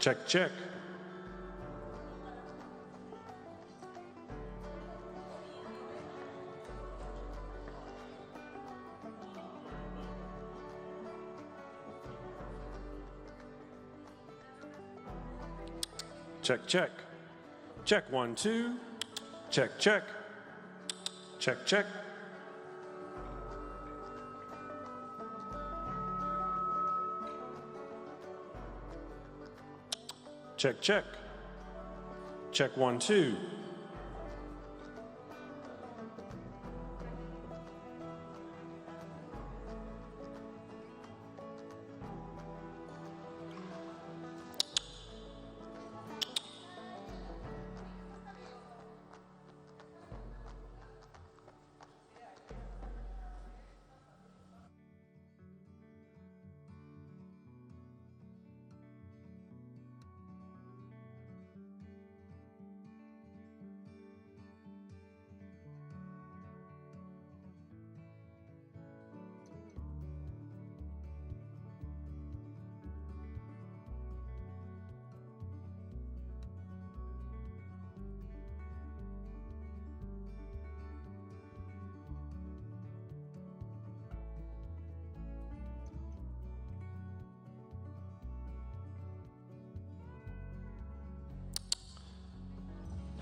Check, check. Check, check. Check, 1, 2. Check, check. Check, check. Check, check. Check, 1, 2.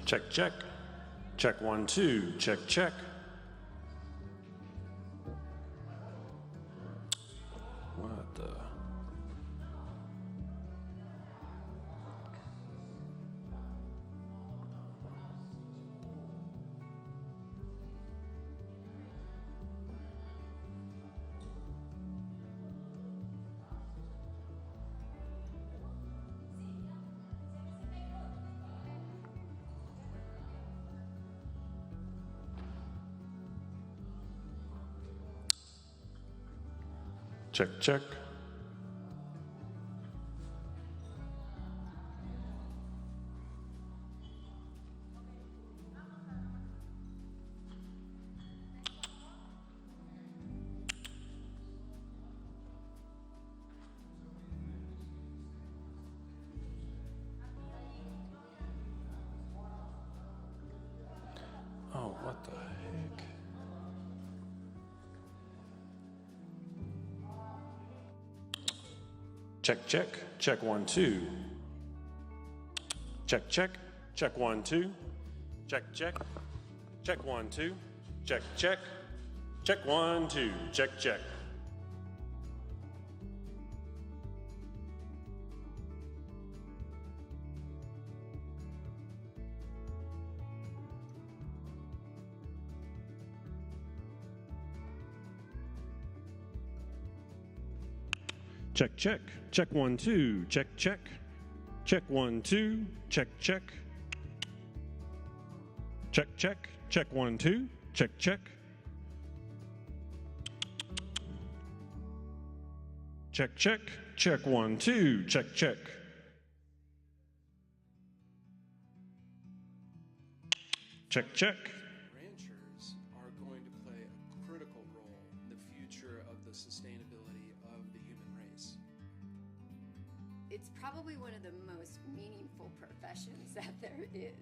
Check, check. Check, 1, 2. Check, check. What the? Check, check. Oh, what the heck? Check, check. Check, 1, 2. Check, check. Check, 1, 2. Check, check. Check, 1, 2. Check, check. Check, 1, 2. Check, check. Check, check. Check, 1, 2. Check, check. Check, 1, 2. Check, check. Check, check. Check, 1, 2. Check, check. Check, check. Check, 1, 2. Check, check. Check, check. Ranchers are going to play a critical role in the future of the sustainability of the human race. It's probably one of the most meaningful professions that there is.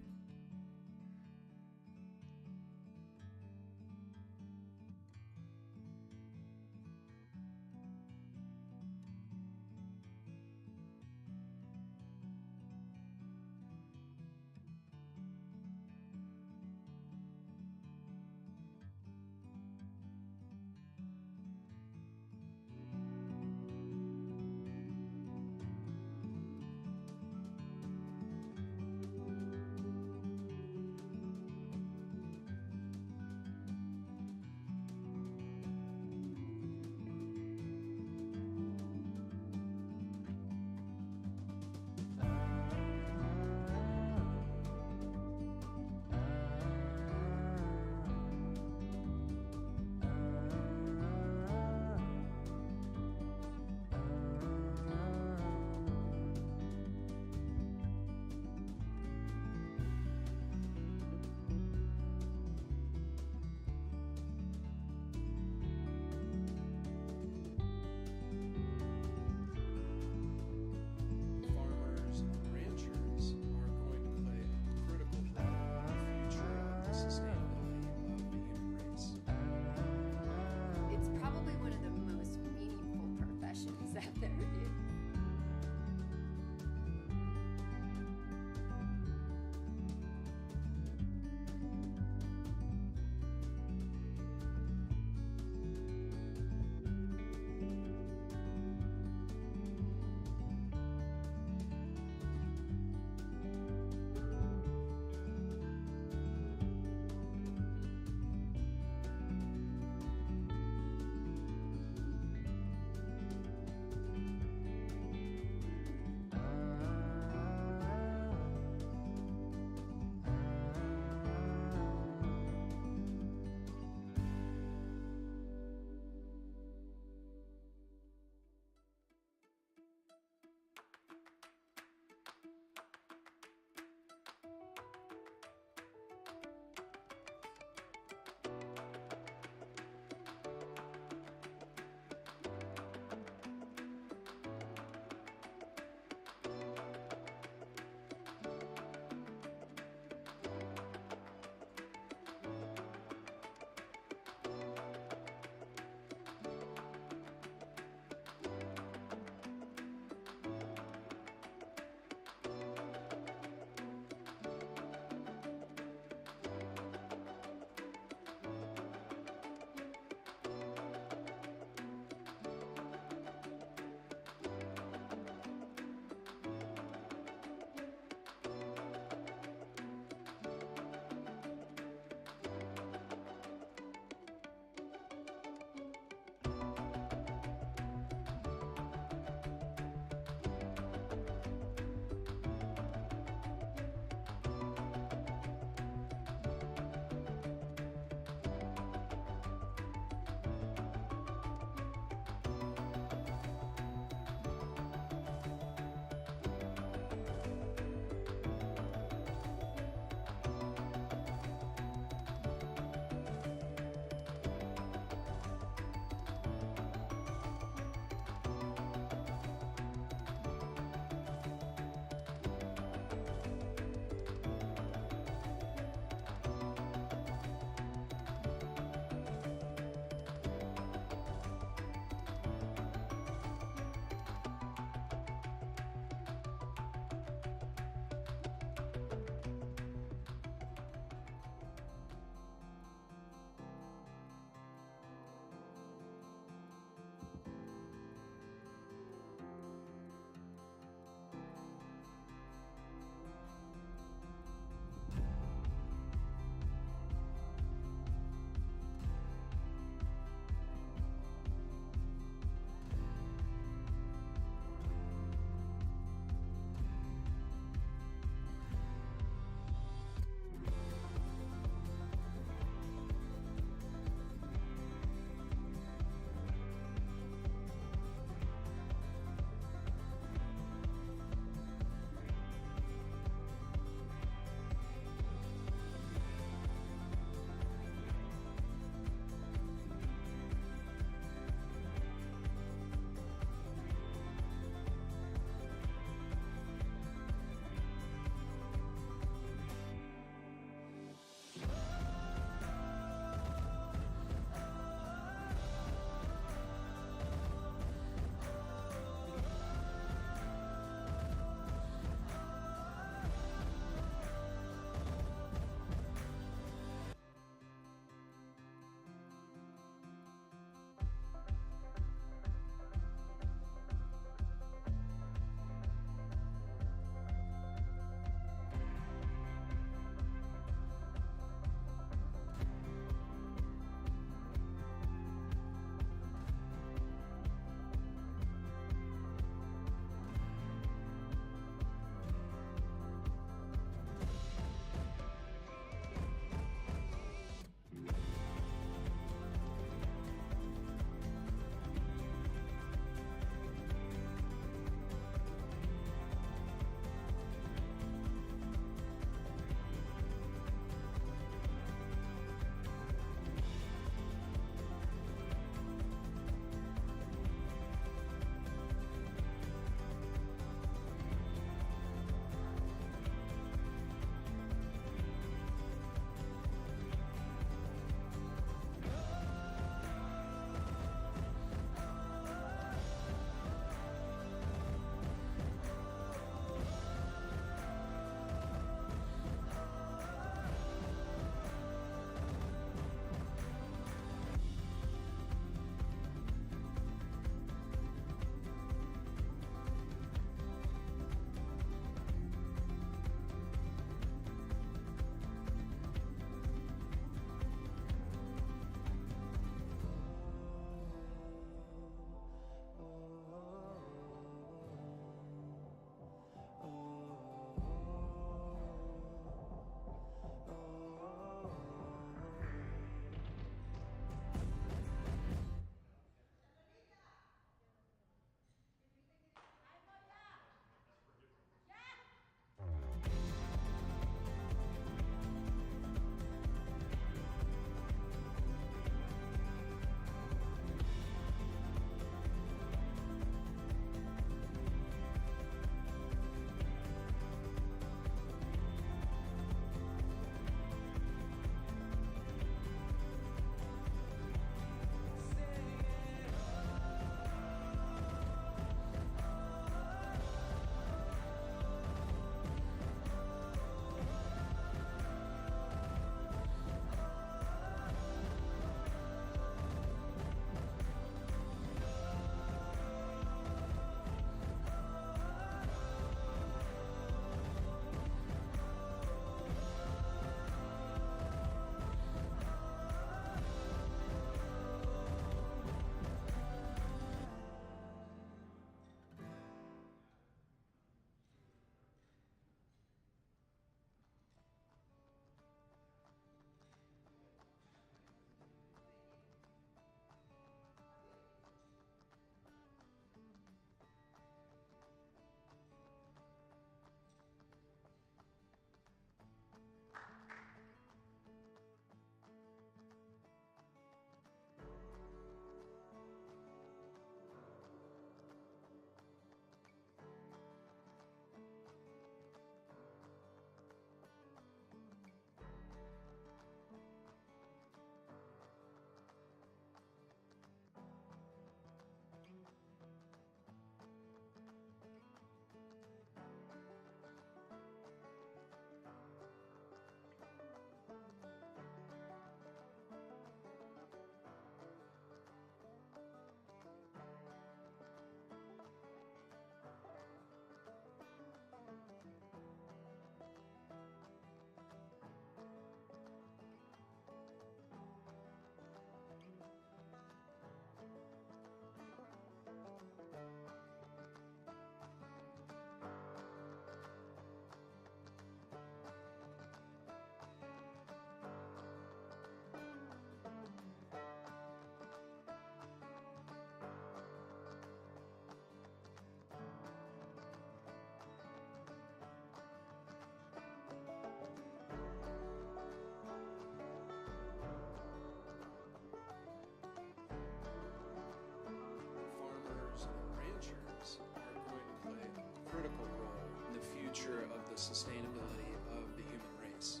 the sustainability of the human race.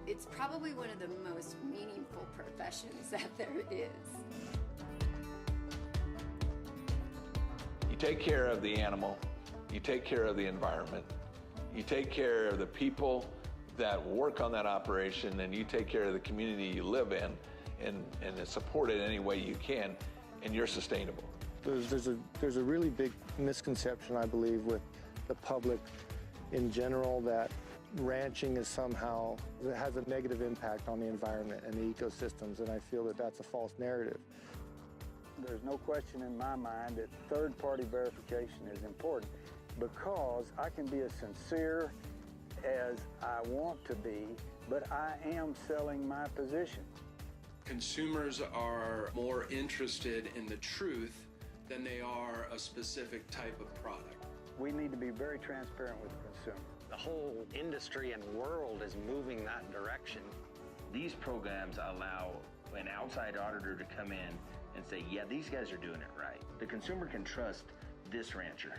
It's probably one of the most meaningful professions that there is. You take care of the animal, you take care of the environment, you take care of the people that work on that operation, and you take care of the community you live in, and support it any way you can, and you're sustainable. There's a really big misconception, I believe, with the public in general, that ranching is somehow, it has a negative impact on the environment and the ecosystems, and I feel that that's a false narrative. There's no question in my mind that third-party verification is important, because I can be as sincere as I want to be, but I am selling my position. Consumers are more interested in the truth than they are a specific type of product. We need to be very transparent with the consumer. The whole industry and world is moving that direction. These programs allow an outside auditor to come in and say, yeah, these guys are doing it right. The consumer can trust this rancher.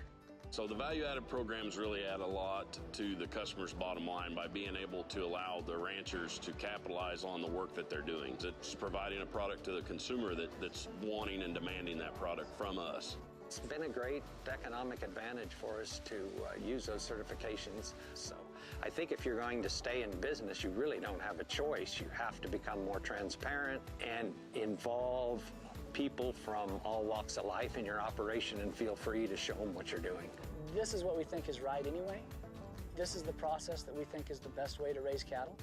So the value-added programs really add a lot to the customer's bottom line by being able to allow the ranchers to capitalize on the work that they're doing. It's providing a product to the consumer that's wanting and demanding that product from us. It's been a great economic advantage for us to use those certifications. So I think if you're going to stay in business, you really don't have a choice. You have to become more transparent and involve people from all walks of life in your operation, and feel free to show them what you're doing. This is what we think is right anyway. This is the process that we think is the best way to raise cattle.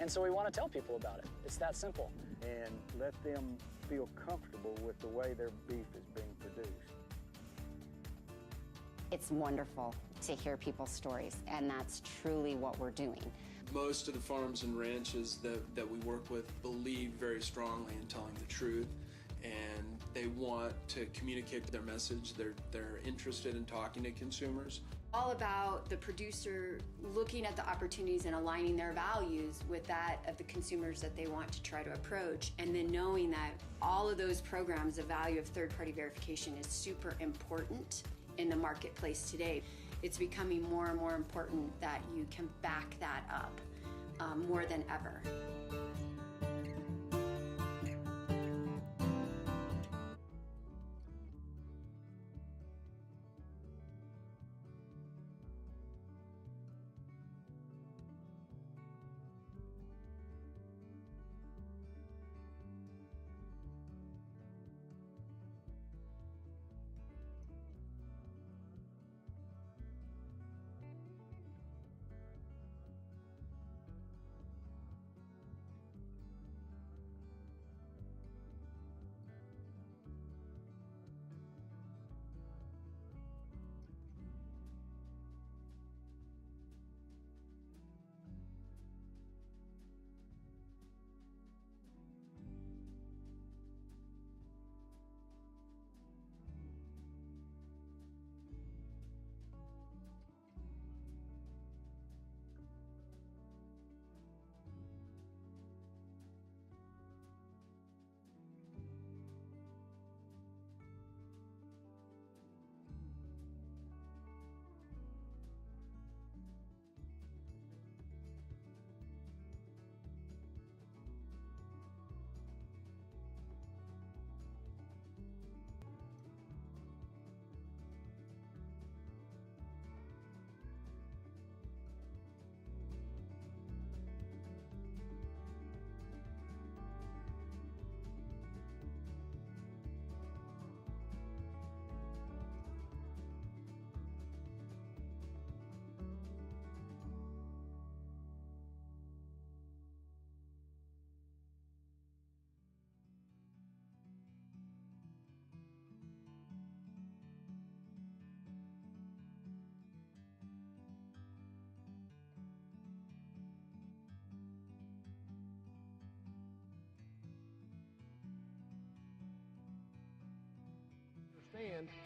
And so we want to tell people about it. It's that simple. And let them feel comfortable with the way their beef is being produced. It's wonderful to hear people's stories, and that's truly what we're doing. Most of the farms and ranches that we work with believe very strongly in telling the truth, and they want to communicate their message. They're interested in talking to consumers. All about the producer looking at the opportunities and aligning their values with that of the consumers that they want to try to approach, and then knowing that all of those programs, the value of third-party verification is super important in the marketplace today. It's becoming more and more important that you can back that up more than ever.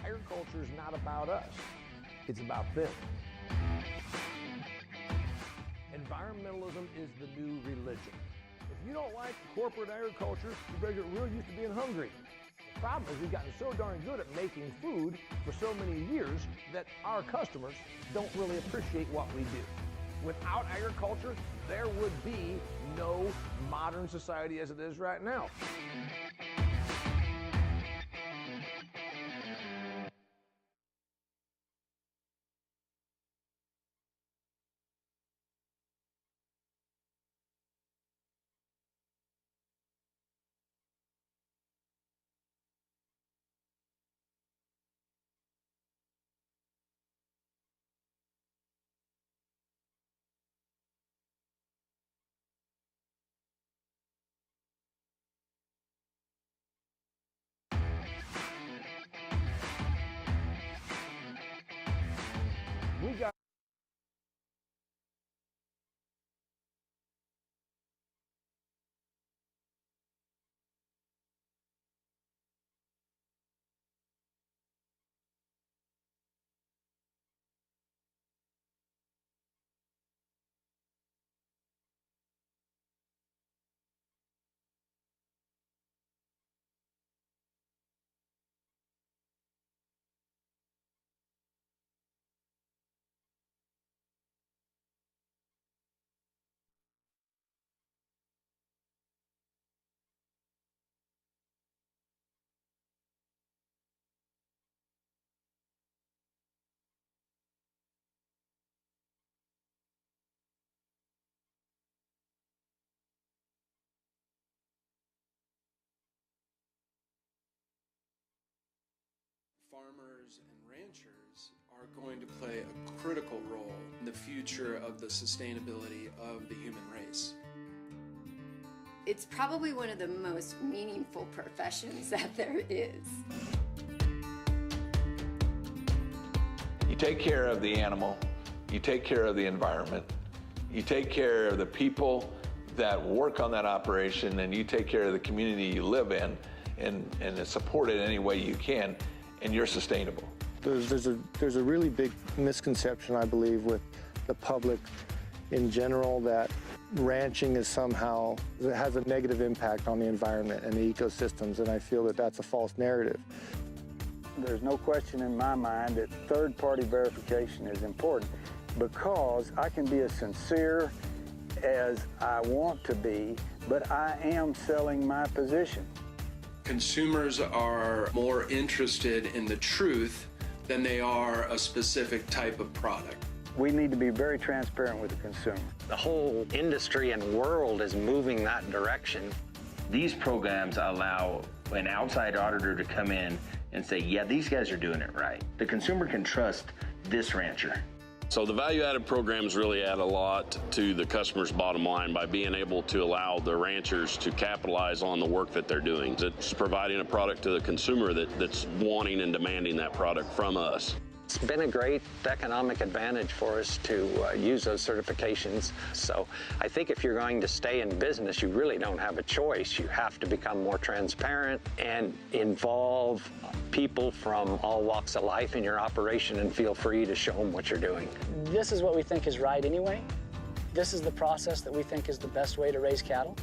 Agriculture is not about us, it's about them. Environmentalism is the new religion. If you don't like corporate agriculture, you better get real used to being hungry. Problem is we've gotten so darn good at making food for so many years that our customers don't really appreciate what we do. Without agriculture, there would be no modern society as it is right now. We got Farmers and ranchers are going to play a critical role in the future of the sustainability of the human race. It's probably one of the most meaningful professions that there is. You take care of the animal, you take care of the environment, you take care of the people that work on that operation, and you take care of the community you live in and support it any way you can, and you're sustainable. There's a really big misconception, I believe, with the public in general that ranching is somehow, it has a negative impact on the environment and the ecosystems, and I feel that that's a false narrative. There's no question in my mind that third-party verification is important because I can be as sincere as I want to be, but I am selling my position. Consumers are more interested in the truth than they are a specific type of product. We need to be very transparent with the consumer. The whole industry and world is moving that direction. These programs allow an outside auditor to come in and say, yeah, these guys are doing it right. The consumer can trust this rancher. So the value-added programs really add a lot to the customer's bottom line by being able to allow the ranchers to capitalize on the work that they're doing. It's providing a product to the consumer that's wanting and demanding that product from us. It's been a great economic advantage for us to use those certifications. So I think if you're going to stay in business, you really don't have a choice. You have to become more transparent and involve people from all walks of life in your operation and feel free to show them what you're doing. This is what we think is right anyway. This is the process that we think is the best way to raise cattle.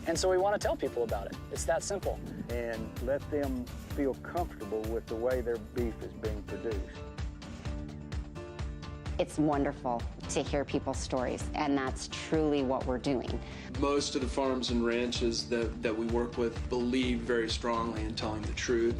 And so we want to tell people about it. It's that simple. And let them feel comfortable with the way their beef is being produced. It's wonderful to hear people's stories, and that's truly what we're doing. Most of the farms and ranches that we work with believe very strongly in telling the truth,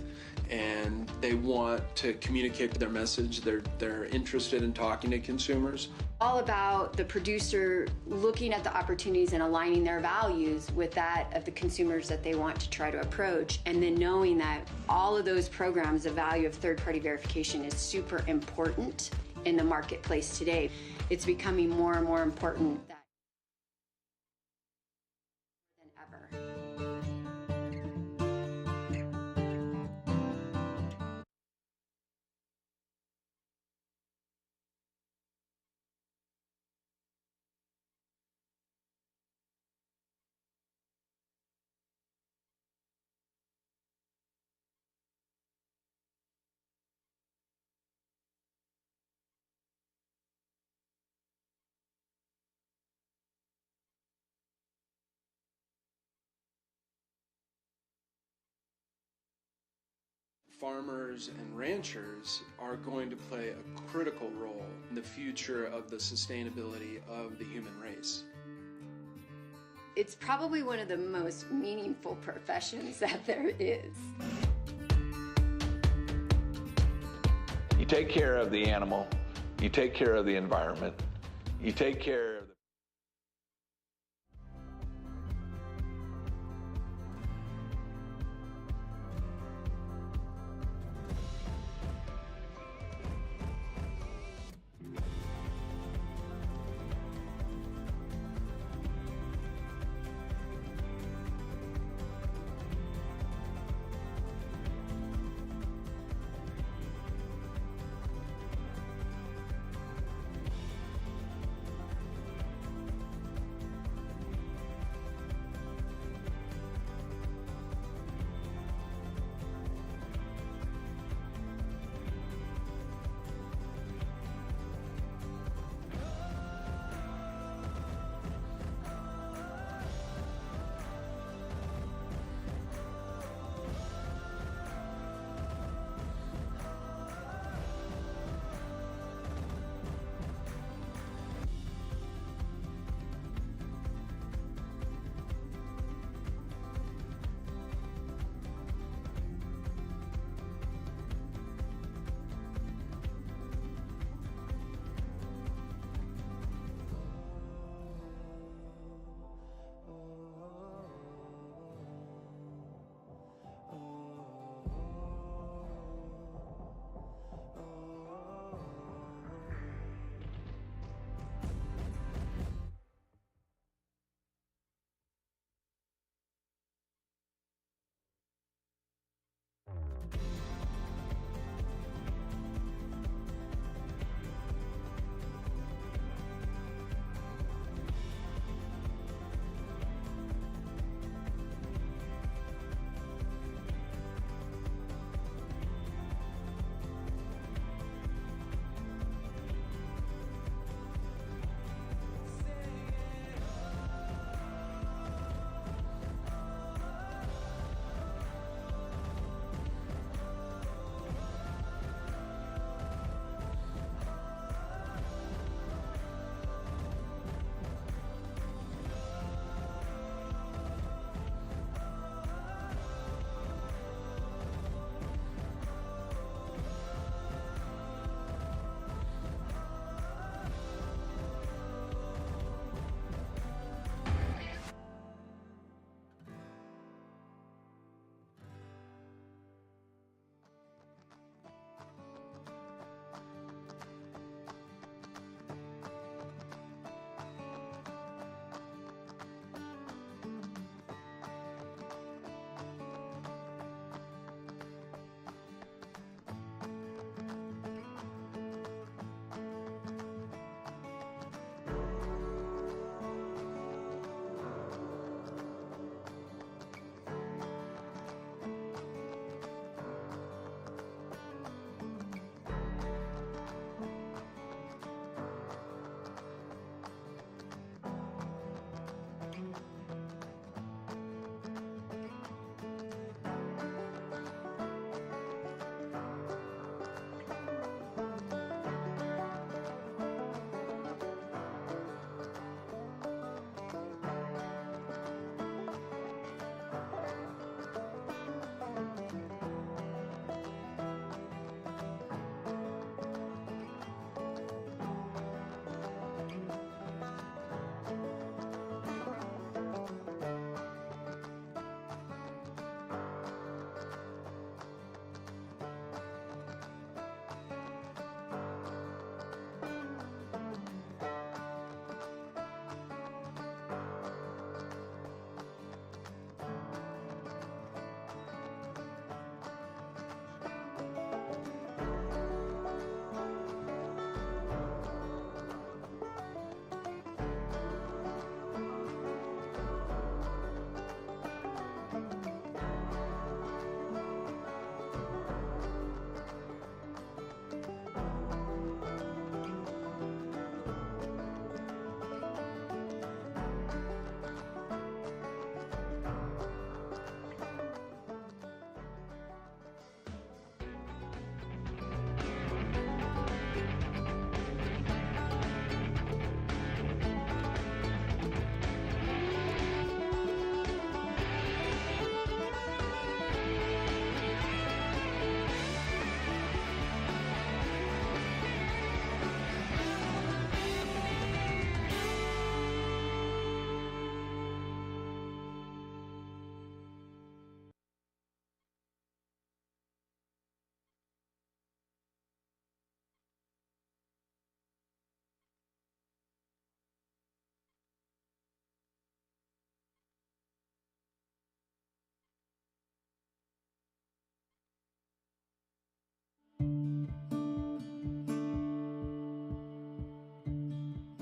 and they want to communicate their message. They're interested in talking to consumers. All about the producer looking at the opportunities and aligning their values with that of the consumers that they want to try to approach, and then knowing that all of those programs, the value of third-party verification is super important in the marketplace today. It's becoming more and more important than ever. farmers and ranchers are going to play a critical role in the future of the sustainability of the human race. It's probably one of the most meaningful professions that there is. You take care of the animal, you take care of the environment, you take care of the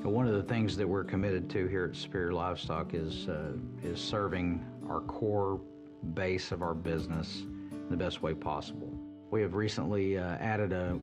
One of the things that we're committed to here at Superior Livestock is serving our core base of our business in the best way possible. We have recently added a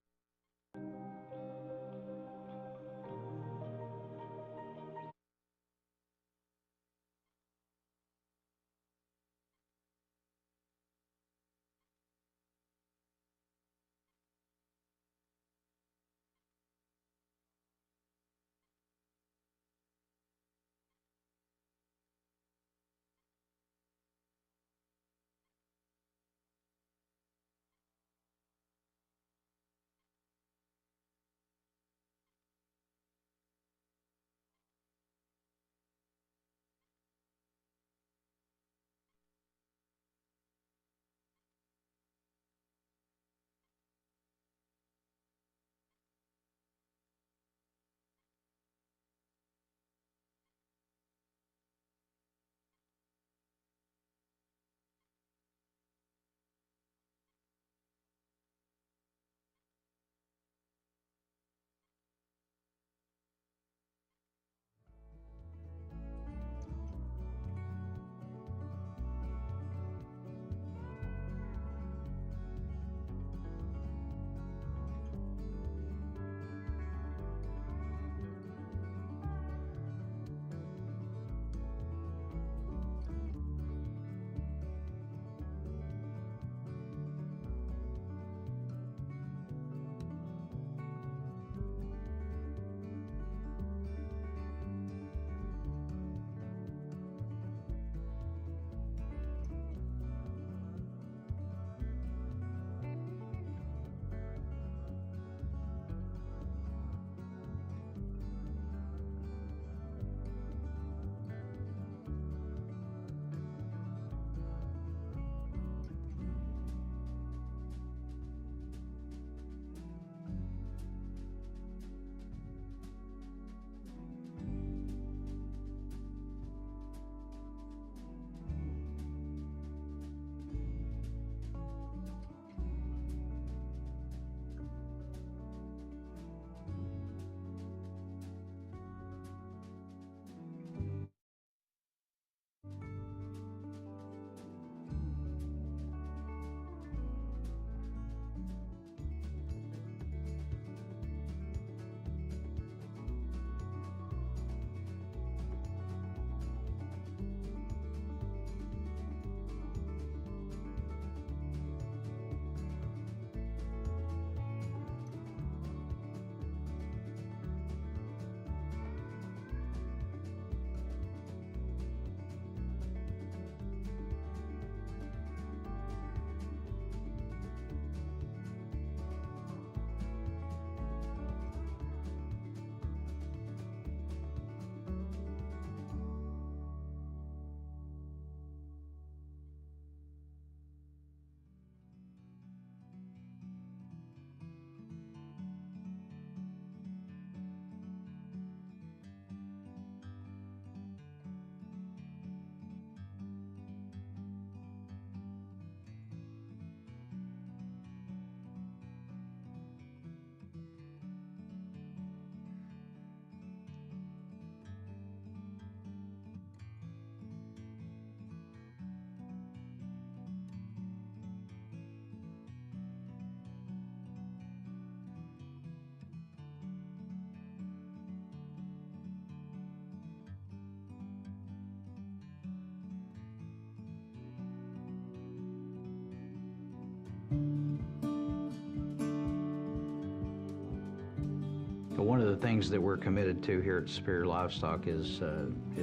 one of the things that we're committed to here at Superior Livestock is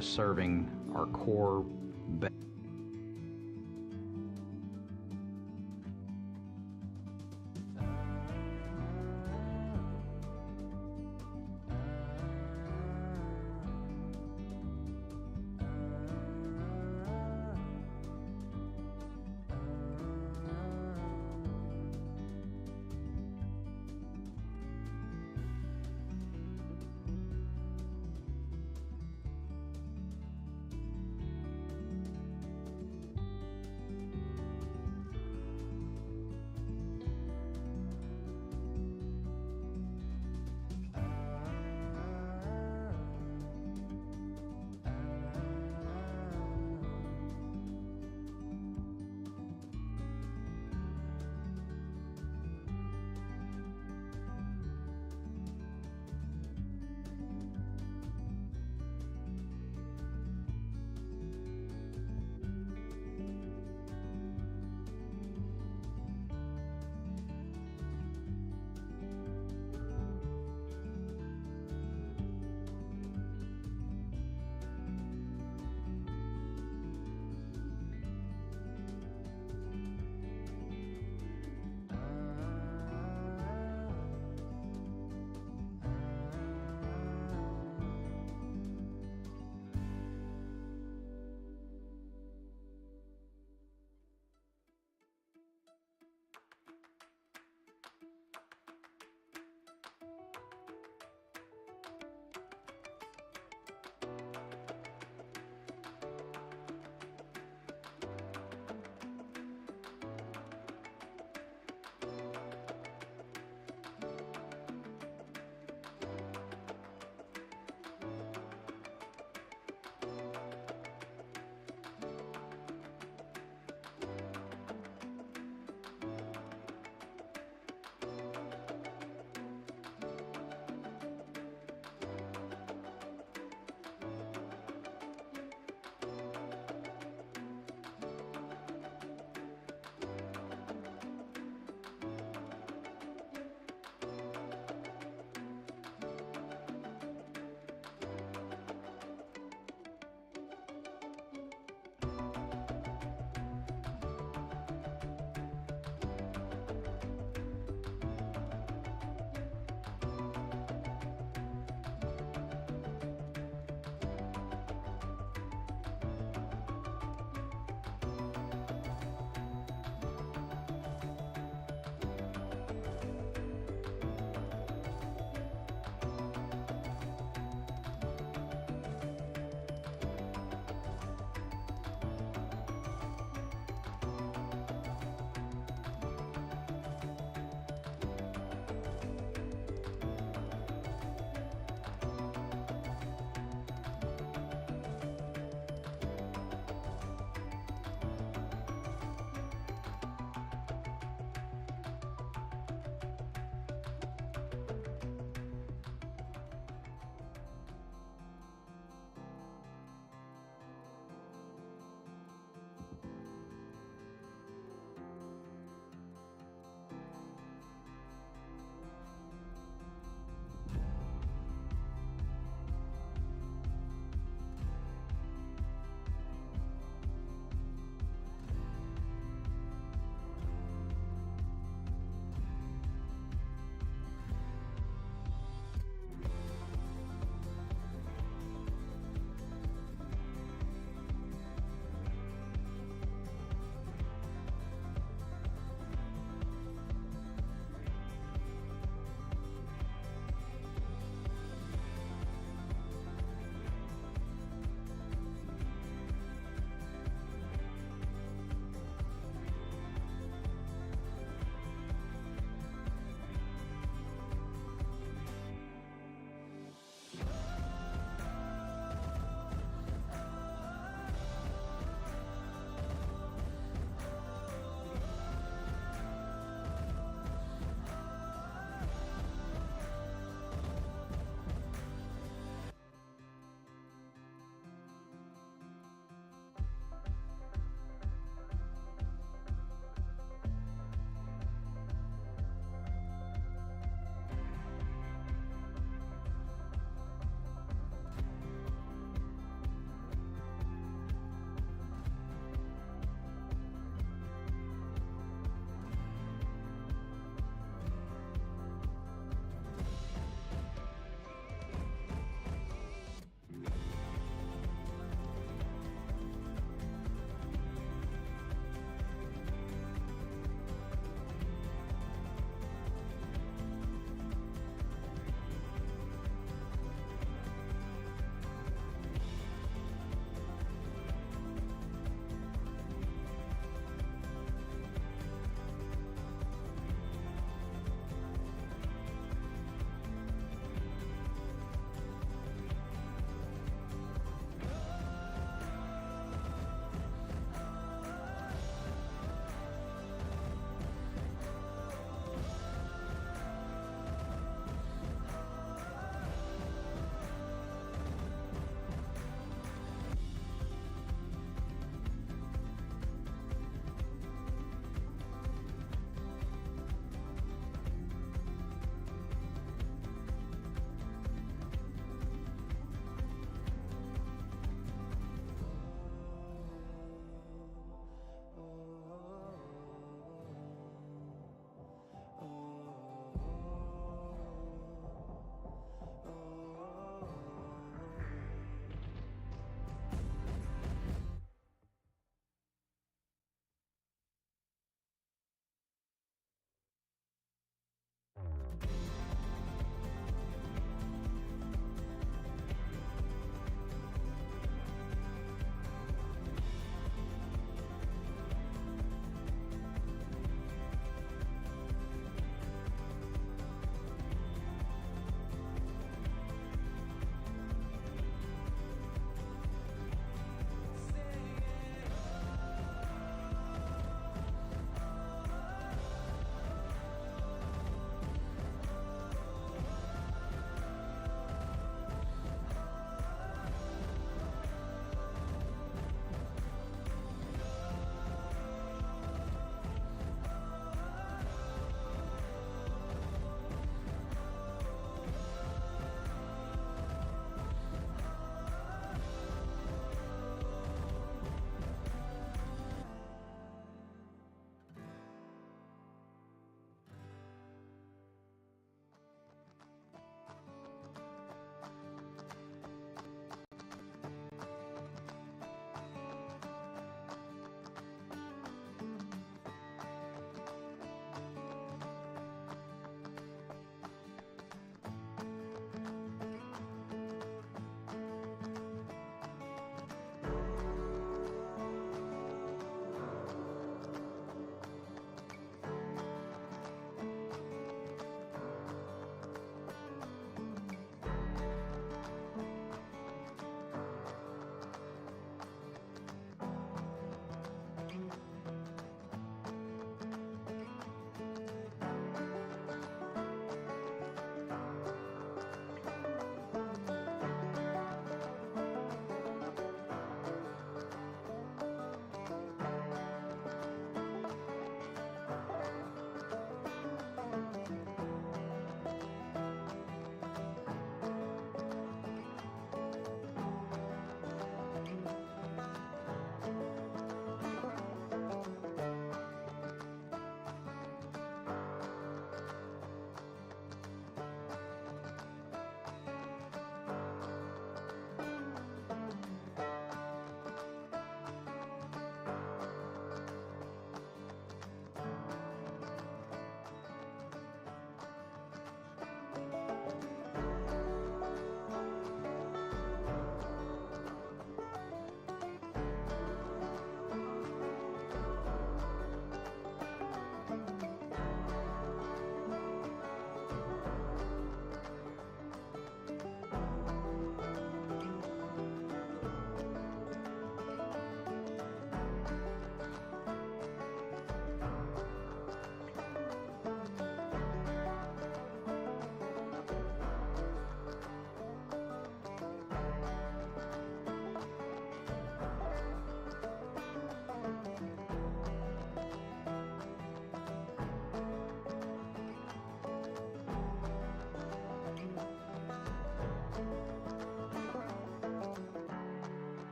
serving our core base.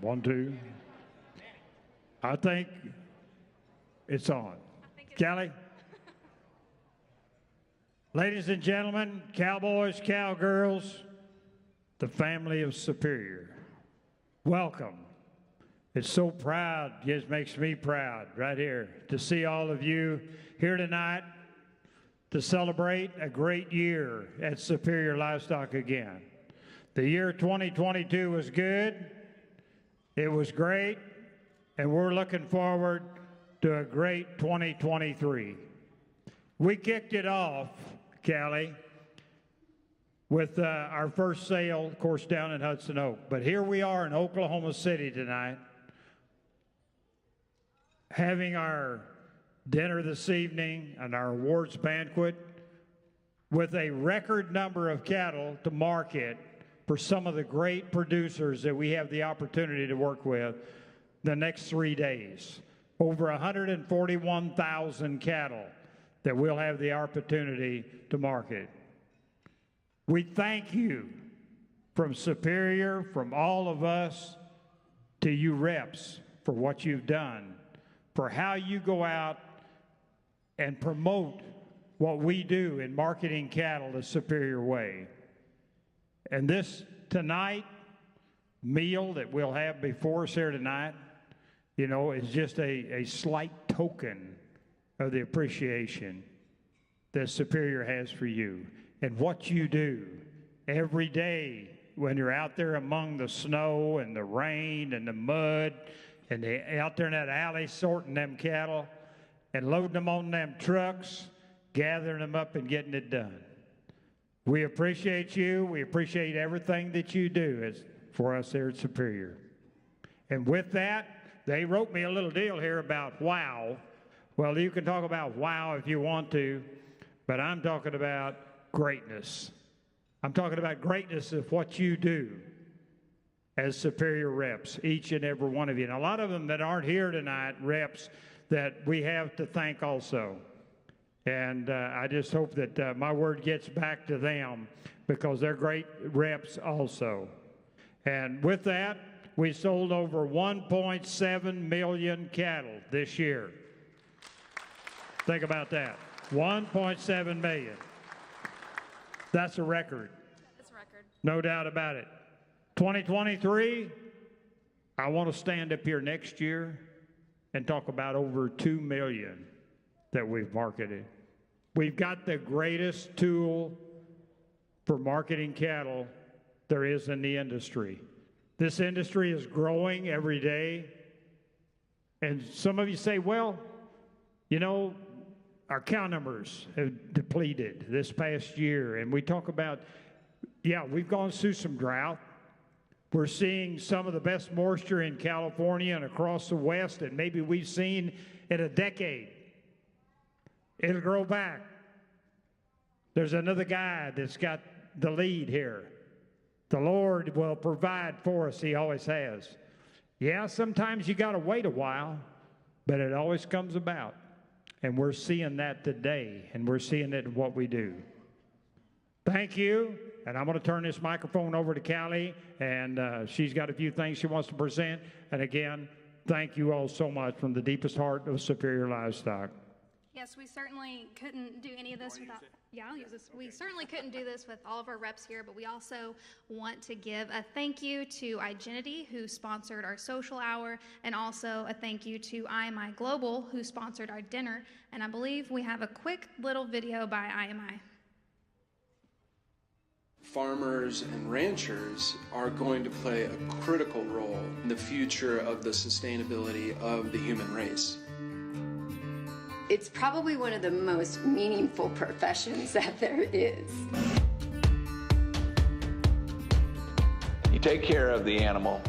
1, 2. I think it's on. Kelly? Ladies and gentlemen, cowboys, cowgirls, the family of Superior, welcome. It's so proud, it makes me proud right here to see all of you here tonight to celebrate a great year at Superior Livestock again. The year 2022 was good, it was great, and we're looking forward to a great 2023. We kicked it off, Callie, with our first sale, of course, down in Hudson Oak. But here we are in Oklahoma City tonight, having our dinner this evening and our awards banquet with a record number of cattle to market for some of the great producers that we have the opportunity to work with the next 3 days. Over 141,000 cattle that we'll have the opportunity to market. We thank you from Superior, from all of us, to you reps for what you've done, for how you go out and promote what we do in marketing cattle the Superior way. And this tonight meal that we'll have before us here tonight, you know, is just a slight token of the appreciation that Superior has for you and what you do every day when you're out there among the snow and the rain and the mud and out there in that alley sorting them cattle and loading them on them trucks, gathering them up and getting it done. We appreciate you. We appreciate everything that you do for us there at Superior. And with that, they wrote me a little deal here about wow. Well, you can talk about wow if you want to, but I'm talking about greatness. I'm talking about greatness of what you do as Superior reps, each and every one of you. And a lot of them that aren't here tonight, reps, that we have to thank also. And I just hope that my word gets back to them because they're great reps also. And with that, we sold over 1.7 million cattle this year. Think about that. 1.7 million. That's a record. That's a record. No doubt about it. 2023, I want to stand up here next year and talk about over 2 million that we've marketed. We've got the greatest tool for marketing cattle there is in the industry. This industry is growing every day. And some of you say, well, you know, our cow numbers have depleted this past year. And we talk about, yeah, we've gone through some drought. We're seeing some of the best moisture in California and across the West that maybe we've seen in a decade. It'll grow back. There's another guy that's got the lead here. The Lord will provide for us. He always has. Yeah, sometimes you got to wait a while, but it always comes about. And we're seeing that today, and we're seeing it in what we do. Thank you. And I'm going to turn this microphone over to Callie, and she's got a few things she wants to present. And again, thank you all so much from the deepest heart of Superior Livestock. Yes, we certainly couldn't do any of this without, yeah, I'll use this. We certainly couldn't do this with all of our reps here, but we also want to give a thank you to Igenity, who sponsored our social hour, and also a thank you to IMI Global, who sponsored our dinner. And I believe we have a quick little video by IMI. Farmers and ranchers are going to play a critical role in the future of the sustainability of the human race. It's probably one of the most meaningful professions that there is. You take care of the animal,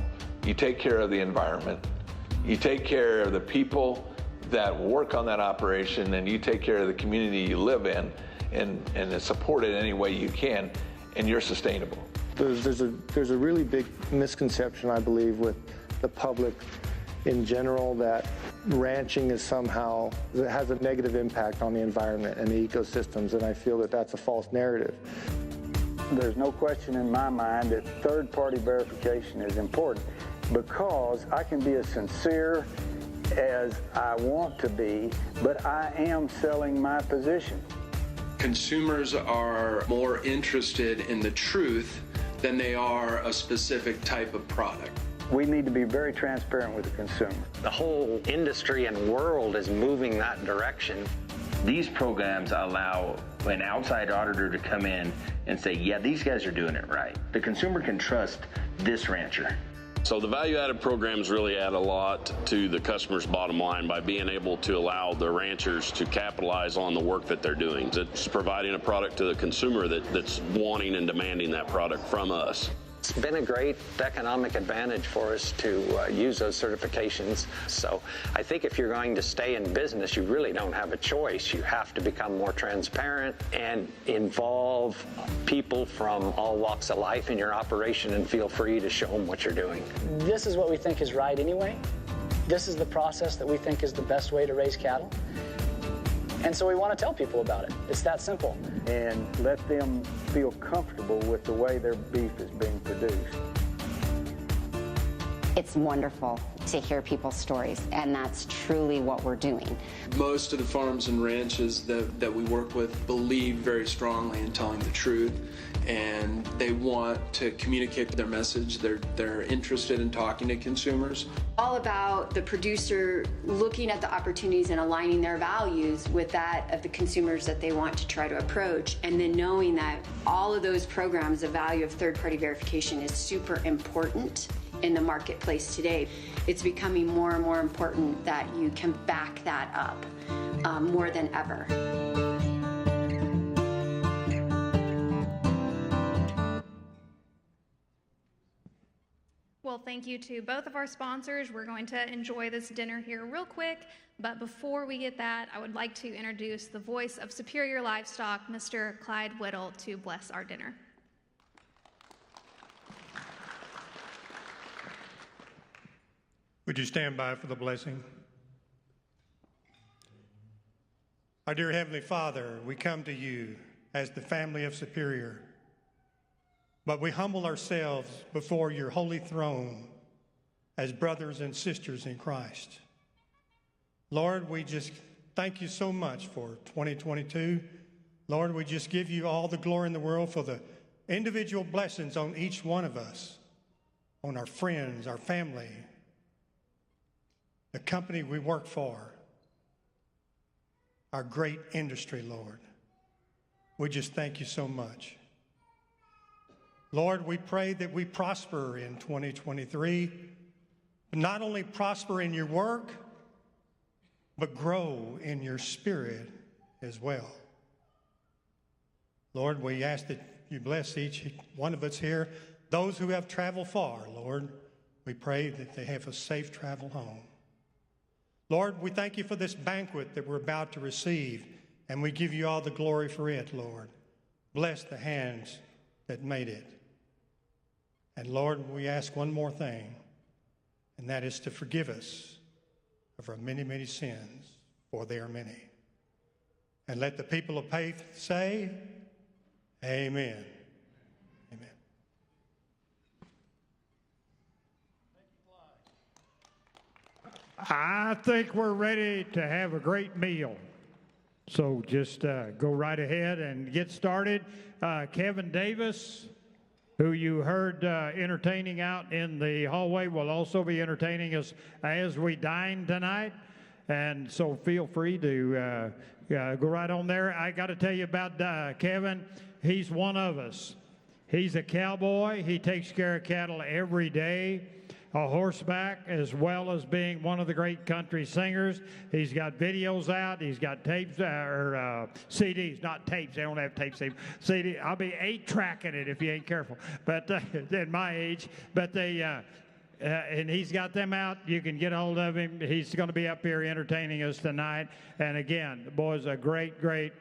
you take care of the environment, you take care of the people that work on that operation, and you take care of the community you live in and support it any way you can, and you're sustainable. There's a really big misconception, I believe, with the public in general that ranching is somehow, it has a negative impact on the environment and the ecosystems, and I feel that that's a false narrative. There's no question in my mind that third-party verification is important, because I can be as sincere as I want to be, but I am selling my position. Consumers are more interested in the truth than they are a specific type of product. We need to be very transparent with the consumer. The whole industry and world is moving that direction. These programs allow an outside auditor to come in and say, yeah, these guys are doing it right. The consumer can trust this rancher. So the value-added programs really add a lot to the customer's bottom line by being able to allow the ranchers to capitalize on the work that they're doing. It's providing a product to the consumer that's wanting and demanding that product from us. It's been a great economic advantage for us to use those certifications. So I think if you're going to stay in business, you really don't have a choice. You have to become more transparent and involve people from all walks of life in your operation, and feel free to show them what you're doing. This is what we think is right anyway. This is the process that we think is the best way to raise cattle. And so we want to tell people about it. It's that simple. And let them feel comfortable with the way their beef is being produced. It's wonderful to hear people's stories, and that's truly what we're doing. Most of the farms and ranches that we work with believe very strongly in telling the truth, and they want to communicate their message. They're interested in talking to consumers. All about the producer looking at the opportunities and aligning their values with that of the consumers that they want to try to approach, and then knowing that all of those programs, the value of third-party verification is super important in the marketplace today. It's becoming more and more important that you can back that up more than ever. Well, thank you to both of our sponsors. We're going to enjoy this dinner here real quick, but before we get that, I would like to introduce the voice of Superior Livestock, Mr. Clyde Whittle, to bless our dinner. Would you stand by for the blessing? Our dear Heavenly Father, we come to you as the family of Superior, but we humble ourselves before your holy throne as brothers and sisters in Christ. Lord, we just thank you so much for 2022. Lord, we just give you all the glory in the world for the individual blessings on each one of us, on our friends, our family, the company we work for, our great industry, Lord. We just thank you so much. Lord, we pray that we prosper in 2023, but not only prosper in your work, but grow in your spirit as well. Lord, we ask that you bless each one of us here. Those who have traveled far, Lord, we pray that they have a safe travel home. Lord, we thank you for this banquet that we're about to receive, and we give you all the glory for it, Lord. Bless the hands that made it. And Lord, we ask one more thing, and that is to forgive us of our many, many sins, for they are many. And let the people of faith say, amen. Amen. I think we're ready to have a great meal. So just go right ahead and get started. Kevin Davis, who you heard entertaining out in the hallway, will also be entertaining us as we dine tonight. And so feel free to go right on there. I got to tell you about Kevin. He's one of us. He's a cowboy. He takes care of cattle every day, a horseback, as well as being one of the great country singers. He's got videos out. He's got tapes or CDs, not tapes. They don't have tapes. CD. I'll be 8-tracking it if you ain't careful. But at my age, but they. And he's got them out. You can get a hold of him. He's going to be up here entertaining us tonight. And again, the boy's a great, great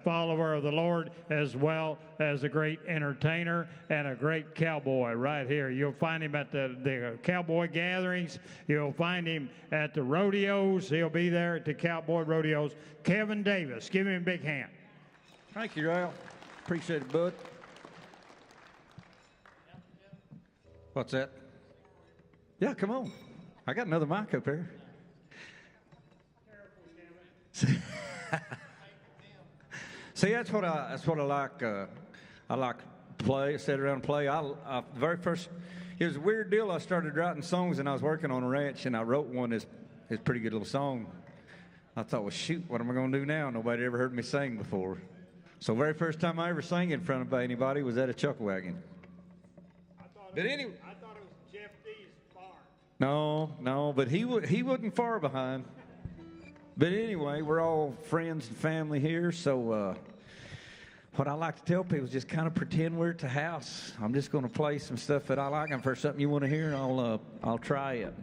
follower of the Lord, as well as a great entertainer and a great cowboy right here. You'll find him at the cowboy gatherings. You'll find him at the rodeos. He'll be there at the cowboy rodeos. Kevin Davis, give him a big hand. Thank you, Al. Appreciate it, bud. What's that? Yeah, come on. I got another mic up here. See, that's what I like. I like to play, sit around and play. Very first, it was a weird deal. I started writing songs, and I was working on a ranch, and I wrote one that's a pretty good little song. I thought, well, shoot, what am I going to do now? Nobody ever heard me sing before. So, very first time I ever sang in front of anybody was at a chuck wagon. But anyway, I thought it was Jeff D's farm. No, but he wasn't far behind. But anyway, we're all friends and family here, so what I like to tell people is just kind of pretend we're at the house. I'm just going to play some stuff that I like, and if there's something you want to hear, I'll try it.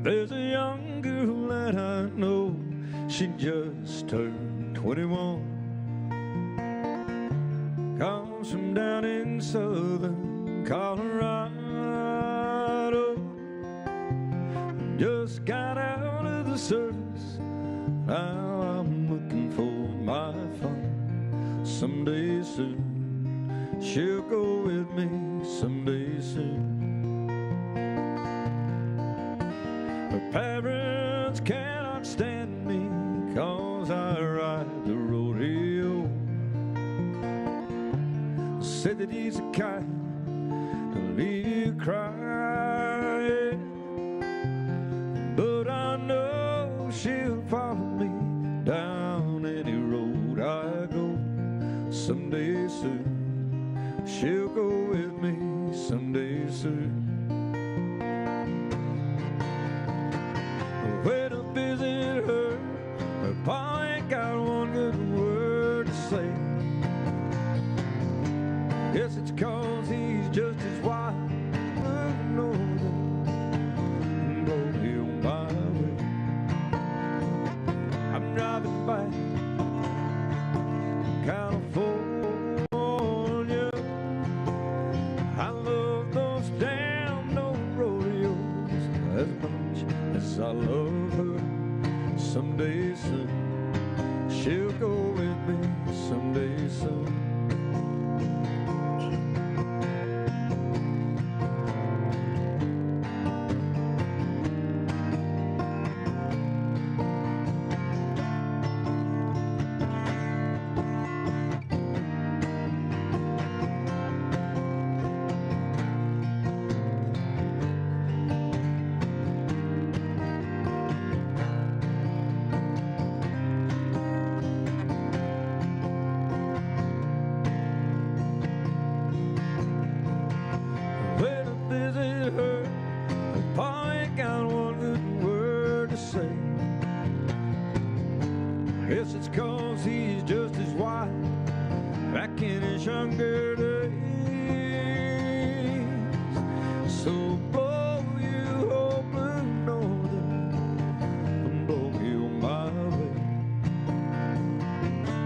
There's a young girl that I know, she just turned 21. Comes from down in southern Colorado. Just got out of the service, now I'm looking for my fun. Someday soon, she'll go with me someday soon. Her parents cannot stand me 'cause I ride the rodeo. Said that he's a kind to leave you crying, but I know she'll follow me down any road I go. Someday soon, she'll go with me someday soon. When I visit her pa ain't got one good word to say. Guess it's 'cause he's just as wild as northern, blow him my way. I'm driving back from California. I love those damn old rodeos as much as I love her. Someday soon, she'll go with me someday soon. Guess it's 'cause he's just as wild back in his younger days. So blow you old blue northern and blow you my way.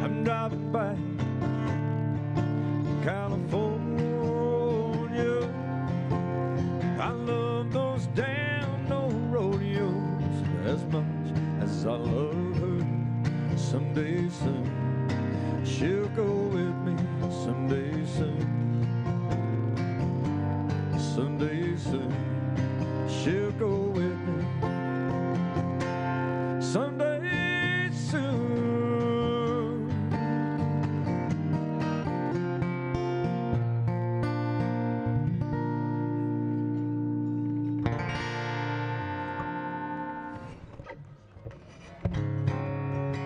I'm driving back from California. I love those damn old rodeos as much as I love her. Someday soon, she'll go with me. Someday soon, someday soon, she'll go with me. Someday soon.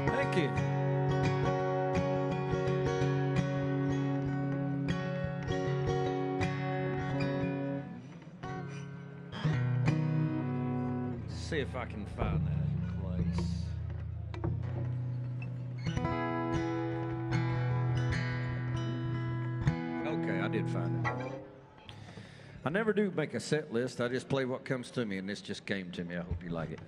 Thank you. See if I can find that place. Okay, I did find it. I never do make a set list. I just play what comes to me, and this just came to me. I hope you like it.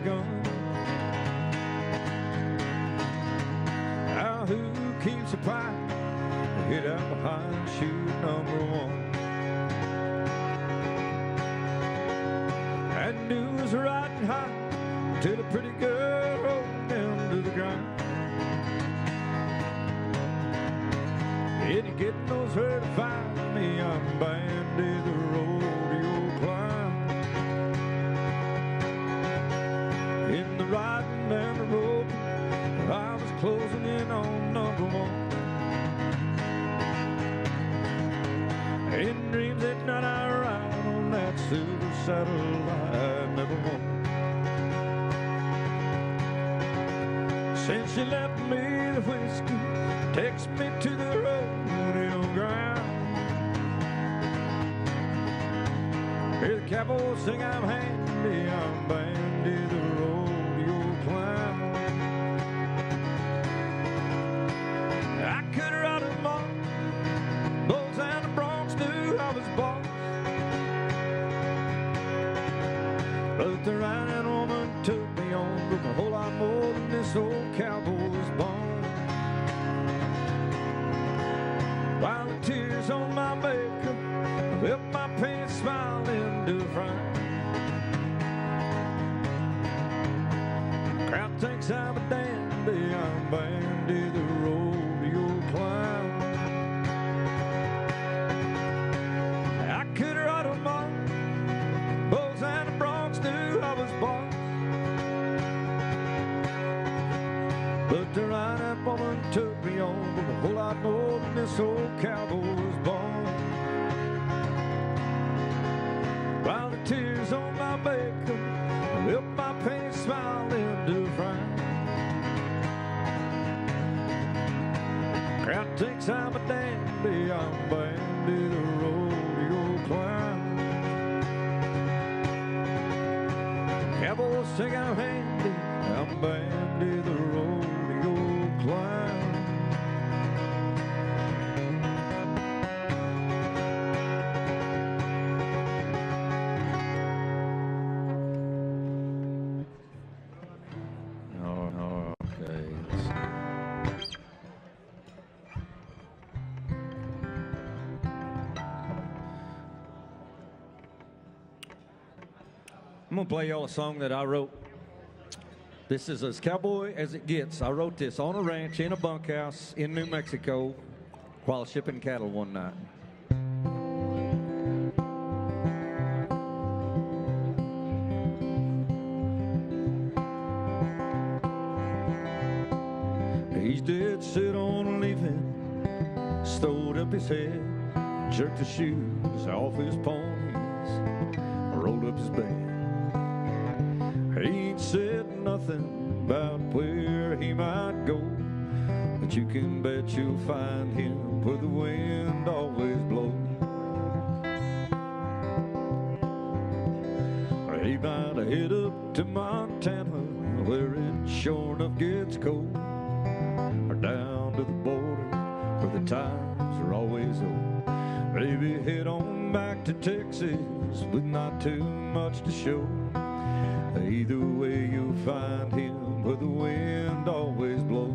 gun. Now who keeps a pipe? Hit out behind, shoot number one. And news riding high till a pretty girl rolled down to the ground. Any getting those her to find me, I'm Bandy the rodeo clown. In the riding and the roping, I was closing in on number one. In dreams at night I ride on that silver saddle I never won. Since she left me the whiskey, takes me to the rodeo ground. Hear the cowboys sing, I'm handy, I'm Bandy the rodeo clown. I could ride them all, Bulls and the Bronx knew I was boss. But the right-hand woman took me on, broke a whole lot more than this old cowboy's bone. While the tears on my makeup left my pants smiling to a frown. Crowd thinks I'm a dandy, I'm Bandy the rodeo clown. I could ride them all, Bulls and the Bronx knew I was boss. But the right-hand woman took me on with a whole lot more than this old cowboy's bone. While the tears on my makeup left my pants smiling to a frown. Crowd thinks I'm a dandy, I'm Bandy the rodeo clown. Cowboys think I'm handy, I'm Bandy the rodeo clown. Okay. I'm gonna play y'all a song that I wrote. This is as cowboy as it gets. I wrote this on a ranch in a bunkhouse in New Mexico while shipping cattle one night. He's dead set on leaving, stowed up his head, jerked the shoes off his ponies, rolled up his bed. He ain't said nothing about where he might go, but you can bet you'll find him where the wind always blows. He might head up to Montana, where it sure enough gets cold, or down to the border where the times are always old. Maybe head on back to Texas with not too much to show. Either way you'll find him where the wind always blows.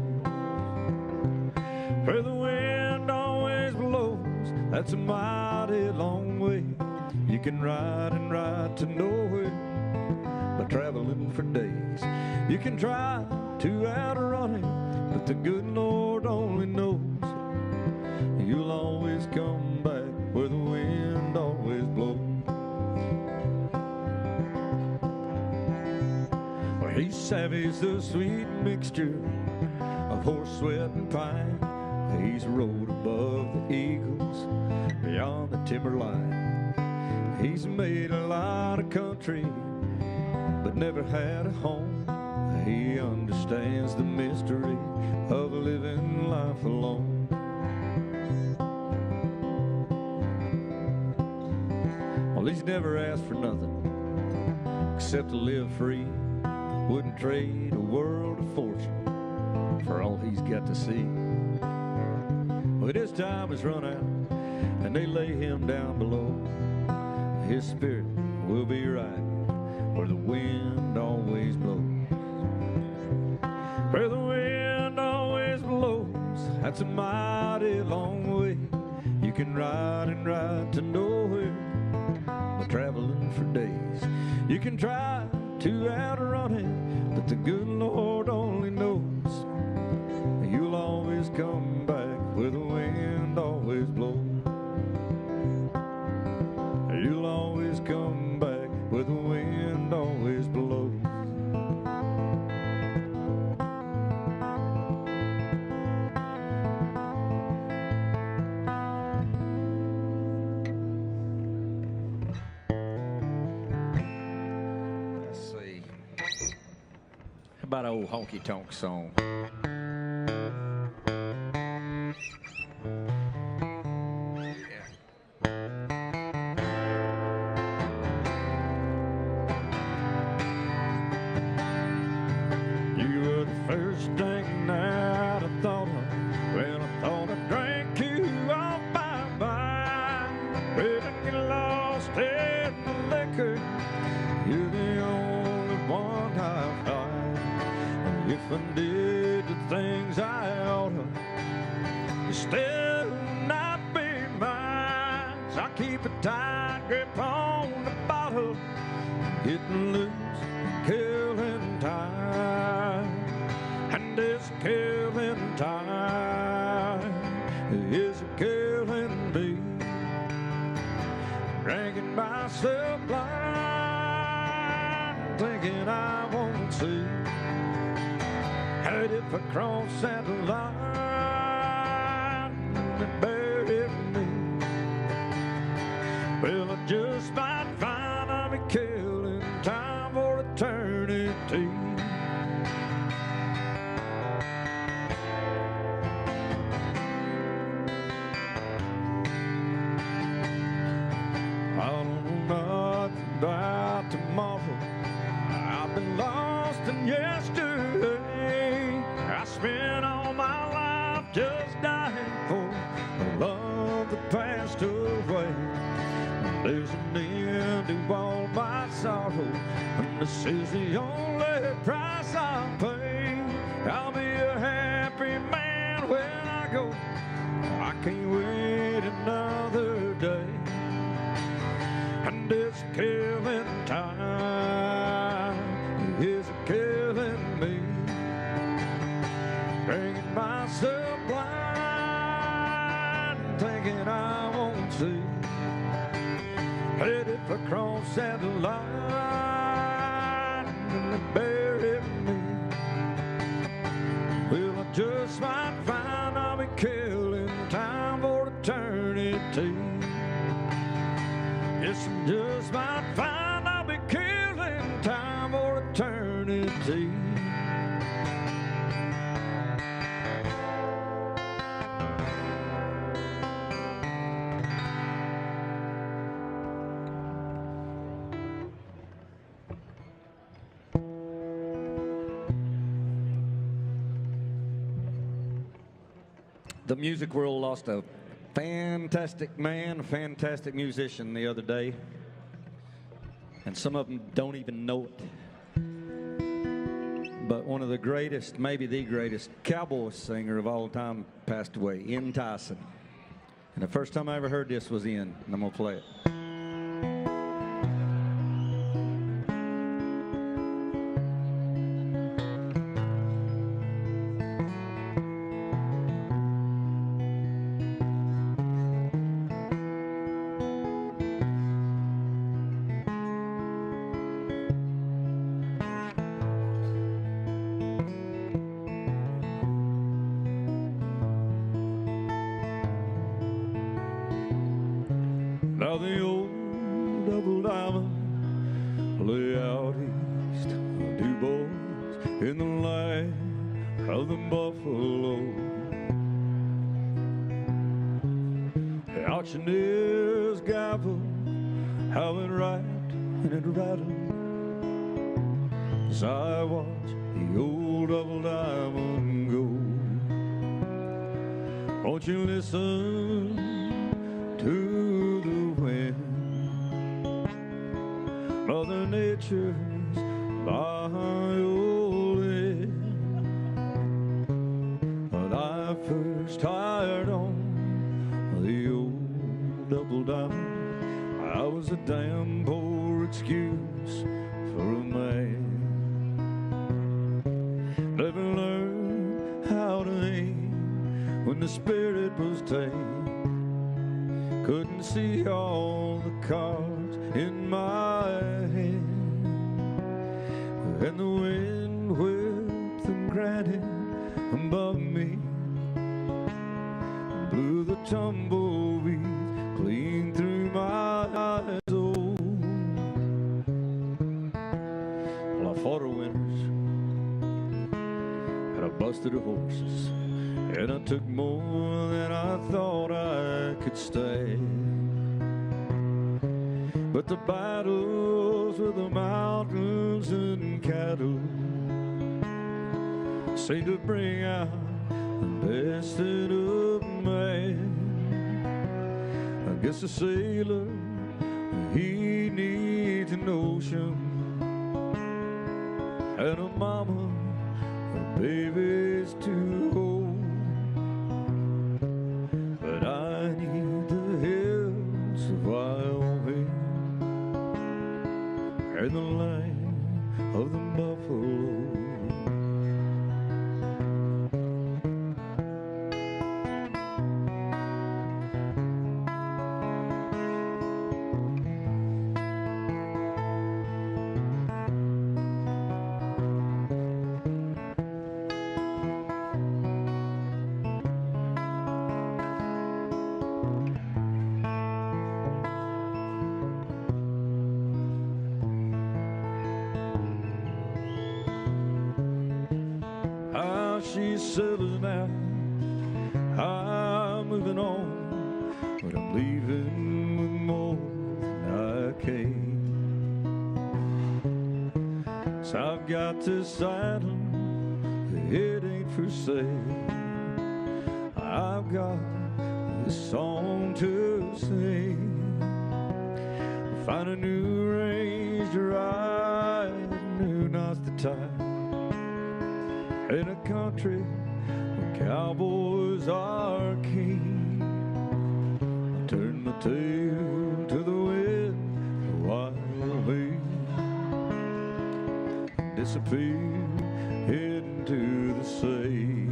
Where the wind always blows, that's a mighty long way. You can ride and ride to nowhere by traveling for days. You can try to outrun him, but the good Lord only knows you'll always come back where the wind always blows. Well, he savvies the sweet mixture of horse sweat and pine. He's rode above the eagles beyond the timberline. He's made a lot of country, but never had a home. He understands the mystery of living life alone. Well, he's never asked for nothing except to live free. Wouldn't trade a world of fortune for all he's got to see. When his time is run out and they lay him down below, his spirit will be riding where the wind always blows. Where the wind always blows, that's a mighty long way. You can ride and ride to nowhere by traveling for days. You can try to outrun it, but the good Lord only knows you'll always come back where the wind always blows. You'll always come back where the wind always blows. Let's see. How about an old honky-tonk song? If I did the things I oughta, you still not be mine. So I keep a tight grip on the bottle, getting loose, killing time. And this killing time is killing me. Drinking myself blind, thinking I won't see. And if I cross that line and bury me, well, I just might find I'll be killing time for eternity. I don't know nothing about tomorrow. I've been lost in yesterday. I spent all my life just dying for the love that passed away. There's an end to all my sorrow, and this is the only price I'll pay. I'll be a happy man when I go. I can't wait another day. And it's killing time is killing me. Bringing myself blind, thinking I won't see. And if I cross that line and they bury me, well, I just might find I'll be killing time for eternity. Yes, I just might find I'll be killing time for eternity. The music world lost a fantastic man, a fantastic musician the other day. And some of them don't even know it. But one of the greatest, maybe the greatest cowboy singer of all time passed away, Ian Tyson. And the first time I ever heard this was Ian, and I'm going to play it. Now the old double diamond lay out east, two boys in the land of the buffalo. The auctioneer's gavel, how it rapped and it rattled as I watch the old double diamond go. Won't you listen to the wind Mother Nature's violin. When I first hired on the old double diamond, I was a damn poor excuse for a man. Never learned how to aim when the spirit was tame. Couldn't see all the cards in my hand. And the wind whipped them granite above me, blew the tumbleweeds clean through my eyes. Oh, well, I fought her winters, and I busted her horses, and I took more than I thought I could stand. But the battles with the mountains and cattle seem to bring out the best in a man. I guess a sailor, he needs an ocean, and a mama, her baby's too old. But I need the hills of Wyoming and the land of the buffalo. She's settling out, I'm moving on, but I'm leaving with more than I came. So I've got this item, it ain't for sale. I've got this song to sing. Find a new range to ride, new knots to tie, in a country where cowboys are king. I turn my tail to the wind, Wyoming, disappear into the sea.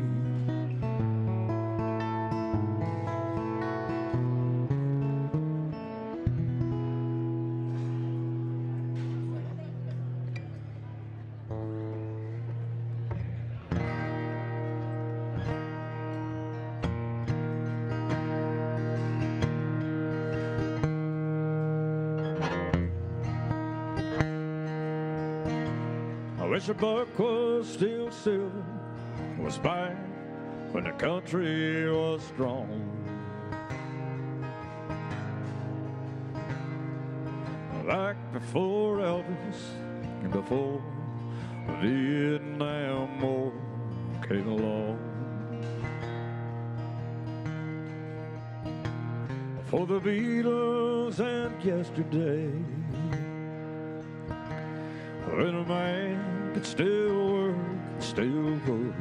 I wish a buck was still silver, was back when the country was strong. Like before Elvis and before the Vietnam War came along. For the Beatles and yesterday, when a man could still work, still work.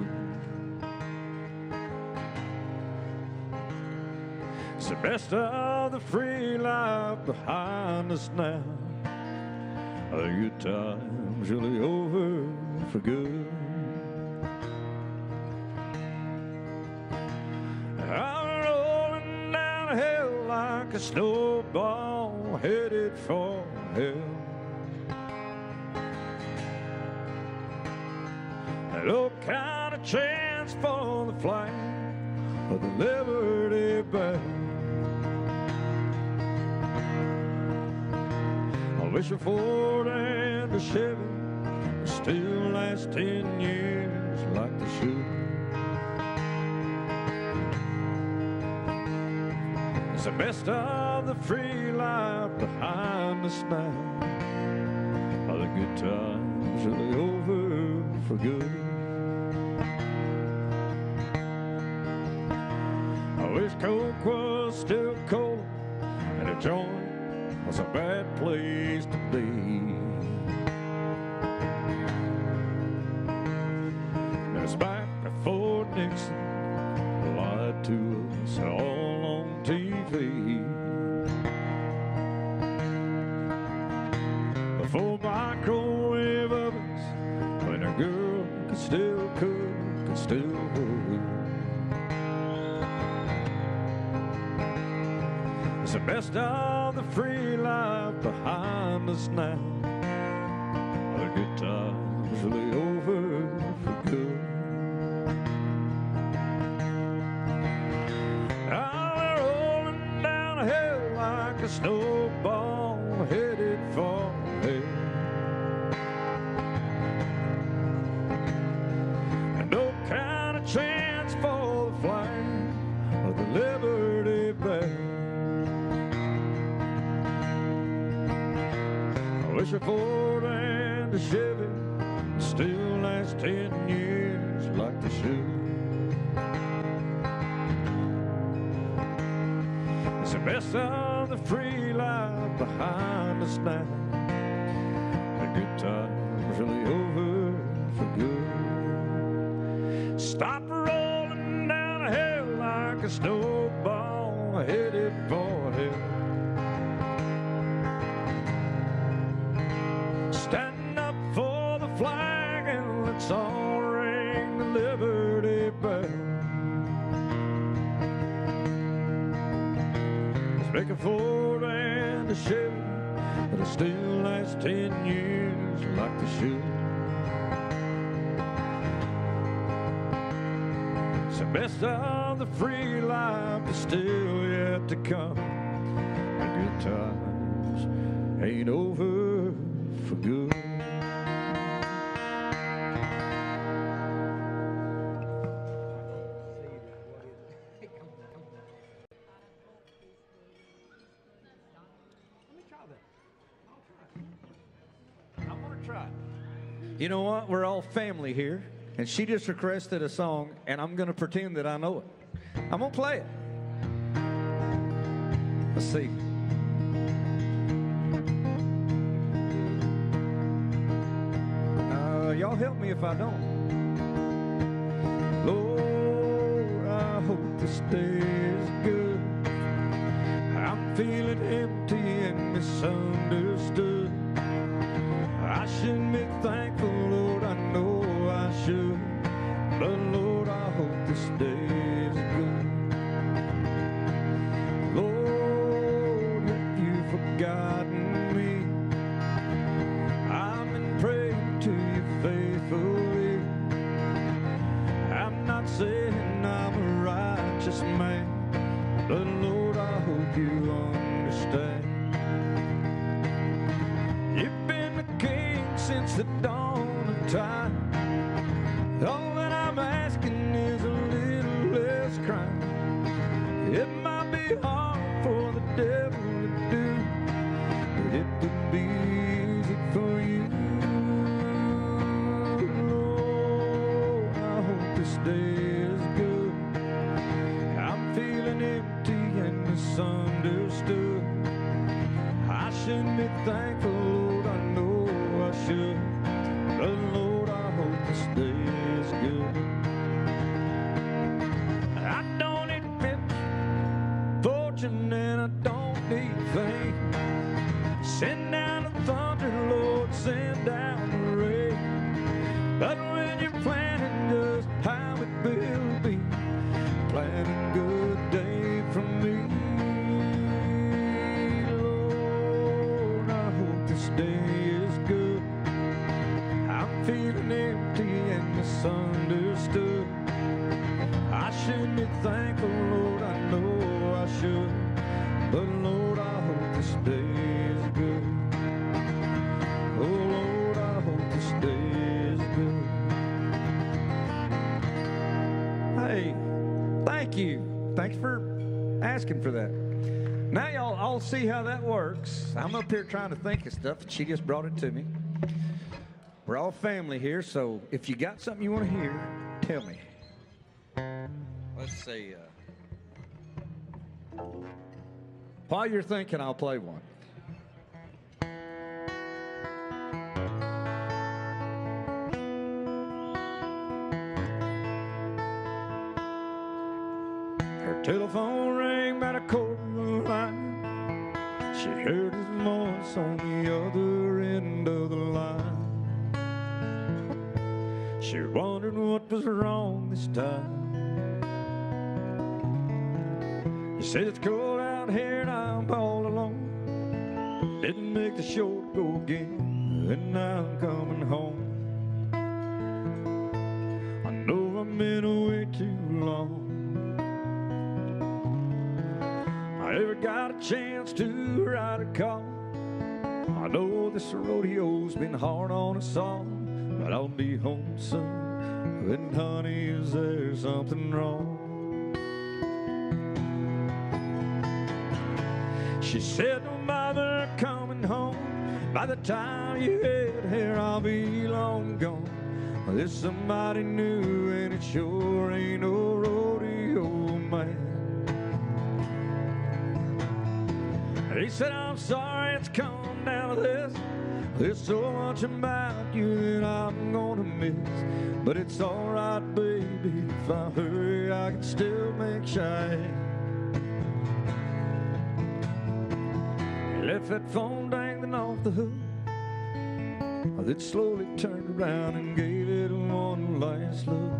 It's the best of the free life behind us now. The good times really over for good. I'm rolling down hill like a snowball headed for hell. No kind of chance for the flight of the Liberty Bell. I wish a Ford and a Chevy would still last 10 years like they should. It's the best of the free life behind us now. All the good times really over for good. I wish Coke was still cold and a joint was a bad place to be. Nixon lied to us all on TV. Before microwave ovens, when a girl could still cook, could still work. It's the best of the free life behind us now. The good times really over for good. Now we're rolling down a hill like a snowball headed for hell. And no kind of chance for the flag of the Liberty Bell. I wish a Ford and a Chevy still last 10 years like they should. It's the best of the free life behind us now. The good times really over for good. Stop rolling down a hill like a snowball headed for hell. Stand up for the flag and let's all ring the Liberty Bell. Let's make a Ford and a Chevy that'll still last 10 years like they should. It's the best of the free life is still yet to come. The good times ain't over for good. You know what? We're all family here, and she just requested a song, and I'm going to pretend that I know it. I'm going to play it. Let's see. Y'all help me if I don't. Lord, I hope this day is good. I'm feeling empty and misunderstood. I should be thankful, Lord, I know I should. But Lord, I hope this day is good. Lord, if you've forgotten me, I've been praying to you faithfully. I'm not saying I'm a righteous man, but Lord, I hope you understand. You've been the king since the dawn of time. All that I'm asking is a little less crime. It might be hard for the devil to do, but it would be easy for you. Lord, I hope this day is good. I'm feeling empty and misunderstood. I should be thankful, Lord, I know I should. But Lord, I hope this day is good. I don't need fortune and I don't need fame. Send down the thunder, Lord, send down the rain. But when you're planning just how it will be, plan a good day for me. Lord, I hope this day is good. I'm feeling empty and misunderstood. I should be thankful, Lord, I know I should. But Lord, I hope this day is good. Oh Lord, I hope this day is good. Hey, thank you. Thanks for asking for that. Now y'all all see how that works. I'm up here trying to think of stuff, and she just brought it to me. We're all family here, so if you got something you want to hear, tell me. Let's see. While you're thinking, I'll play one. Telephone rang by the corner line. She heard his voice on the other end of the line. She wondered what was wrong this time. He said, it's cold out here and I'm all alone. Didn't make the short go again, and now I'm coming home. I know I've been away too long. I never got a chance to write a call. I know this rodeo's been hard on us all, but I'll be home soon. And honey, is there something wrong? She said, no bother coming home. By the time you get here, I'll be long gone. There's somebody new, and it sure ain't no rodeo man. He said, I'm sorry it's come down to this. There's so much about you that I'm gonna miss. But it's alright, baby, if I hurry, I can still make shine. He left that phone dangling off the hook. Then slowly turned around and gave it one last look.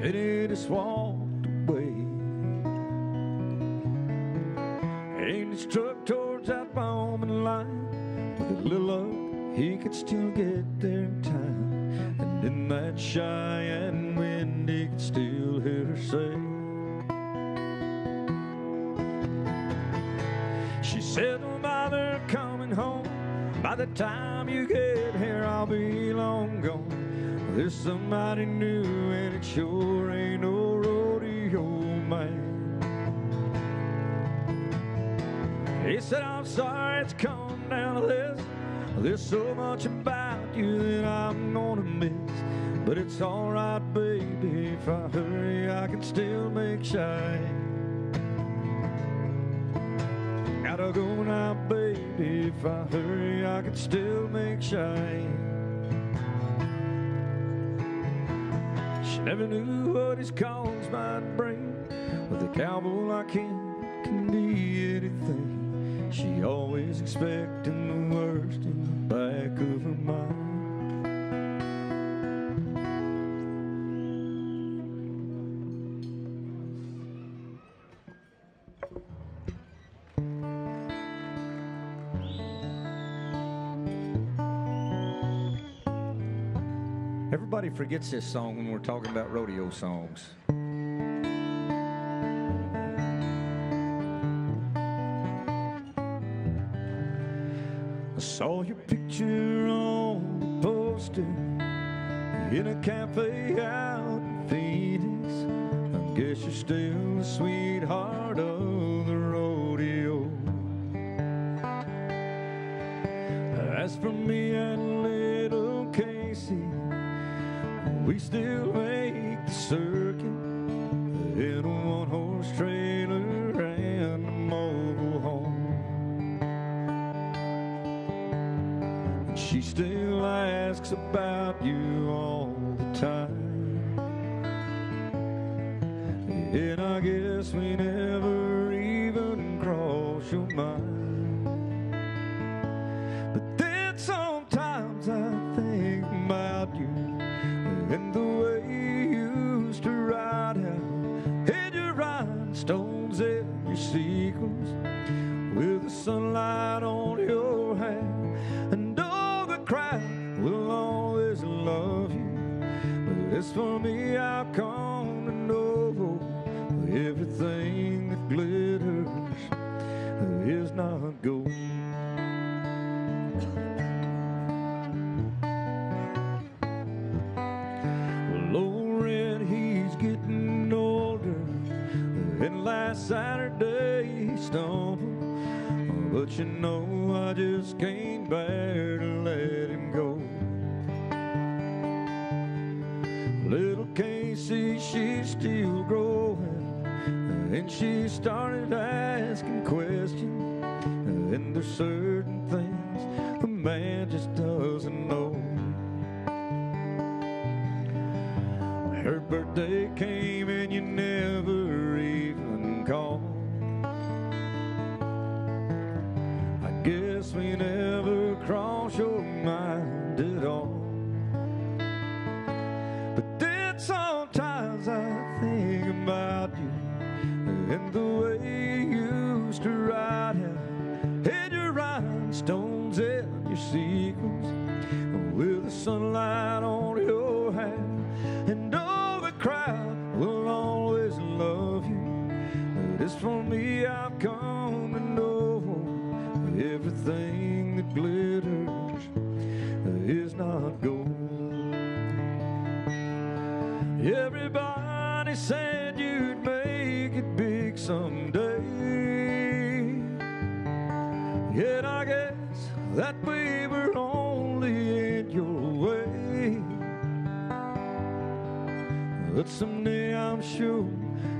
And he just walked away. Aimed his truck towards that bombing line. With a little luck, he could still get there in time. And in that Cheyenne wind, he could still hear her say, she said, no bother coming home. By the time you get here, I'll be long gone. There's somebody new, and it sure ain't no rodeo man. He said, I'm sorry it's come down to this. There's so much about you that I'm gonna miss. But it's alright, baby, if I hurry, I can still make shine. Gotta go now, baby, if I hurry, I can still make shine. She never knew what his calls might bring. With a cowboy like him can be anything. She always expecting the worst in the back of her mind. Everybody forgets this song when we're talking about rodeo songs. I saw your picture on the poster in a cafe out in Phoenix. I guess you're still the sweetheart of the rodeo. As for me and little Casey, we still make the circuit in a one-horse trailer and a mobile home. And she still asks about you all the time. And I guess we never even cross your mind. But then sometimes I think about you and the way you used to ride out in your rhinestones and your sequins, with the sunlight on your hair, and all the crowd will always love you. But as for me, I've come to know everything that glitters is not gold. And last Saturday he stumbled, but you know I just can't bear to let him go. Little Casey, she's still growing, and she started asking questions, and there's certain things a man just doesn't know. Her birthday came and you never even called. I guess we never crossed your mind at all. But then sometimes I think about you and the way you used to ride out in your rhinestones and your sequins, with the sunlight on your hair, and all the crowd will always love you. But as for me, I've come to know everything that glitters is not gold. Everybody said you'd make it big someday, yet I guess that we were only in your way. But someday I'm sure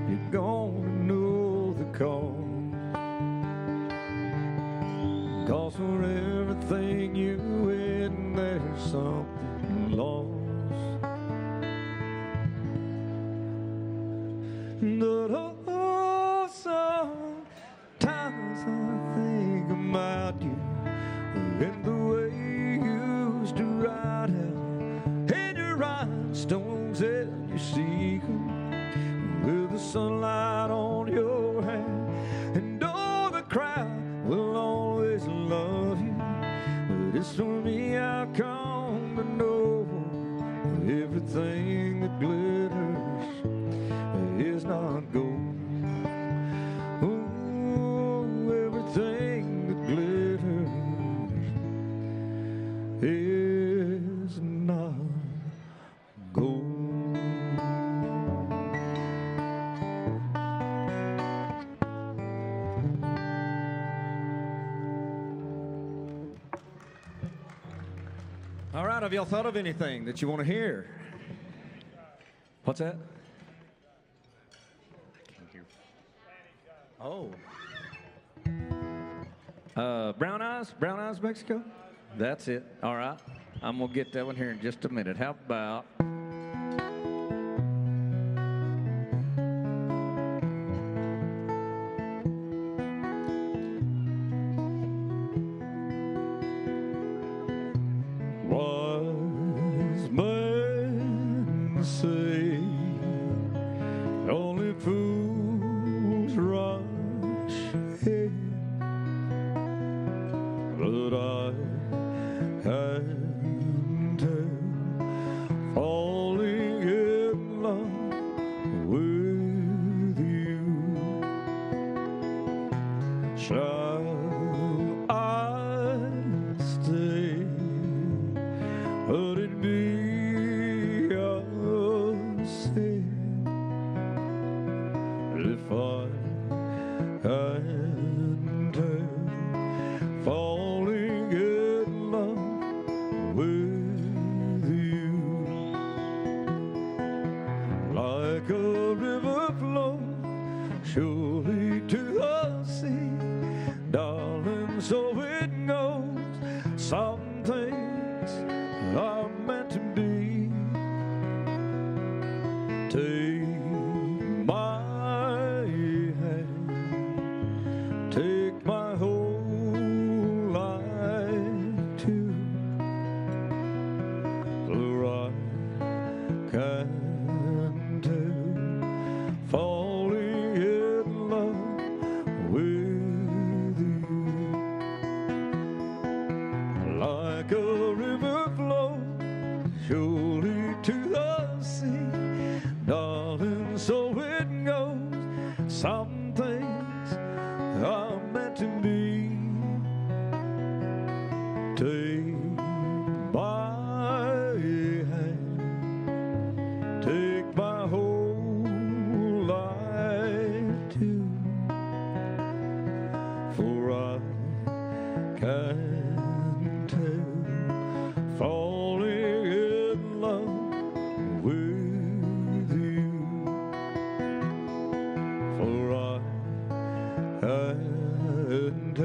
you're gonna know the cause. 'Cause for everything you win, there's something lost. But oh, sometimes I think about you and the way you used to ride out in your rhinestones and your sequins, with the sunlight on your hair, and all the crowd will always love you. But it's for me, I've come to know everything that glitters is not gold. Oh, everything that glitters is not gold. All right, have y'all thought of anything that you want to hear? What's that? Oh. Brown Eyes, Mexico? That's it. All right. I'm going to get that one here in just a minute. How about... Wise men say only fools rush in, but I can't help falling in love with you. Shall I stay? Would it be a sin if I can't help falling in love with you? Like a river flows surely to the sea, darling, so it goes. Some things are meant to be. Take my hand, take my whole life too, for I can't help falling in love with you. Like a river flows surely to the sea, darling, so it goes. Some things are meant to be. Take my hand, take my whole life too, for I can't help falling in love with you, for I can't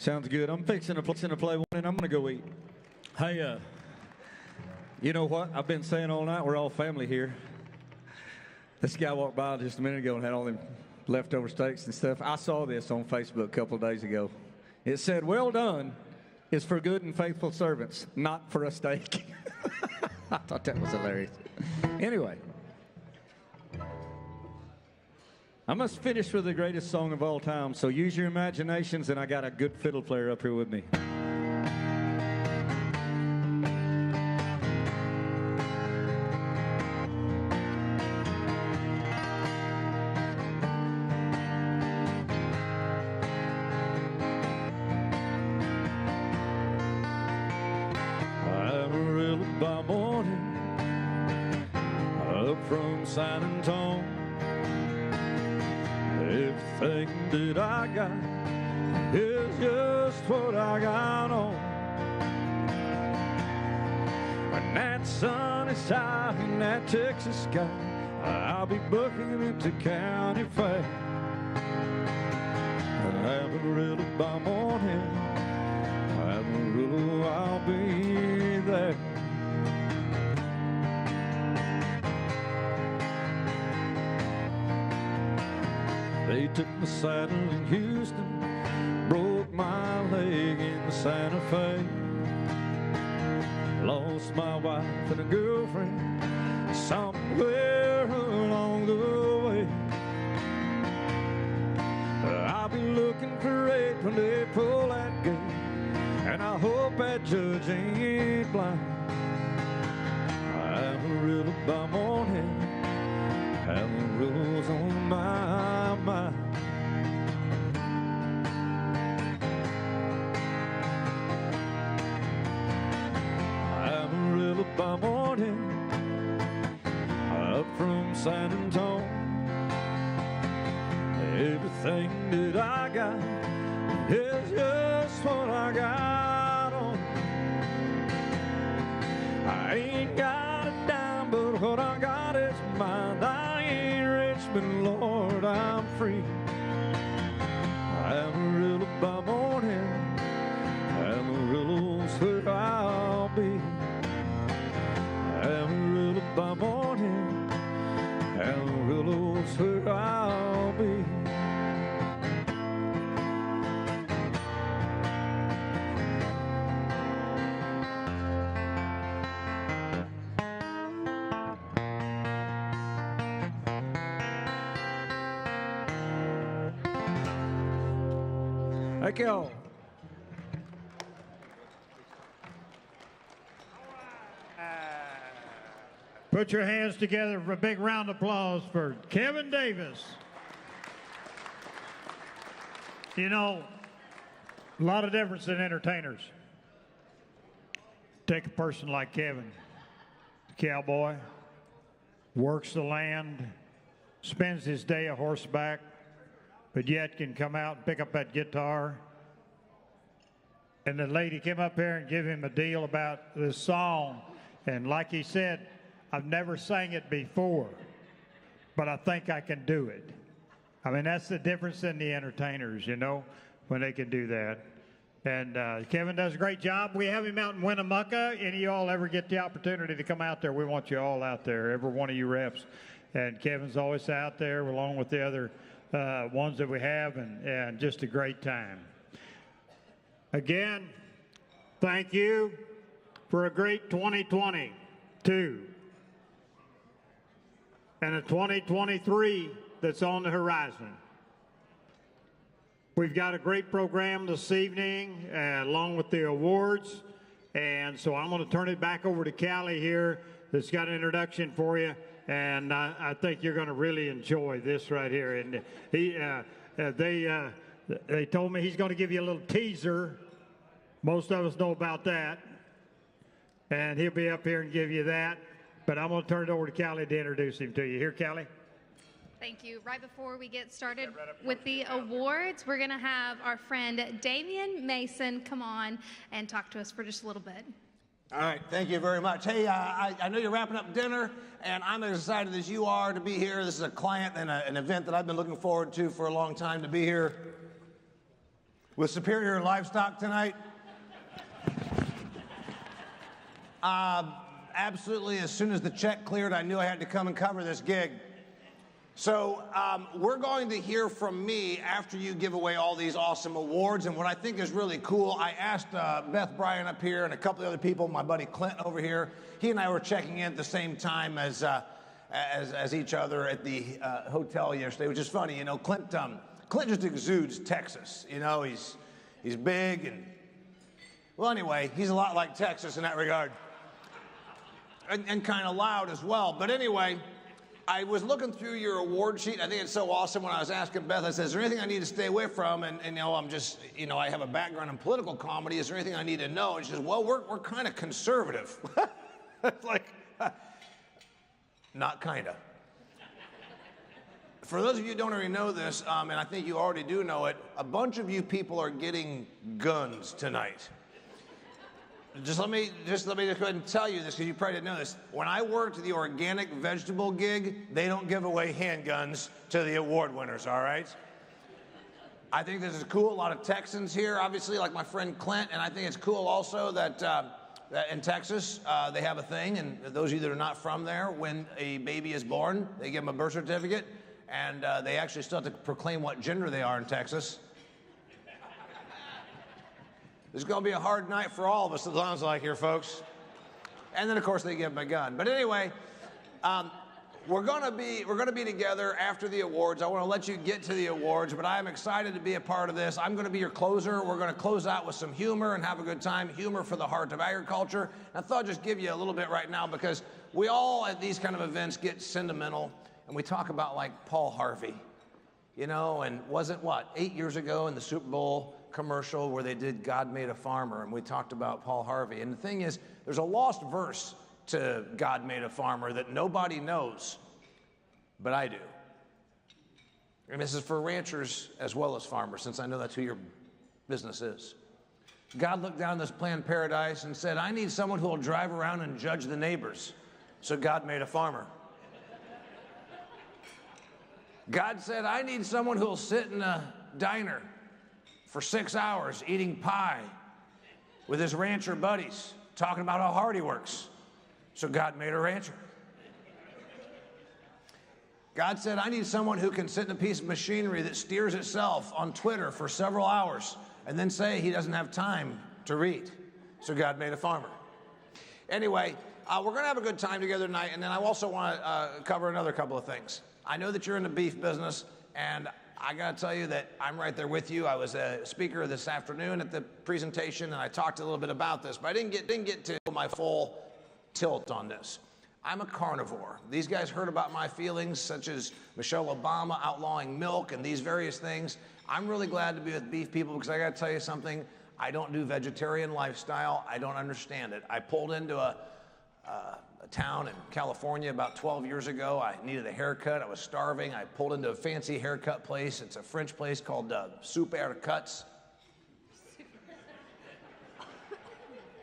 Sounds good. I'm fixing to play one, and I'm going to go eat. Hey, you know what? I've been saying all night, we're all family here. This guy walked by just a minute ago and had all them leftover steaks and stuff. I saw this on Facebook a couple of days ago. It said, "Well done is for good and faithful servants, not for a steak." I thought that was hilarious. Anyway, I must finish with the greatest song of all time, so use your imaginations, and I got a good fiddle player up here with me. Amarillo by morning, up from San Antonio. Everything that I got is just what I got on. When that sun is high in that Texas sky, I'll be booking it to County Fair. Amarillo by morning, Amarillo, I'll be there. They took my saddle in Houston, broke my leg in Santa Fe. Lost my wife and a girlfriend somewhere along the way. I'll be looking for it when they pull that gate, and I hope that judge ain't blind. Amarillo by morning, Amarillo's on my mind. Amarillo by morning, up from San Antonio. Everything that I got is just what I got on. I ain't got a dime, but what I got is mine. I ain't rich, but Lord, I'm free. Amarillo by morning, Amarillo's where I'll be. Amarillo by morning, Amarillo's where I'll be. Thank you. Put your hands together for a big round of applause for Kevin Davis. You know, a lot of difference in entertainers. Take a person like Kevin, cowboy, works the land, spends his day a horseback, but yet can come out and pick up that guitar. And the lady came up here and gave him a deal about this song. And like he said, I've never sang it before, but I think I can do it. I mean, that's the difference in the entertainers, you know, when they can do that. And Kevin does a great job. We have him out in Winnemucca. Any of y'all ever get the opportunity to come out there, we want you all out there, every one of you reps. And Kevin's always out there along with the other ones that we have, and just a great time. Again, thank you for a great 2022 and a 2023 that's on the horizon. We've got a great program this evening along with the awards, and so I'm going to turn it back over to Callie here that's got an introduction for you, and I think you're going to really enjoy this right here. And they told me he's going to give you a little teaser. Most of us know about that, and he'll be up here and give you that. But I'm going to turn it over to Callie to introduce him to you. Here, Callie. Thank you. Right before we get started with the awards, we're going to have our friend Damian Mason come on and talk to us for just a little bit. All right, thank you very much. Hey, I know you're wrapping up dinner, and I'm as excited as you are to be here. This is a client and an event that I've been looking forward to for a long time to be here. with Superior Livestock tonight. Absolutely, as soon as the check cleared, I knew I had to come and cover this gig. So we're going to hear from me after you give away all these awesome awards. And what I think is really cool, I asked Beth Bryan up here and a couple of other people, my buddy Clint over here. He and I were checking in at the same time as each other at the hotel yesterday, which is funny. You know, Clint just exudes Texas. You know, he's big and, well, anyway, he's a lot like Texas in that regard. And kind of loud as well. But anyway, I was looking through your award sheet. I think it's so awesome. When I was asking Beth, I said, is there anything I need to stay away from? And you know, I'm just, you know, I have a background in political comedy. Is there anything I need to know? And she says, well, we're kind of conservative. It's like, not kind of. For those of you who don't already know this, and I think you already do know it, a bunch of you people are getting guns tonight. Just let me just go ahead and tell you this, because you probably didn't know this. When I worked the organic vegetable gig, they don't give away handguns to the award winners, all right? I think this is cool. A lot of Texans here, obviously, like my friend Clint, and I think it's cool also that in Texas, they have a thing, and those of you that are not from there, when a baby is born, they give them a birth certificate, and they actually still have to proclaim what gender they are in Texas. This is going to be a hard night for all of us, it sounds like here, folks. And then, of course, they give them a gun. But anyway, we're going to be together after the awards. I want to let you get to the awards, but I'm excited to be a part of this. I'm going to be your closer. We're going to close out with some humor and have a good time. Humor for the heart of agriculture. And I thought I'd just give you a little bit right now, because we all at these kind of events get sentimental, and we talk about like Paul Harvey, you know, and wasn't 8 years ago in the Super Bowl commercial where they did God Made a Farmer, and we talked about Paul Harvey. And the thing is, there's a lost verse to God Made a Farmer that nobody knows, but I do. And this is for ranchers as well as farmers, since I know that's who your business is. God looked down this planned paradise and said, I need someone who will drive around and judge the neighbors. So God made a farmer. God said, I need someone who will sit in a diner for 6 hours eating pie with his rancher buddies, talking about how hard he works. So God made a rancher. God said, I need someone who can sit in a piece of machinery that steers itself on Twitter for several hours and then say he doesn't have time to read. So God made a farmer. Anyway, we're going to have a good time together tonight, and then I also want to cover another couple of things. I know that you're in the beef business, and I got to tell you that I'm right there with you. I was a speaker this afternoon at the presentation, and I talked a little bit about this, but I didn't get to my full tilt on this. I'm a carnivore. These guys heard about my feelings, such as Michelle Obama outlawing milk and these various things. I'm really glad to be with beef people, because I got to tell you something. I don't do vegetarian lifestyle. I don't understand it. I pulled into a town in California about 12 years ago. I needed a haircut. I was starving. I pulled into a fancy haircut place. It's a French place called Super Cuts.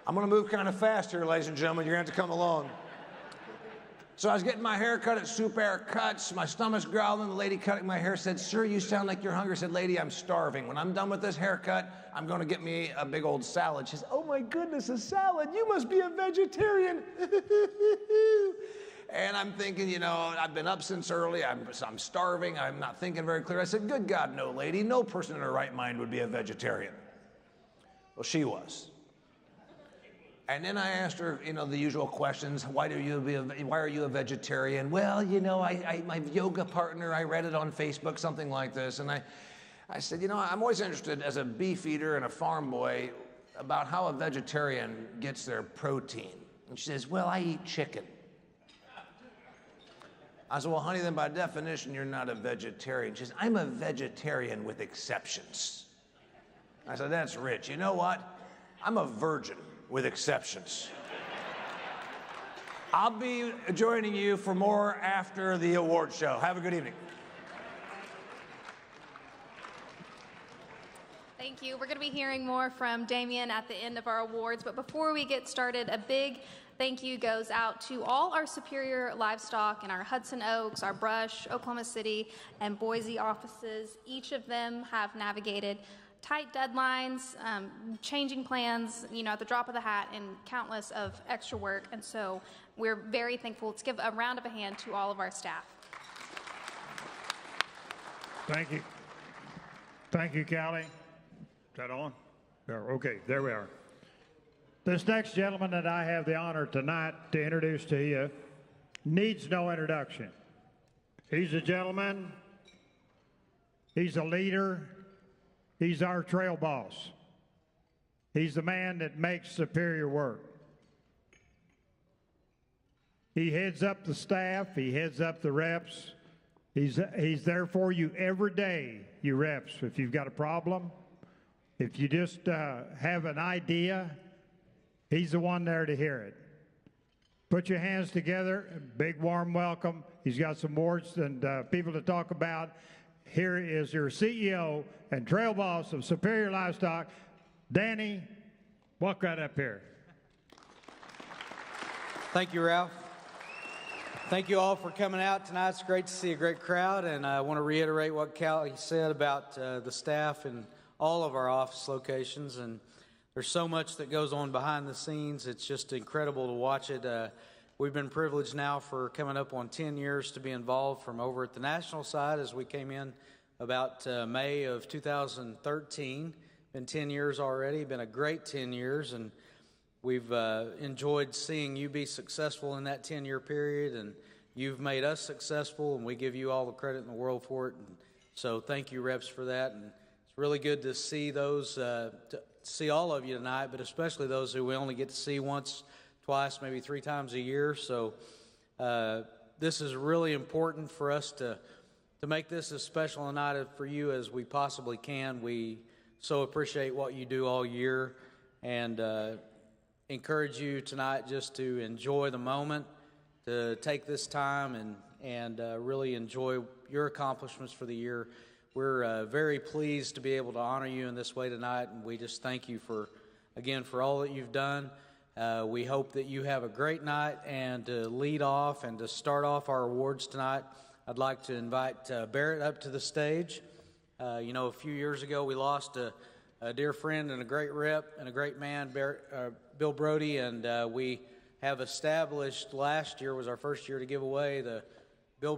I'm going to move kind of fast here, ladies and gentlemen. You're going to have to come along. So I was getting my hair cut at Super Cuts. My stomach's growling. The lady cutting my hair said, sir, you sound like you're hungry. I said, lady, I'm starving. When I'm done with this haircut, I'm going to get me a big old salad. She said, oh, my goodness, a salad. You must be a vegetarian. And I'm thinking, you know, I've been up since early. I'm starving. I'm not thinking very clear. I said, good God, no, lady. No person in her right mind would be a vegetarian. Well, she was. And then I asked her, you know, the usual questions. Why are you a vegetarian? Well, you know, my yoga partner, I read it on Facebook, something like this. And I said, you know, I'm always interested as a beef eater and a farm boy about how a vegetarian gets their protein. And she says, well, I eat chicken. I said, well, honey, then by definition, you're not a vegetarian. She says, I'm a vegetarian with exceptions. I said, that's rich. You know what? I'm a virgin with exceptions. I'll be joining you for more after the award show. Have a good evening. Thank you. We're going to be hearing more from Damien at the end of our awards, but before we get started, a big thank you goes out to all our Superior Livestock and our Hudson Oaks, our Brush, Oklahoma City, and Boise offices. Each of them have navigated tight deadlines, changing plans, at the drop of the hat, and countless of extra work. And so we're very thankful. Let's give a round of a hand to all of our staff. Thank you. Thank you, Callie. Is that on? Okay, there we are. This next gentleman that I have the honor tonight to introduce to you needs no introduction. He's a gentleman. He's a leader. He's our trail boss. He's the man that makes superior work. He heads up the staff. He heads up the reps. He's there for you every day, you reps. If you've got a problem, if you just have an idea, he's the one there to hear it. Put your hands together. Big warm welcome. He's got some awards and people to talk about. Here is your CEO and trail boss of Superior Livestock, Danny. Walk right up here. Thank you, Ralph. Thank you all for coming out tonight. It's great to see a great crowd, and I want to reiterate what Callie said about the staff and all of our office locations. And there's so much that goes on behind the scenes. It's just incredible to watch it. We've been privileged now for coming up on 10 years to be involved from over at the national side as we came in about May of 2013. Been 10 years already, been a great 10 years, and we've enjoyed seeing you be successful in that 10-year period, and you've made us successful, and we give you all the credit in the world for it. And so thank you, reps, for that. And it's really good to see those, see all of you tonight, but especially those who we only get to see once, twice, maybe 3 times a year. So this is really important for us to make this as special a night for you as we possibly can. We so appreciate what you do all year, and encourage you tonight just to enjoy the moment, to take this time and really enjoy your accomplishments for the year. We're very pleased to be able to honor you in this way tonight, and we just thank you again for all that you've done. We hope that you have a great night, and to lead off and to start off our awards tonight, I'd like to invite Barrett up to the stage. A few years ago we lost a dear friend and a great rep and a great man, Bill Brody, and we have established, last year was our first year to give away the Bill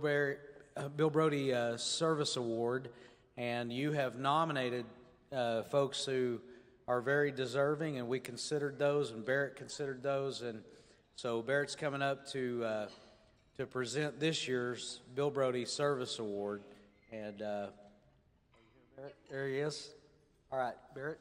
Brody Service Award, and you have nominated folks who are very deserving, and we considered those, and Barrett considered those, and so Barrett's coming up to present this year's Bill Brody Service Award, and Barrett, there he is. All right, Barrett.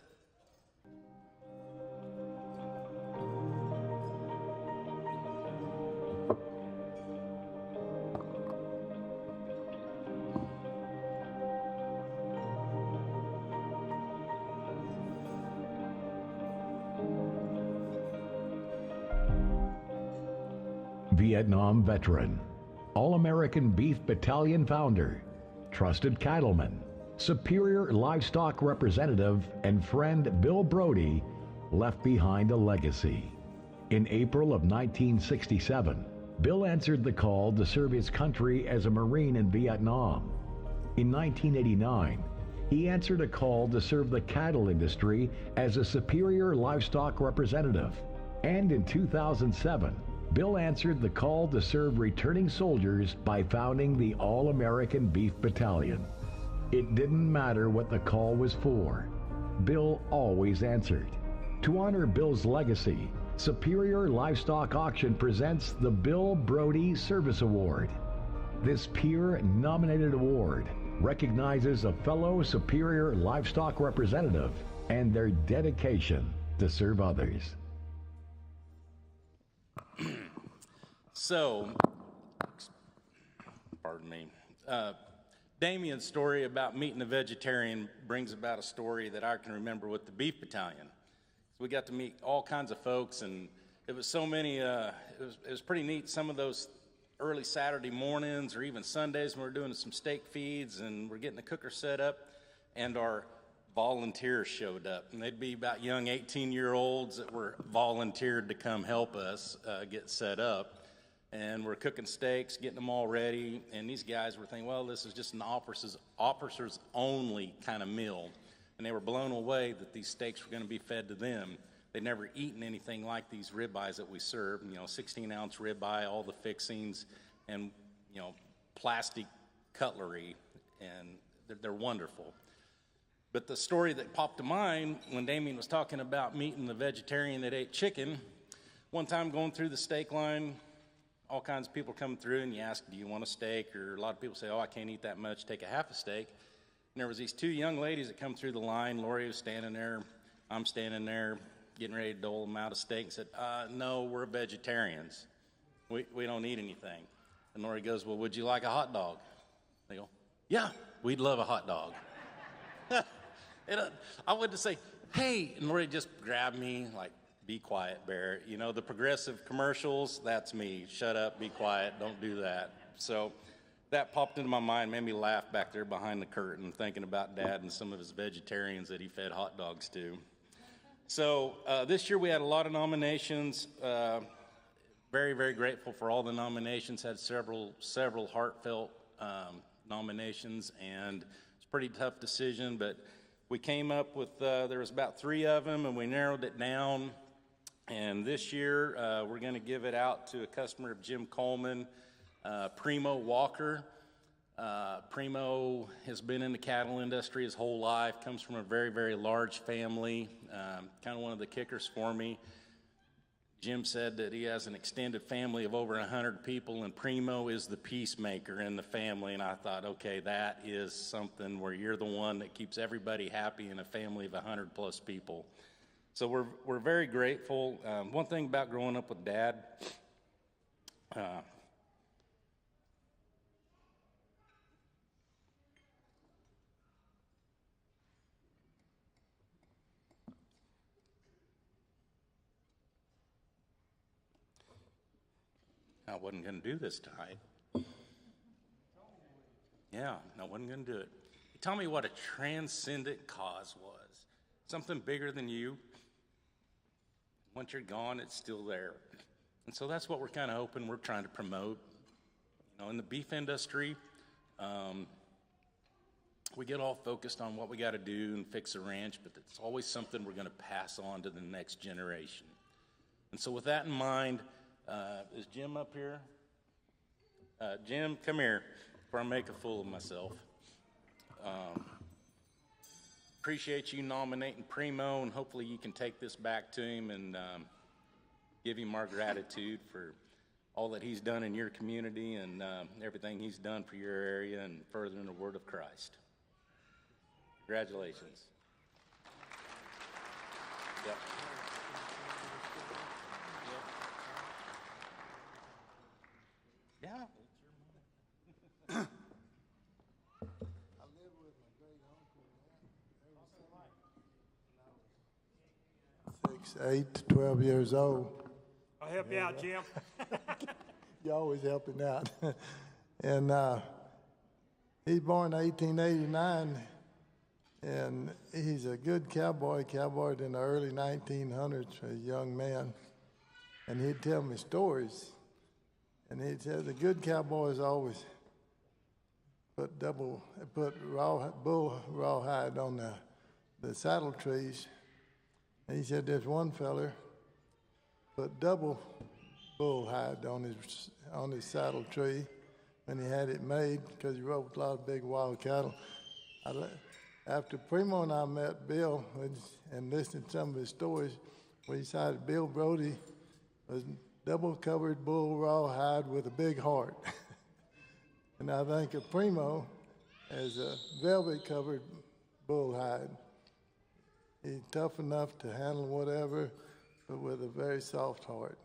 Vietnam veteran, All-American Beef Battalion founder, trusted cattleman, Superior Livestock representative, and friend Bill Brody left behind a legacy. In April of 1967, Bill answered the call to serve his country as a Marine in Vietnam. In 1989, he answered a call to serve the cattle industry as a Superior Livestock representative. And in 2007, Bill answered the call to serve returning soldiers by founding the All-American Beef Battalion. It didn't matter what the call was for. Bill always answered. To honor Bill's legacy, Superior Livestock Auction presents the Bill Brody Service Award. This peer-nominated award recognizes a fellow Superior Livestock representative and their dedication to serve others. So, pardon me, Damien's story about meeting a vegetarian brings about a story that I can remember with the Beef Battalion. So we got to meet all kinds of folks, and it was so many, it was pretty neat. Some of those early Saturday mornings or even Sundays when we were doing some steak feeds and we're getting the cooker set up, and our volunteers showed up, and they'd be about young 18-year-olds that were volunteered to come help us get set up. And we're cooking steaks, getting them all ready, and these guys were thinking, well, this is just an officers only kind of meal. and they were blown away that these steaks were going to be fed to them. They'd never eaten anything like these ribeyes that we serve, 16-ounce ribeye, all the fixings, and, plastic cutlery, and they're wonderful. But the story that popped to mind when Damien was talking about meeting the vegetarian that ate chicken, one time going through the steak line, all kinds of people coming through, and you ask, do you want a steak? Or a lot of people say, oh, I can't eat that much, take a half a steak. And there was these two young ladies that come through the line. Lori was standing there, I'm standing there, getting ready to dole them out a steak, and said, no, we're vegetarians. We don't eat anything. And Lori goes, well, would you like a hot dog? They go, yeah, we'd love a hot dog. And I went to say, hey, and Lori just grabbed me like, be quiet, Barrett. The progressive commercials, that's me. Shut up, be quiet, don't do that. So that popped into my mind, made me laugh back there behind the curtain, thinking about Dad and some of his vegetarians that he fed hot dogs to. So this year we had a lot of nominations. Very, very grateful for all the nominations. Had several heartfelt nominations, and it's a pretty tough decision, but we came up with, there was about 3 of them, and we narrowed it down. And this year, we're going to give it out to a customer of Jim Coleman, Primo Walker. Primo has been in the cattle industry his whole life, comes from a very, very large family, kind of one of the kickers for me. Jim said that he has an extended family of over 100 people, and Primo is the peacemaker in the family. And I thought, okay, that is something where you're the one that keeps everybody happy in a family of 100 plus people. So we're very grateful. One thing about growing up with Dad, I wasn't going to do this tonight. Yeah, I wasn't going to do it. He told me what a transcendent cause was. Something bigger than you. Once you're gone, it's still there. And so that's what we're kind of hoping we're trying to promote. In the beef industry, we get all focused on what we got to do and fix a ranch, but it's always something we're going to pass on to the next generation. And so with that in mind, is Jim up here? Jim, come here before I make a fool of myself. Appreciate you nominating Primo, and hopefully you can take this back to him and give him our gratitude for all that he's done in your community and everything he's done for your area and furthering the word of Christ. Congratulations. Yep. Yeah. I lived with my great uncle when I was 6, 8, 12 years old. I'll help you out, Jim. You're always helping out. And he's born in 1889, and he's a good cowboyed in the early 1900s, a young man. And he'd tell me stories. And he said the good cowboys always put bull rawhide on the saddle trees. And he said there's one feller put double bull hide on his saddle tree when he had it made because he rode a lot of big wild cattle. After Primo and I met Bill and listened to some of his stories, we decided Bill Brody was double-covered bull rawhide with a big heart. And I think of Primo as a velvet-covered bull hide. He's tough enough to handle whatever, but with a very soft heart.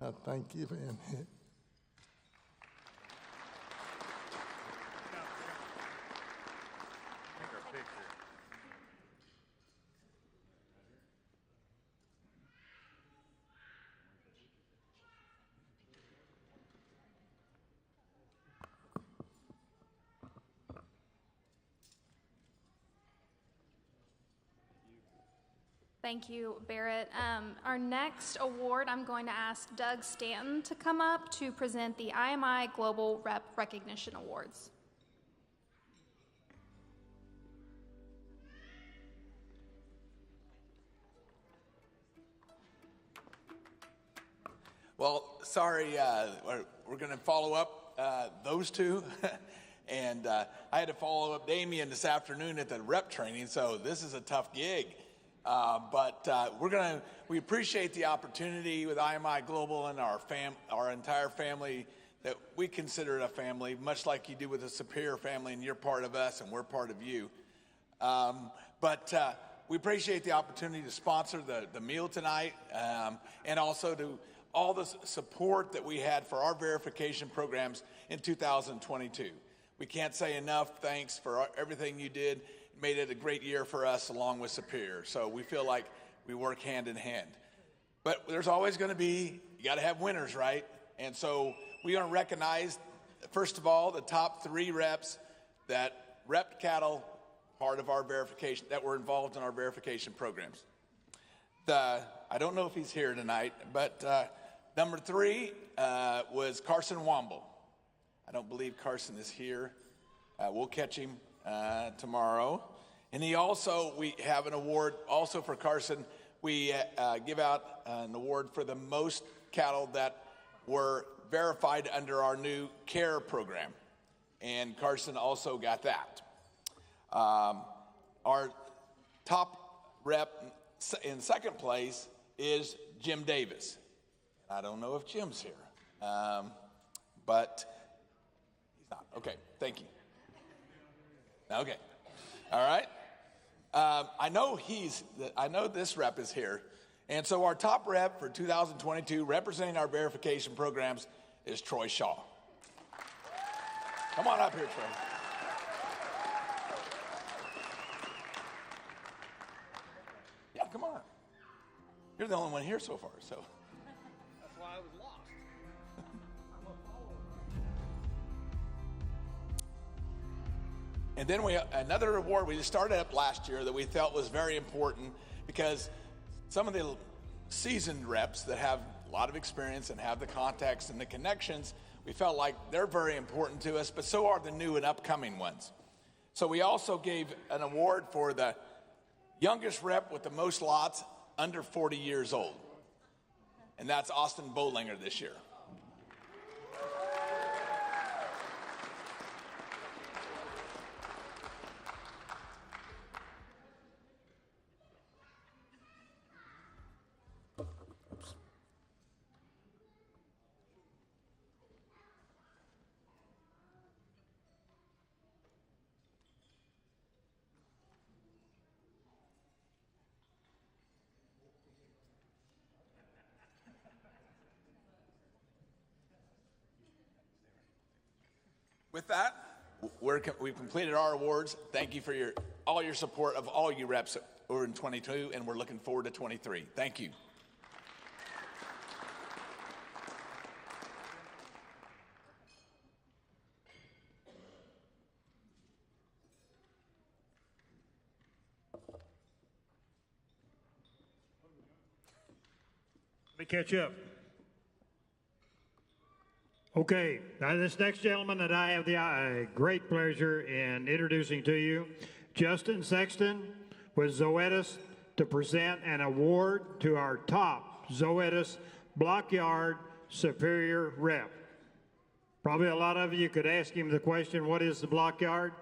I thank you, man. Thank you, Barrett. Our next award, I'm going to ask Doug Stanton to come up to present the IMI Global Rep Recognition Awards. Well, sorry, we're going to follow up those two. And I had to follow up Damien this afternoon at the rep training, so this is a tough gig. But we appreciate the opportunity with IMI Global and our entire family that we consider it a family, much like you do with the Superior family, and you're part of us and we're part of you. But we appreciate the opportunity to sponsor the meal tonight, and also to all the support that we had for our verification programs in 2022. We can't say enough thanks for everything you did. It made it a great year for us along with Superior. So we feel like we work hand in hand. But there's always going to be, you got to have winners, right? And so we're going to recognize, first of all, the top 3 reps that repped cattle part of our verification, that were involved in our verification programs. I don't know if he's here tonight, but number 3 was Carson Womble. I don't believe Carson is here. We'll catch him tomorrow. And we have an award also for Carson. We give out an award for the most cattle that were verified under our new CARE program. And Carson also got that. Our top rep in second place is Jim Davis. I don't know if Jim's here, but he's not. Okay, thank you. Okay, all right. I know this rep is here, and so our top rep for 2022, representing our verification programs, is Troy Shaw. Come on up here, Troy. Yeah, come on. You're the only one here so far, so. That's why I was lost. I'm a follower. And then another award we just started up last year that we felt was very important, because some of the seasoned reps that have a lot of experience and have the contacts and the connections, we felt like they're very important to us, but so are the new and upcoming ones. So we also gave an award for the youngest rep with the most lots under 40 years old. And that's Austin Bolinger this year. With that, we've completed our awards. Thank you for all your support of all you reps over in 22, and we're looking forward to 23. Thank you. Let me catch up. Okay, now this next gentleman that I have the great pleasure in introducing to you, Justin Sexton with Zoetis, to present an award to our top Zoetis Blockyard Superior Rep. Probably a lot of you could ask him the question, what is the Blockyard?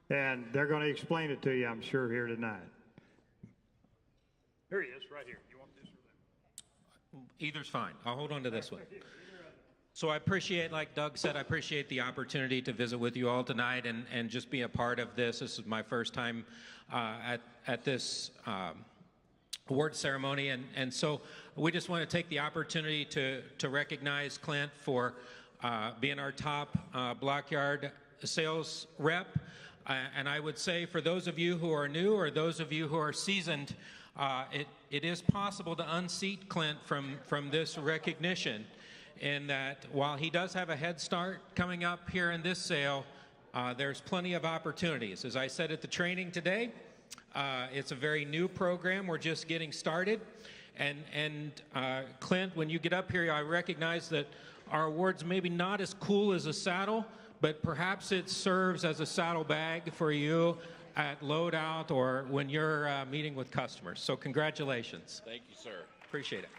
And they're going to explain it to you, I'm sure, here tonight. Here he is, right here. You want this or that? Either's fine. I'll hold on to this one. So I appreciate, like Doug said, I appreciate the opportunity to visit with you all tonight and just be a part of this. This is my first time at this award ceremony. And so we just want to take the opportunity to recognize Clint for being our top Blockyard sales rep. And I would say for those of you who are new or those of you who are seasoned, it is possible to unseat Clint from this recognition. In that while he does have a head start coming up here in this sale, there's plenty of opportunities. As I said at the training today, it's a very new program. We're just getting started. And Clint, when you get up here, I recognize that our award's maybe not as cool as a saddle, but perhaps it serves as a saddle bag for you at loadout or when you're meeting with customers. So congratulations. Thank you, sir. Appreciate it.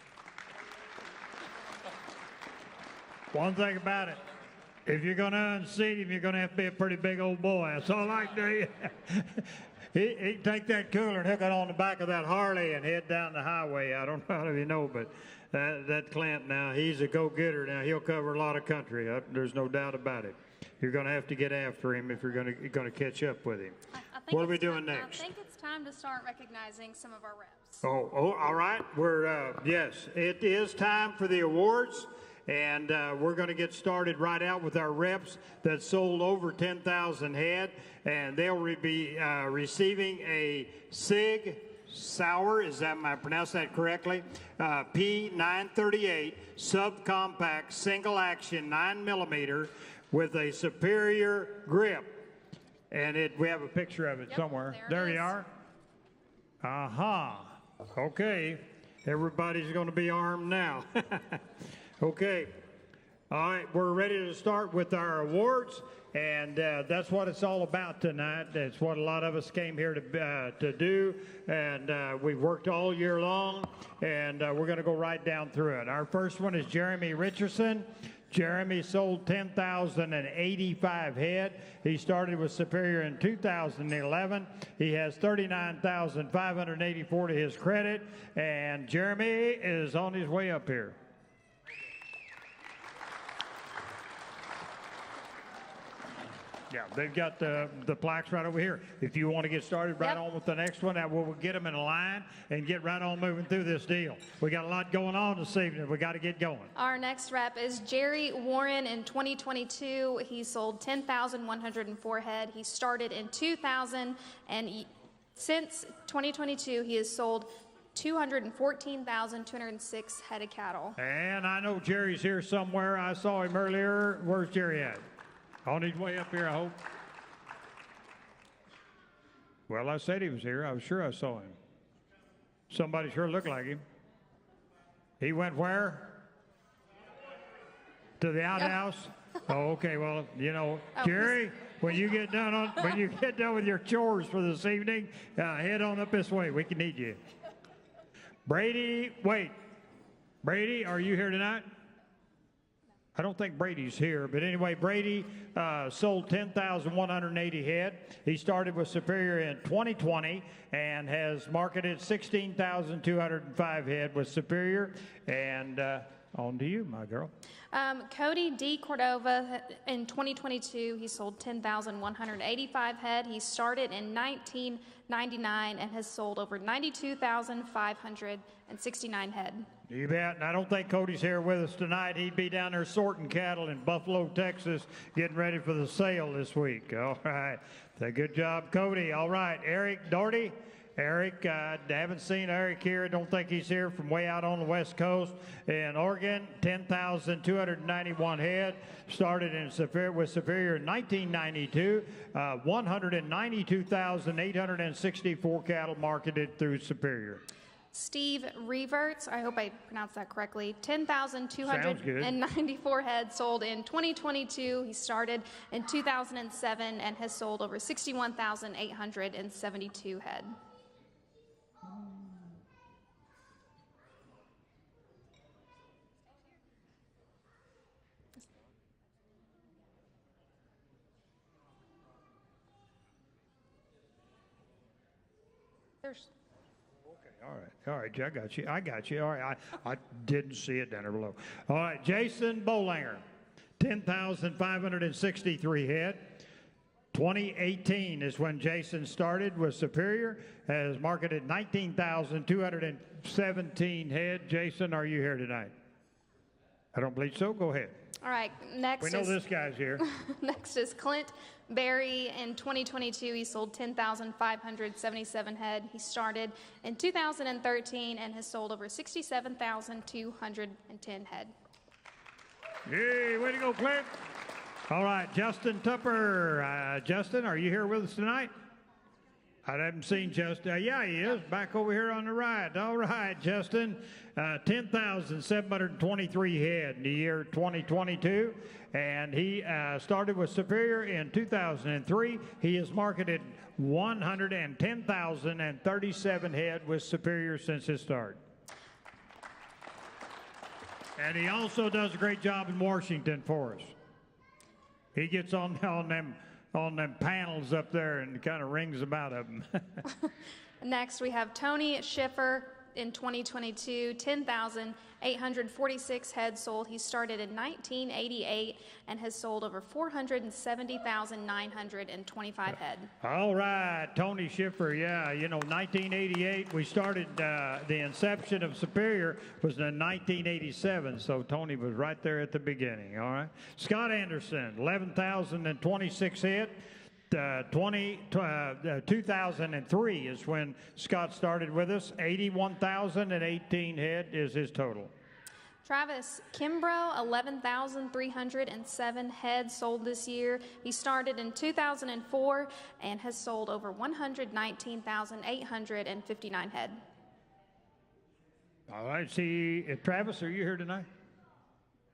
One thing about it, if you're going to unseat him, you're going to have to be a pretty big old boy. That's all I can tell you. He'd take that cooler and hook it on the back of that Harley and head down the highway. I don't know how you know, but that Clint now, he's a go-getter now. He'll cover a lot of country. There's no doubt about it. You're going to have to get after him if you're going to catch up with him. What are we doing next? I think it's time to start recognizing some of our reps. Oh, all right. Yes, it is time for the awards, and we're going to get started right out with our reps that sold over 10,000 head, and they'll be receiving a Sig Sauer, is that, am I pronouncing that correctly? P938 subcompact single action 9mm with a superior grip. And we have a picture of it somewhere. There you are. Okay. Everybody's going to be armed now. Okay. All right. We're ready to start with our awards. And that's what it's all about tonight. That's what a lot of us came here to do. And we've worked all year long. And we're going to go right down through it. Our first one is Jeremy Richardson. Jeremy sold 10,085 head. He started with Superior in 2011. He has 39,584 to his credit, and Jeremy is on his way up here. Yeah, they've got the plaques right over here. If you want to get started right on with the next one, we'll get them in a line and get right on moving through this deal. We got a lot going on this evening. We got to get going. Our next rep is Jerry Warren. In 2022, he sold 10,104 head. He started in 2000, and since 2022, he has sold 214,206 head of cattle. And I know Jerry's here somewhere. I saw him earlier. Where's Jerry at? On his way up here, I hope. Well, I said he was here. I was sure I saw him. Somebody sure looked like him. He went where? To the outhouse? Oh, okay. Well, you know, Jerry, when you get done with your chores for this evening, head on up this way. We can need you. Brady, wait. Brady, are you here tonight? I don't think Brady's here, but anyway, Brady sold 10,180 head. He started with Superior in 2020 and has marketed 16,205 head with Superior. And on to you, my girl. Cody D. Cordova, in 2022, he sold 10,185 head. He started in 1999 and has sold over 92,569 head. You bet. And I don't think Cody's here with us tonight. He'd be down there sorting cattle in Buffalo, Texas, getting ready for the sale this week. All right. Good job, Cody. All right. Eric Doherty. Eric, I haven't seen Eric here. I don't think he's here, from way out on the West Coast. In Oregon, 10,291 head. Started with Superior in 1992. 192,864 cattle marketed through Superior. Steve Reverts, I hope I pronounced that correctly, 10,294 head sold in 2022. He started in 2007 and has sold over 61,872 head. There's All right, I got you. All right, I didn't see it down there below. All right, Jason Bolanger, 10,563 head. 2018 is when Jason started with Superior, has marketed 19,217 head. Jason, are you here tonight? I don't believe so. Go ahead. All right, next we know this guy's here. Next is Clint Berry. In 2022, he sold 10,577 head. He started in 2013 and has sold over 67,210 head. Yay, way to go, Clint. All right, Justin Tupper. Justin, are you here with us tonight? I haven't seen Justin. Yeah, he is, back over here on the right. All right, Justin, 10,723 head in the year 2022, and he started with Superior in 2003. He has marketed 110,037 head with Superior since his start. And he also does a great job in Washington for us. He gets on them panels up there and kind of rings them out of them. Next, we have Tony Schiffer in 2022, 10,846 head sold. He started in 1988 and has sold over 470,925 head. All right, Tony Schiffer, yeah, 1988, we started, the inception of Superior was in 1987, so Tony was right there at the beginning, all right. Scott Anderson, 11,026 head. 2003 is when Scott started with us. 81,018 head is his total. Travis Kimbrough, 11,307 head sold this year. He started in 2004 and has sold over 119,859 head. All right, Travis, are you here tonight?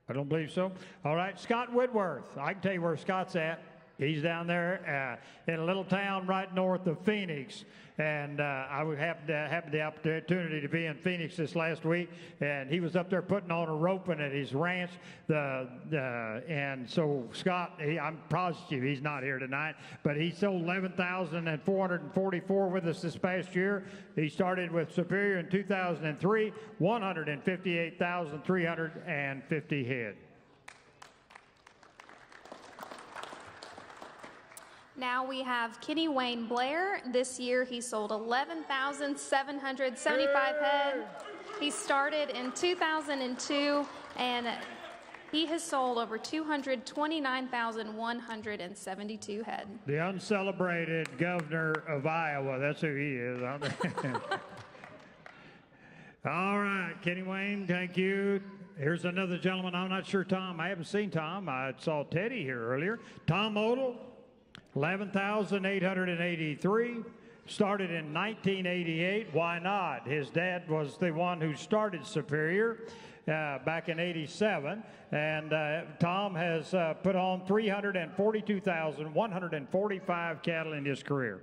I don't believe so. All right, Scott Whitworth. I can tell you where Scott's at. He's down there in a little town right north of Phoenix, and I happened to have the opportunity to be in Phoenix this last week, and he was up there putting on a roping at his ranch. And so Scott, I'm positive he's not here tonight, but he sold 11,444 with us this past year. He started with Superior in 2003, 158,350 head. Now we have Kenny Wayne Blair. This year he sold 11,775 head. He started in 2002 and he has sold over 229,172 head. The uncelebrated governor of Iowa, that's who he is. All right, Kenny Wayne, thank you. Here's another gentleman, I'm not sure Tom, I haven't seen Tom. I saw Teddy here earlier. Tom Odell. 11,883, started in 1988. Why not? His dad was the one who started Superior back in '87, and Tom has put on 342,145 cattle in his career.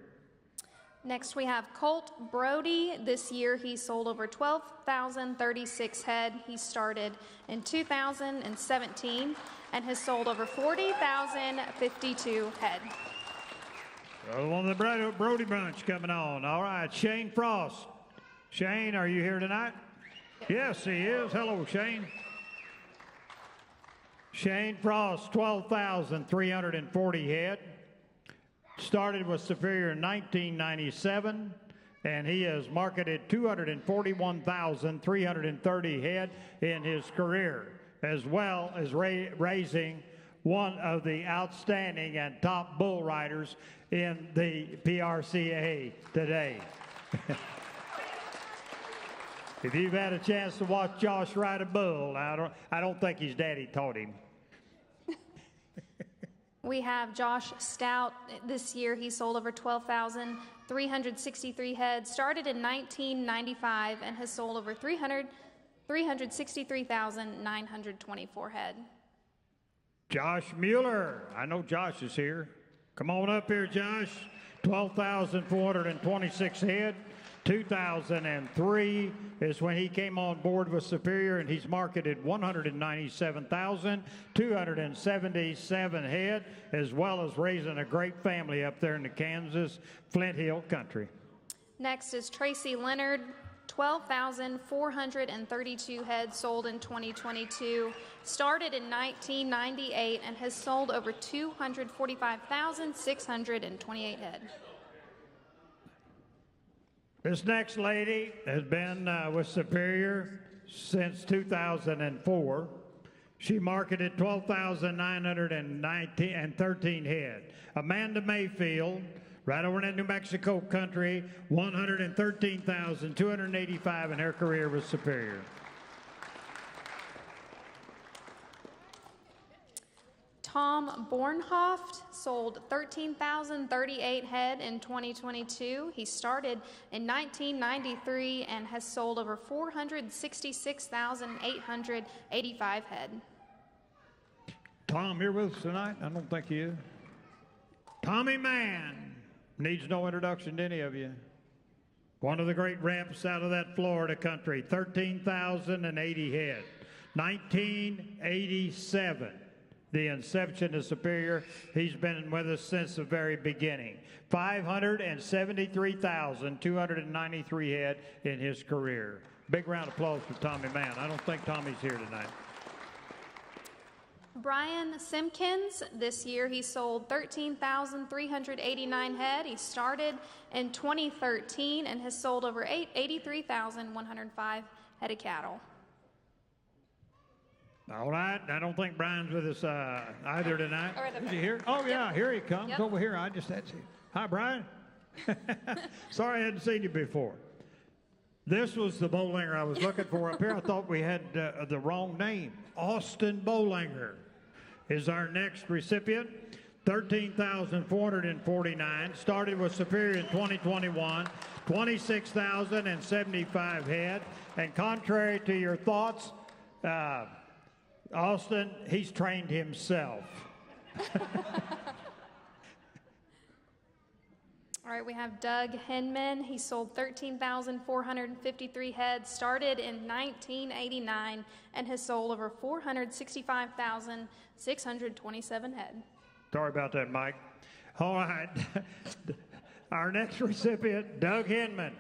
Next we have Colt Brody. This year he sold over 12,036 head. He started in 2017 and has sold over 40,052 head. One of the Brody bunch coming on. All right, Shane Frost. Shane, are you here tonight? Yes, he is. Hello, Shane. Shane Frost, 12,340 head. Started with Superior in 1997, and he has marketed 241,330 head in his career, as well as raising one of the outstanding and top bull riders in the PRCA today. If you've had a chance to watch Josh ride a bull, I don't think his daddy taught him. We have Josh Stout. This year he sold over 12,363 head, started in 1995 and has sold over 363,924 head. Josh Mueller. I know Josh is here. Come on up here, Josh. 12,426 head. 2003 is when he came on board with Superior, and he's marketed 197,277 head, as well as raising a great family up there in the Kansas Flint Hill country. Next is Tracy Leonard. 12,432 head sold in 2022, started in 1998 and has sold over 245,628 head. This next lady has been with Superior since 2004. She marketed 12,913 head. Amanda Mayfield, right over in New Mexico country, 113,285 in her career with Superior. Tom Bornhoft sold 13,038 head in 2022. He started in 1993 and has sold over 466,885 head. Tom here with us tonight? I don't think he is. Tommy Mann. Needs no introduction to any of you. One of the great reps out of that Florida country, 13,080 head. 1987, the inception of Superior. He's been with us since the very beginning. 573,293 head in his career. Big round of applause for Tommy Mann. I don't think Tommy's here tonight. Brian Simpkins, this year he sold 13,389 head. He started in 2013 and has sold over 83,105 head of cattle. All right, I don't think Brian's with us either tonight. Is he here? Oh, yeah, Yep. here he comes Yep. over here. I just had to see. Hi, Brian. Sorry I hadn't seen you before. This was the bowlinger I was looking for up here. I thought we had the wrong name. Austin Bowlinger is our next recipient. 13,449. Started with Superior in 2021. 26,075 head. And contrary to your thoughts, Austin, he's trained himself. All right, we have Doug Hinman. He sold 13,453 head, started in 1989, and has sold over 465,627 head. Sorry about that, Mike. All right. Our next recipient, Doug Hinman.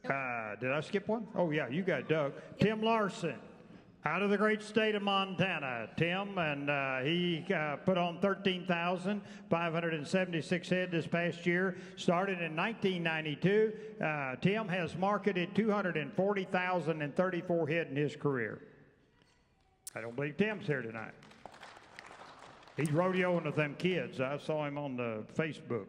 Did I skip one? Oh, yeah, you got Doug. Yep. Tim Larson. Out of the great state of Montana, Tim, and he put on 13,576 head this past year. Started in 1992. Tim has marketed 240,034 head in his career. I don't believe Tim's here tonight. He's rodeoing with them kids. I saw him on the Facebook.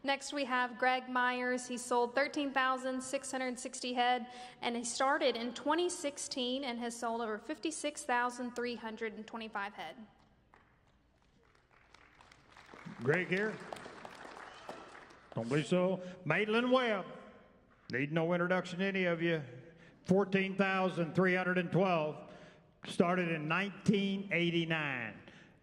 Next, we have Greg Myers. He sold 13,660 head, and he started in 2016 and has sold over 56,325 head. Greg here? Don't believe so. Maitland Webb. Need no introduction to any of you. 14,312. Started in 1989.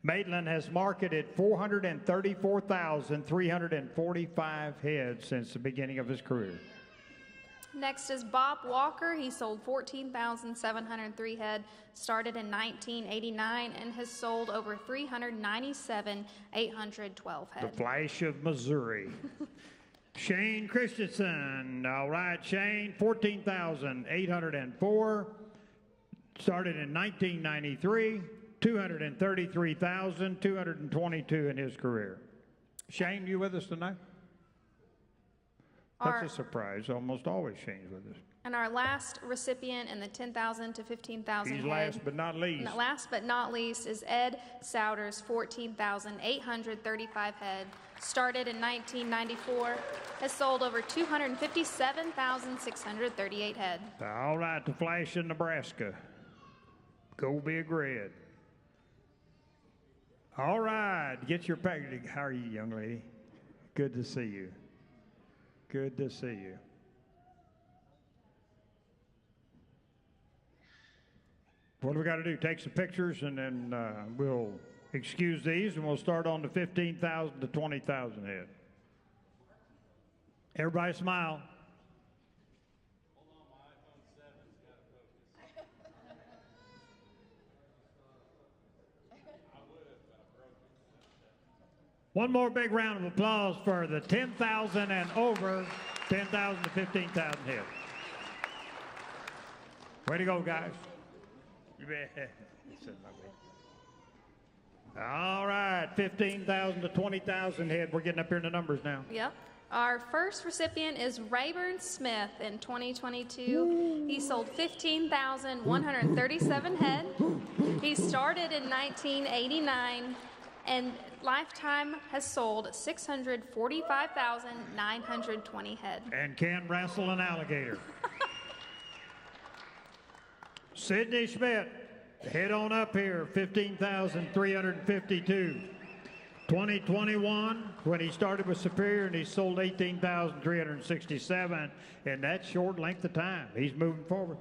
Maitland has marketed 434,345 head since the beginning of his career. Next is Bob Walker. He sold 14,703 head, started in 1989, and has sold over 397,812 head. The Flash of Missouri. Shane Christensen. All right, Shane, 14,804. Started in 1993. 233,222 in his career. Shane, you with us tonight? That's a surprise. Almost always Shane's with us. And our last recipient in the 10,000 to 15,000 He's head. last but not least. Last but not least is Ed Souders, 14,835 head. Started in 1994, has sold over 257,638 head. All right, the Flash in Nebraska. Go Big Red. All right, get your package. How are you, young lady? Good to see you. Good to see you. What do we got to do? Take some pictures, and then we'll excuse these, and we'll start on the 15,000 to 20,000 head. Everybody smile. One more big round of applause for the 10,000 and over, 10,000 to 15,000 head. Way to go, guys. All right, 15,000 to 20,000 head. We're getting up here in the numbers now. Yep. Our first recipient is Rayburn Smith in 2022. He sold 15,137 head. He started in 1989. And lifetime has sold 645,920 head. And can wrestle an alligator. Sidney Schmidt, head on up here, 15,352. 2021, when he started with Superior, and he sold 18,367 in that short length of time. He's moving forward.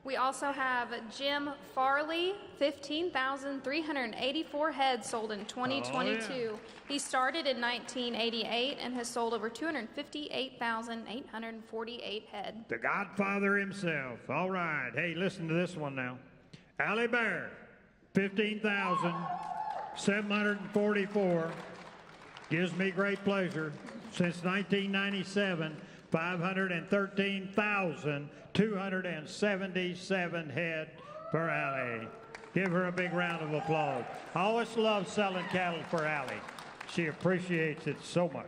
We also have Jim Farley, 15,384 head sold in 2022. Oh, yeah. He started in 1988 and has sold over 258,848 head. The Godfather himself. All right. Hey, listen to this one now. Allie Bear, 15,744. Gives me great pleasure. Since 1997, 513,277 head for Allie. Give her a big round of applause. I always love selling cattle for Allie. She appreciates it so much.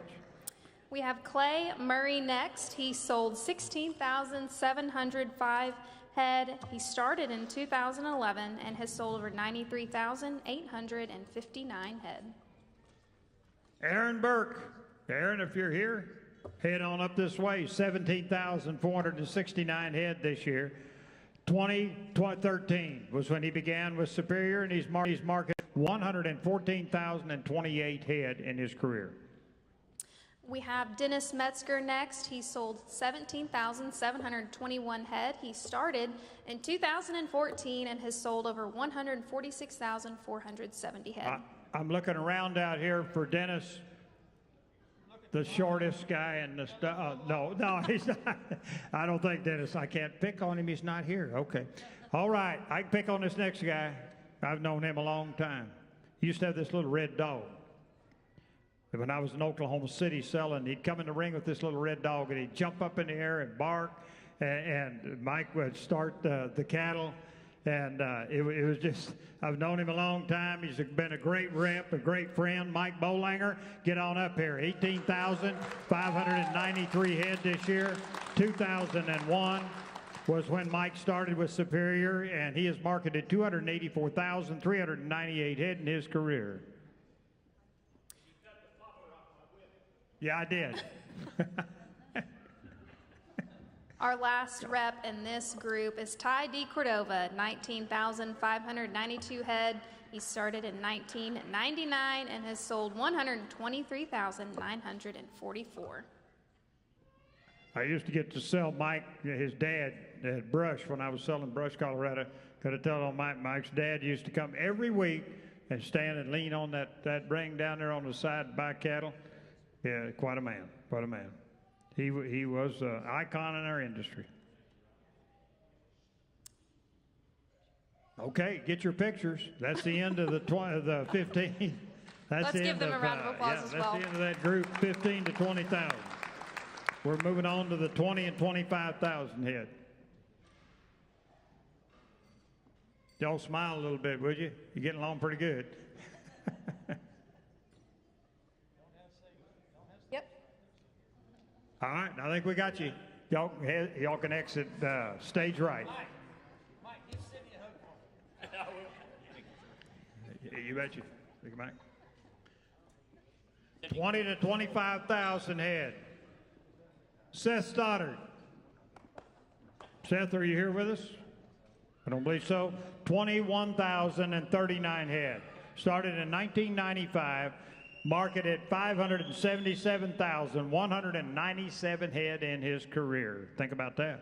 We have Clay Murray next. He sold 16,705 head. He started in 2011 and has sold over 93,859 head. Aaron Burke. Aaron, if you're here, head on up this way. 17,469 head this year. 2013 was when he began with Superior, and he's marketed 114,028 head in his career. We have Dennis Metzger next. He sold 17,721 head. He started in 2014 and has sold over 146,470 head. I'm looking around out here for Dennis, the shortest guy in the no, he's not. I don't think Dennis. I can't pick on him. He's not here. Okay. All right. I can pick on this next guy. I've known him a long time. He used to have this little red dog. When I was in Oklahoma City selling, he'd come in the ring with this little red dog, and he'd jump up in the air and bark, and Mike would start the cattle. And it was just, I've known him a long time. He's been a great rep, a great friend. Mike Bolanger, get on up here. 18,593 head this year. 2001 was when Mike started with Superior, and he has marketed 284,398 head in his career. Yeah, I did. Our last rep in this group is Ty D. Cordova, 19,592 head. He started in 1999 and has sold 123,944. I used to get to sell Mike, his dad, at Brush when I was selling Brush, Colorado. Could have told Mike's dad used to come every week and stand and lean on that ring down there on the side and buy cattle. Yeah, quite a man, quite a man. He was an icon in our industry. Okay, get your pictures. That's the end of the 15. Let's give them a round of applause as well. That's the end of that group, 15 to 20,000. We're moving on to the 20 and 25,000 head. Y'all smile a little bit, would you? You're getting along pretty good. All right, I think we got you. Y'all can exit stage right. Mike, give Cindy a hug for me. You bet you. Take it back. 20 to 25,000 head. Seth Stoddard. Seth, are you here with us? I don't believe so. 21,039 head. Started in 1995. Marketed 577,197 head in his career. Think about that.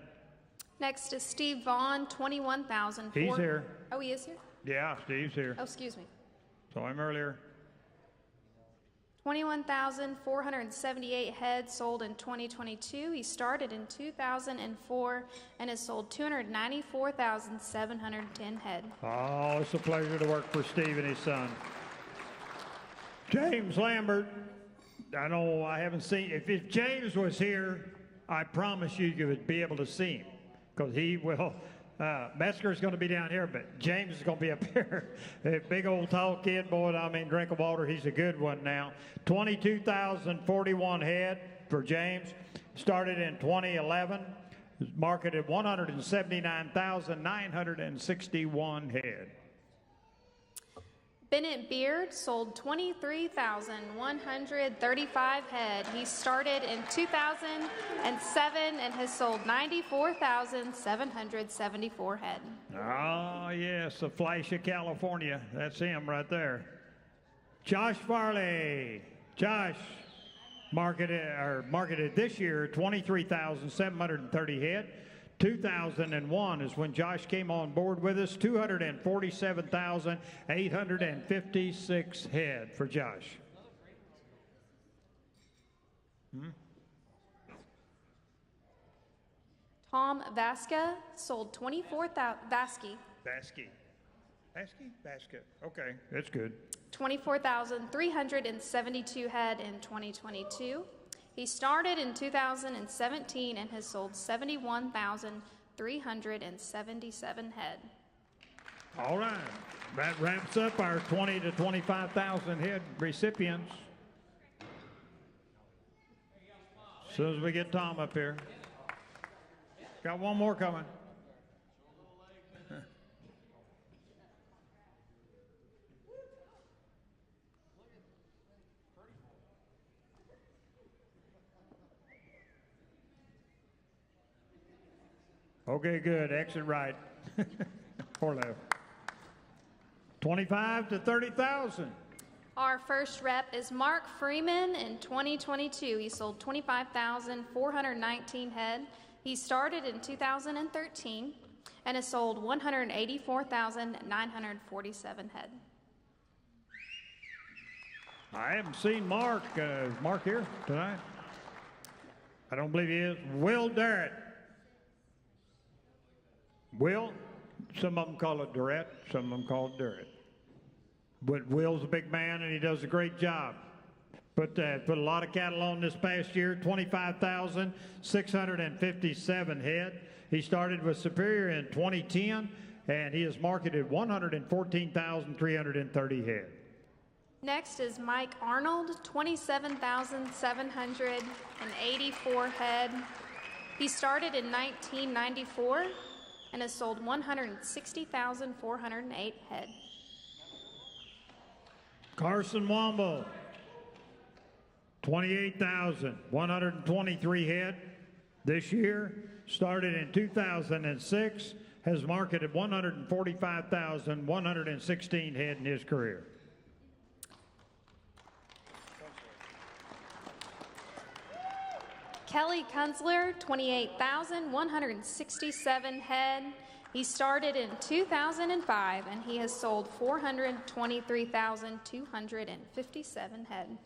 Next is Steve Vaughn, 21,000. He's here. Oh, he is here? Yeah, Steve's here. Oh, excuse me. Saw him earlier. 21,478 head sold in 2022. He started in 2004 and has sold 294,710 head. Oh, it's a pleasure to work for Steve and his son. James Lambert, I know I haven't seen, if James was here, I promise you would be able to see him, because he will, Metzger's going to be down here, but James is going to be up here. A big old tall kid, boy, I mean, drink of water, he's a good one now. 22,041 head for James, started in 2011, marketed 179,961 head. Bennett Beard sold 23,135 head. He started in 2007 and has sold 94,774 head. Oh, yes, the flash of California. That's him right there. Josh Farley. Josh marketed this year 23,730 head. 2001 is when Josh came on board with us. 247,856 head for Josh. Tom Vasca sold 24,000. Vasky. Okay, that's good. 24,372 head in 2022. He started in 2017 and has sold 71,377 head. All right, that wraps up our 20 to 25,000 head recipients. As soon as we get Tom up here. Got one more coming. Okay, good. Exit right. Or left. 25 to 30,000. Our first rep is Mark Freeman in 2022. He sold 25,419 head. He started in 2013 and has sold 184,947 head. I haven't seen Mark. Is Mark here tonight? I don't believe he is. Will Darrett. Will, some of them call it Durrett, some of them call it Durrett. But Will's a big man and he does a great job. Put a lot of cattle on this past year, 25,657 head. He started with Superior in 2010 and he has marketed 114,330 head. Next is Mike Arnold, 27,784 head. He started in 1994 and has sold 160,408 head. Carson Womble, 28,123 head this year, started in 2006, has marketed 145,116 head in his career. Kelly Kunzler, 28,167 head. He started in 2005 and he has sold 423,257 head.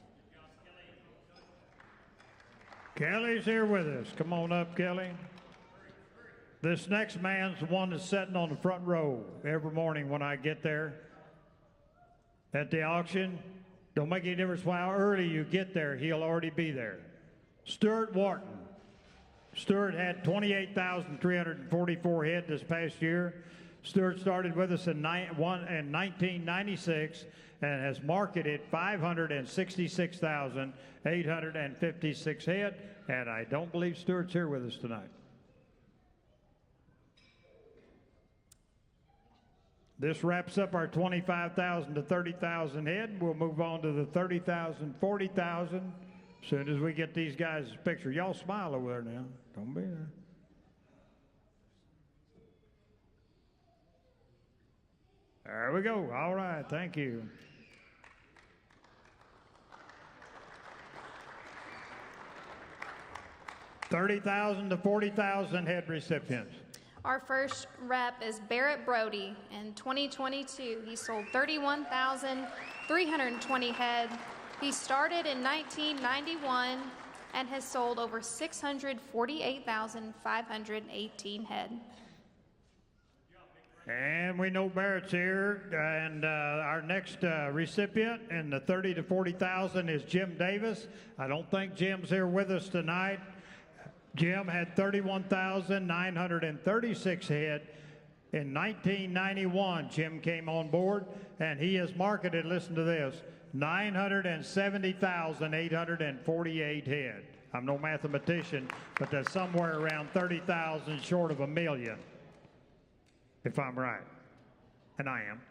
Kelly's here with us. Come on up, Kelly. This next man's the one that's sitting on the front row every morning when I get there at the auction. Don't make any difference how early you get there, he'll already be there. Stuart Wharton. Stuart had 28,344 head this past year. Stuart started with us in 1996 and has marketed 566,856 head, and I don't believe Stuart's here with us tonight. This wraps up our 25,000 to 30,000 head. We'll move on to the 30,000, 40,000. As soon as we get these guys' picture. Y'all smile over there now. Don't be there. There we go. All right. Thank you. $30,000 to $40,000 head recipients. Our first rep is Barrett Brody. In 2022, he sold 31,320 head. He started in 1991 and has sold over 648,518 head. And we know Barrett's here, and our next recipient in the 30 to 40,000 is Jim Davis. I don't think Jim's here with us tonight. Jim had 31,936 head. In 1991, Jim came on board, and he has marketed, listen to this, 970,848 head. I'm no mathematician, but that's somewhere around 30,000 short of a million, if I'm right. And I am,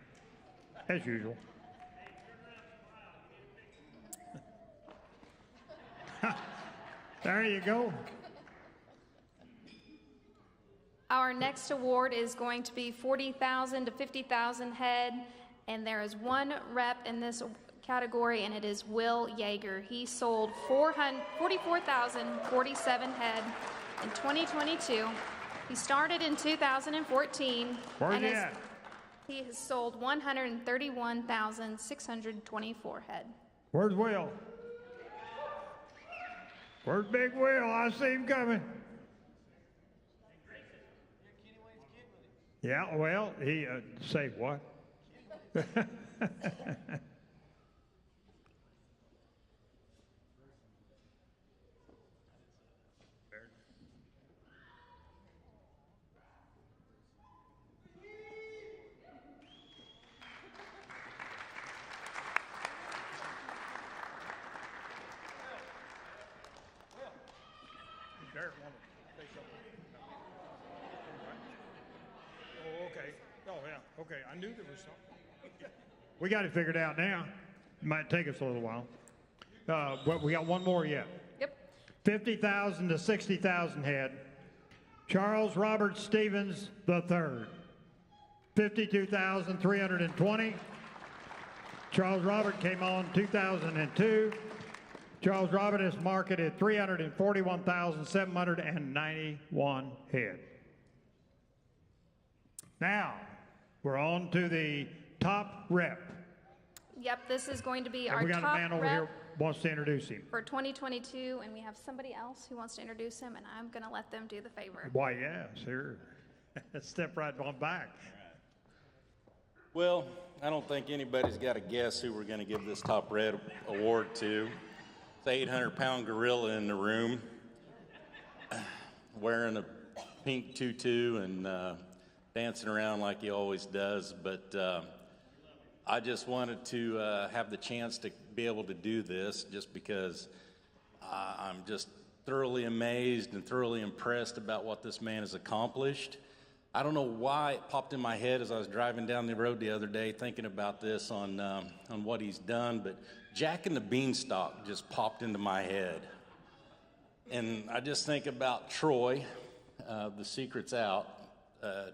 as usual. There you go. Our next award is going to be 40,000 to 50,000 head, and there is one rep in this category, and it is Will Yeager. He sold 44,047 head in 2022 He started in 2014. Where's and he at? He has sold 131,624 head. Where's Will? Where's Big Will? I see him coming. Yeah, well, he say what? Oh, okay. Oh, yeah. Okay, I knew there was something. We got it figured out now. It might take us a little while. But we got one more yet. Yep. 50,000 to 60,000 head. Charles Robert Stevens III. 52,320. Charles Robert came on 2002. Charles Robert is marketed 341,791 head. Now, we're on to the top rep. Yep, this is going to be And our we got top a man over rep here wants to introduce him. for 2022, and we have somebody else who wants to introduce him, and I'm going to let them do the favor. Why, yeah, sure. Step right on back. Well, I don't think anybody's got a guess who we're going to give this top red award to. It's an 800-pound gorilla in the room, wearing a pink tutu and dancing around like he always does. But I just wanted to have the chance to be able to do this just because I'm just thoroughly amazed and thoroughly impressed about what this man has accomplished. I don't know why it popped in my head as I was driving down the road the other day thinking about this on what he's done, but Jack and the Beanstalk just popped into my head. And I just think about Troy, the secret's out.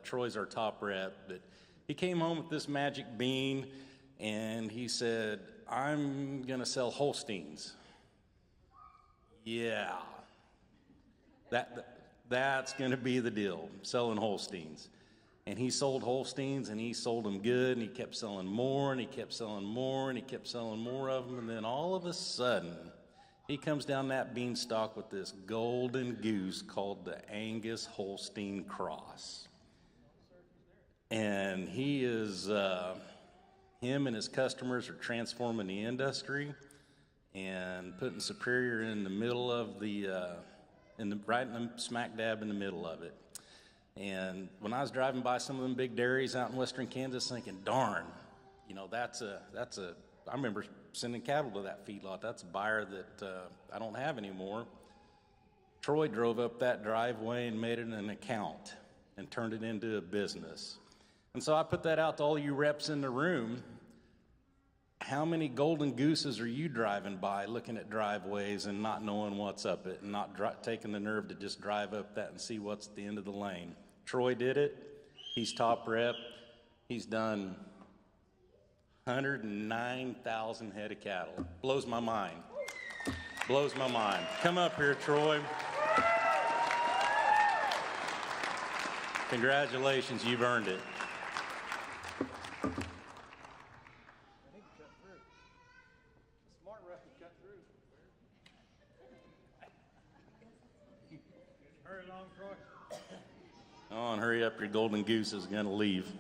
Troy's our top rep, but he came home with this magic bean and he said, I'm going to sell Holsteins. Yeah, that's going to be the deal, selling Holsteins. And he sold Holsteins, and he sold them good, and he kept selling more, and he kept selling more, and he kept selling more of them. And then all of a sudden, he comes down that beanstalk with this golden goose called the Angus Holstein Cross. And he is, him and his customers are transforming the industry and putting Superior in the middle of the, right in the smack dab in the middle of it. And when I was driving by some of them big dairies out in western Kansas, thinking, darn, you know, I remember sending cattle to that feedlot. That's a buyer that I don't have anymore. Troy drove up that driveway and made it an account and turned it into a business. And so I put that out to all you reps in the room. How many golden gooses are you driving by looking at driveways and not knowing what's up it and not taking the nerve to just drive up that and see what's at the end of the lane? Troy did it. He's top rep. He's done 109,000 head of cattle. Blows my mind. Blows my mind. Come up here, Troy. Congratulations, you've earned it. Come on, hurry up, your golden goose is going to leave.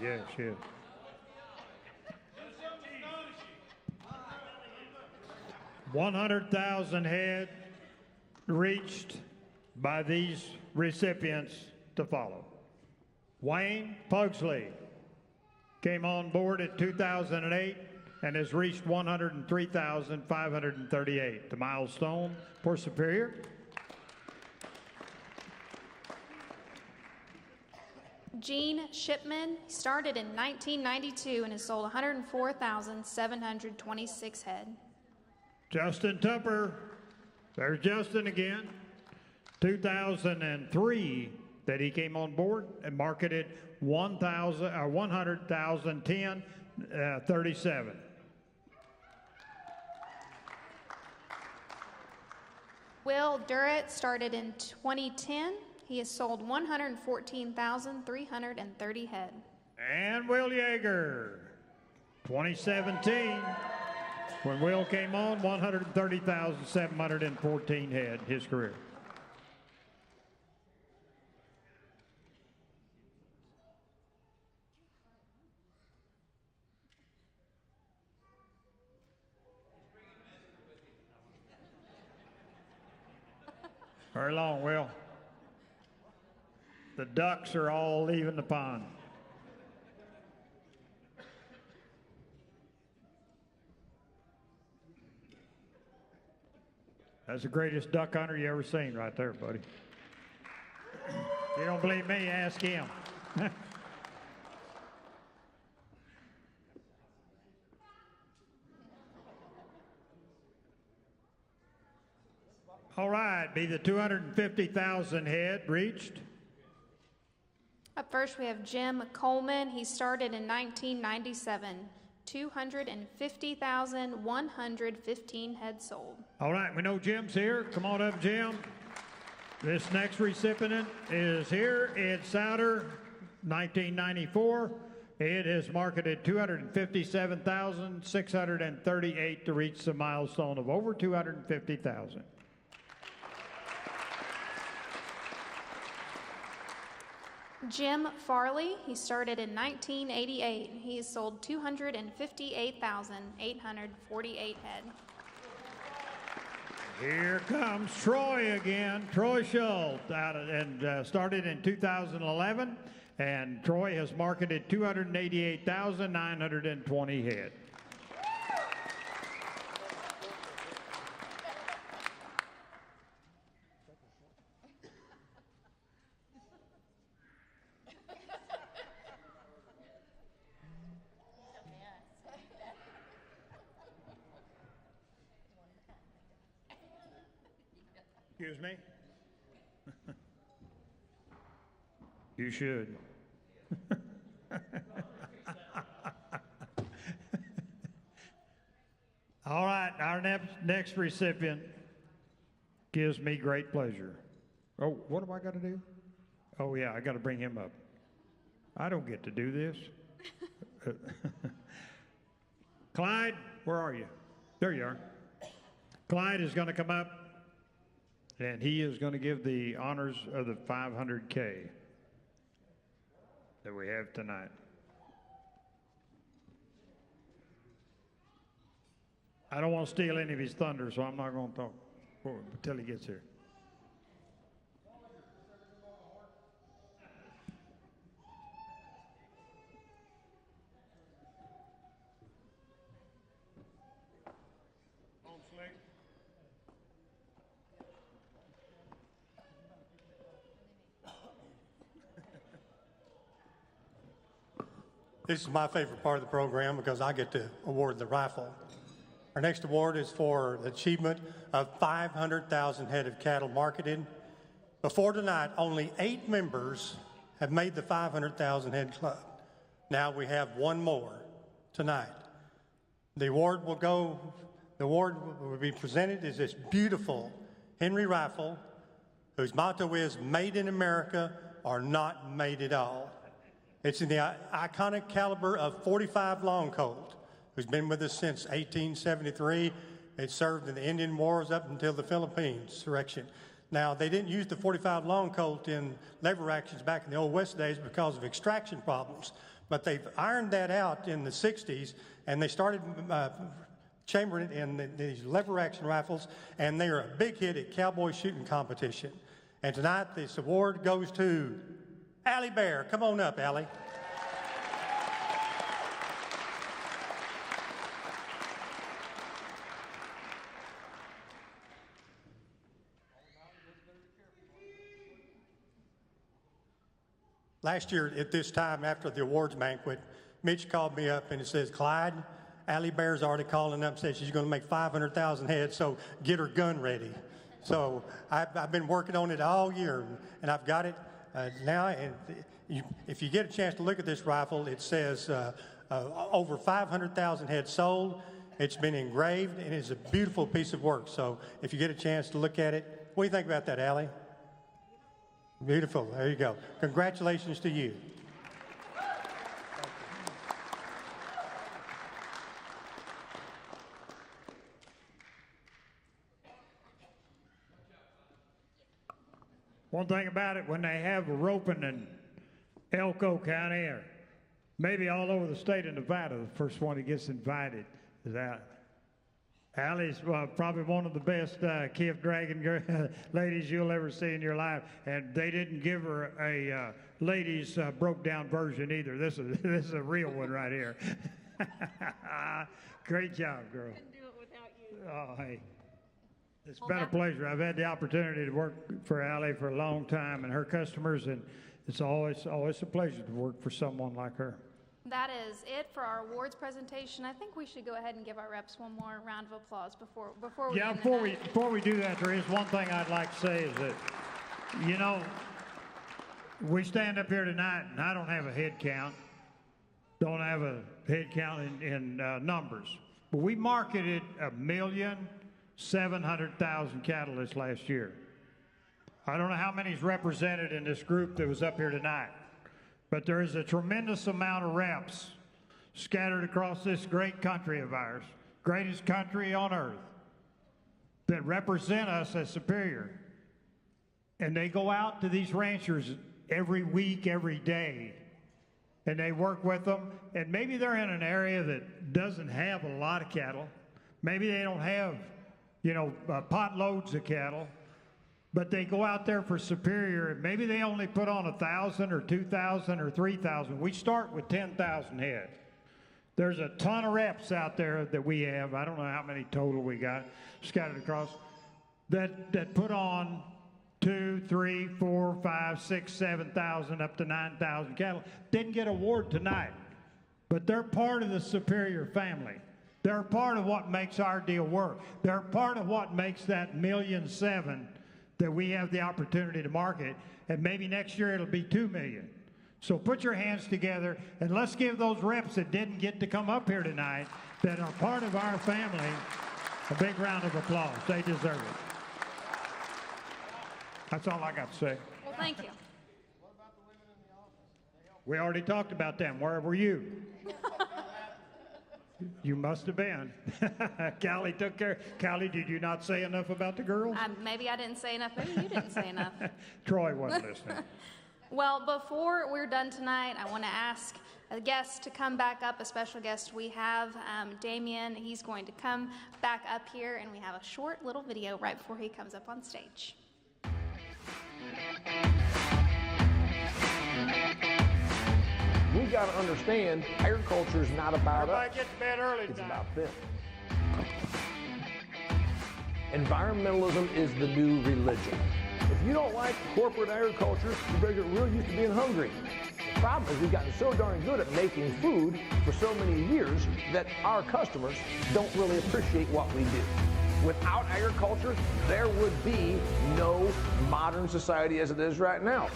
Yeah, she is. $100,000 head reached by these recipients to follow. Wayne Pugsley came on board in 2008 and has reached 103,538, the milestone for Superior. Gene Shipman. He started in 1992 and has sold 104,726 head. Justin Tupper. There's Justin again. 2003 that he came on board and marketed 100,010 37. Will Durrett started in 2010. He has sold 114,330 head. And Will Yeager, 2017. When Will came on, 130,714 head, his career. Very long, Will. The ducks are all leaving the pond. That's the greatest duck hunter you ever seen right there, buddy. If you don't believe me, ask him. All right, be the 250,000 head reached. Up first, we have Jim Coleman. He started in 1997. 250,115 head sold. All right, we know Jim's here. Come on up, Jim. This next recipient is here. Ed Souter, 1994. It has marketed 257,638 to reach the milestone of over 250,000. Jim Farley, he started in 1988. He has sold 258,848 head. Here comes Troy again. Troy Schultz started in 2011, and Troy has marketed 288,920 head. Excuse me? You should. All right, our next recipient gives me great pleasure. Oh, what do I got to do? Oh, yeah, I got to bring him up. I don't get to do this. Clyde, where are you? There you are. Clyde is going to come up, and he is going to give the honors of the 500K that we have tonight. I don't want to steal any of his thunder, so I'm not going to talk until he gets here. This is my favorite part of the program because I get to award the rifle. Our next award is for the achievement of 500,000 head of cattle marketed. Before tonight, only 8 members have made the 500,000 head club. Now we have one more tonight. The award will be presented as this beautiful Henry rifle whose motto is "Made in America or not made at all." It's in the iconic caliber of .45 Long Colt, who's been with us since 1873. It served in the Indian Wars up until the Philippines insurrection. Now, they didn't use the .45 Long Colt in lever actions back in the Old West days because of extraction problems, but they've ironed that out in the 60s, and they started chambering it in these lever action rifles, and they are a big hit at cowboy shooting competition. And tonight, this award goes to Allie Bear. Come on up, Allie. Last year at this time after the awards banquet, Mitch called me up and it says, Clyde, Allie Bear's already calling up and said she's going to make 500,000 heads, so get her gun ready. So I've been working on it all year, and I've got it now. And if you get a chance to look at this rifle, it says over 500,000 heads sold. It's been engraved, and it's a beautiful piece of work. So if you get a chance to look at it, what do you think about that, Allie? Beautiful. There you go. Congratulations to you. One thing about it, when they have a roping in Elko County or maybe all over the state of Nevada, the first one who gets invited is Allie. Allie's probably one of the best Kiev Dragon ladies you'll ever see in your life, and they didn't give her a ladies broke down version either. This is a real one right here. Great job, girl. Couldn't do it without you. Oh, hey. It's been a pleasure. I've had the opportunity to work for Allie for a long time and her customers, and it's always a pleasure to work for someone like her. That is it for our awards presentation. I think we should go ahead and give our reps one more round of applause before we Yeah, end the before night. we do that, there is one thing I'd like to say is that, you know, we stand up here tonight, and I don't have a head count. Don't have a head count in numbers. But we marketed 1,700,000 cattle this last year. I don't know how many is represented in this group that was up here tonight, but there is a tremendous amount of reps scattered across this great country of ours, greatest country on earth, that represent us as Superior. And they go out to these ranchers every week, every day, and they work with them. And maybe they're in an area that doesn't have a lot of cattle. Maybe they don't have, you know, pot loads of cattle, but they go out there for Superior, and maybe they only put on 1,000 or 2,000 or 3,000. We start with 10,000 head. There's a ton of reps out there that we have. I don't know how many total we got scattered across that put on 2, 3, 4, 5, 6, 7,000 up to 9,000 cattle. Didn't get an award tonight, but they're part of the Superior family. They're part of what makes our deal work. They're part of what makes that 1.7 million that we have the opportunity to market, and maybe next year it'll be 2 million. So put your hands together and let's give those reps that didn't get to come up here tonight, that are part of our family, a big round of applause. They deserve it. That's all I got to say. Well, thank you. We already talked about them. Where were you? You must have been. Callie took care. Callie, did you not say enough about the girls? Maybe I didn't say enough. Maybe you didn't say enough. Troy wasn't listening. Well, before we're done tonight, I want to ask a guest to come back up, a special guest we have, Damien. He's going to come back up here, and we have a short little video right before he comes up on stage. We got to understand agriculture is not about us. Everybody get to bed early It's tonight. about them. Environmentalism is the new religion. If you don't like corporate agriculture, you better get real used to being hungry. The problem is we've gotten so darn good at making food for so many years that our customers don't really appreciate what we do. Without agriculture, there would be no modern society as it is right now.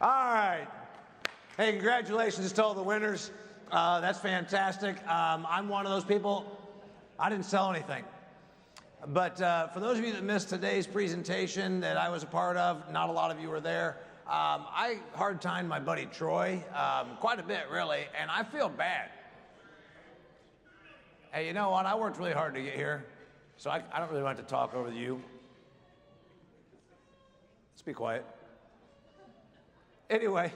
All right. Hey, congratulations to all the winners. That's fantastic. I'm one of those people. I didn't sell anything. But for those of you that missed today's presentation that I was a part of, not a lot of you were there. I hard-timed my buddy Troy quite a bit, really, and I feel bad. Hey, you know what? I worked really hard to get here, so I don't really want to talk over you. Let's be quiet. Anyway,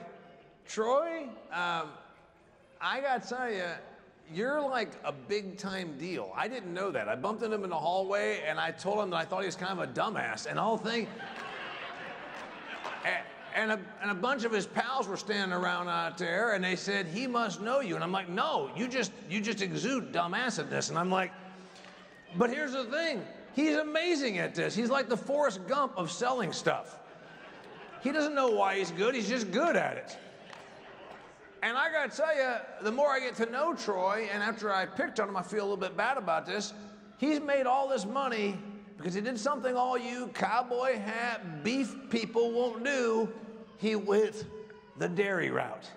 Troy, I got to tell you, you're like a big-time deal. I didn't know that. I bumped into him in the hallway, and I told him that I thought he was kind of a dumbass, and the whole thing. And a bunch of his pals were standing around out there, and they said, he must know you. And I'm like, no, you just exude dumbassedness. And I'm like, but here's the thing. He's amazing at this. He's like the Forrest Gump of selling stuff. He doesn't know why he's good. He's just good at it. And I got to tell you, the more I get to know Troy, and after I picked on him, I feel a little bit bad about this. He's made all this money because he did something all you cowboy hat beef people won't do. He went the dairy route.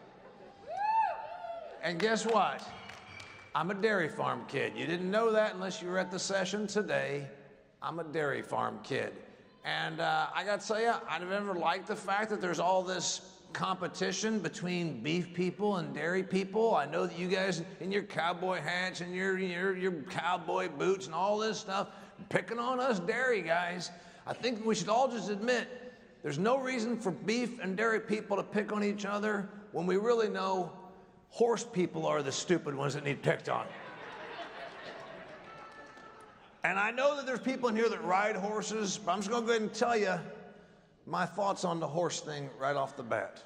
And guess what? I'm a dairy farm kid. You didn't know that unless you were at the session today. I'm a dairy farm kid. And I got to tell you, I've never liked the fact that there's all this competition between beef people and dairy people. I know that you guys in your cowboy hats and your cowboy boots and all this stuff, picking on us dairy guys. I think we should all just admit there's no reason for beef and dairy people to pick on each other when we really know horse people are the stupid ones that need picked on. And I know that there's people in here that ride horses, but I'm just going to go ahead and tell you my thoughts on the horse thing right off the bat.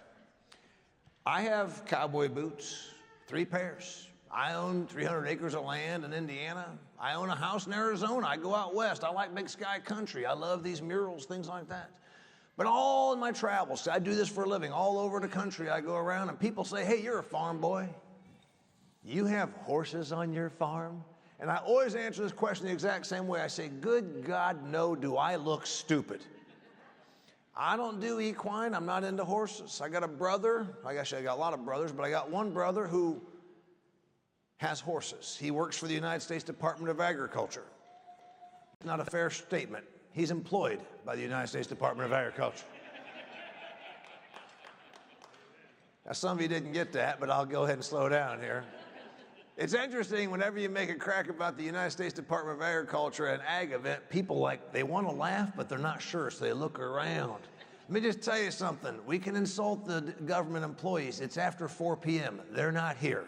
I have cowboy boots, 3 pairs. I own 300 acres of land in Indiana. I own a house in Arizona. I go out west. I like big sky country. I love these murals, things like that. But all in my travels, I do this for a living. All over the country I go around and people say, hey, you're a farm boy. You have horses on your farm? And I always answer this question the exact same way. I say, good God, no, do I look stupid? I don't do equine. I'm not into horses. I got a brother. I got a lot of brothers, but I got one brother who has horses. He works for the United States Department of Agriculture. Not a fair statement. He's employed by the United States Department of Agriculture. Now, some of you didn't get that, but I'll go ahead and slow down here. It's interesting, whenever you make a crack about the United States Department of Agriculture at an ag event, people they want to laugh, but they're not sure, so they look around. Let me just tell you something. We can insult the government employees. It's after 4 p.m. They're not here.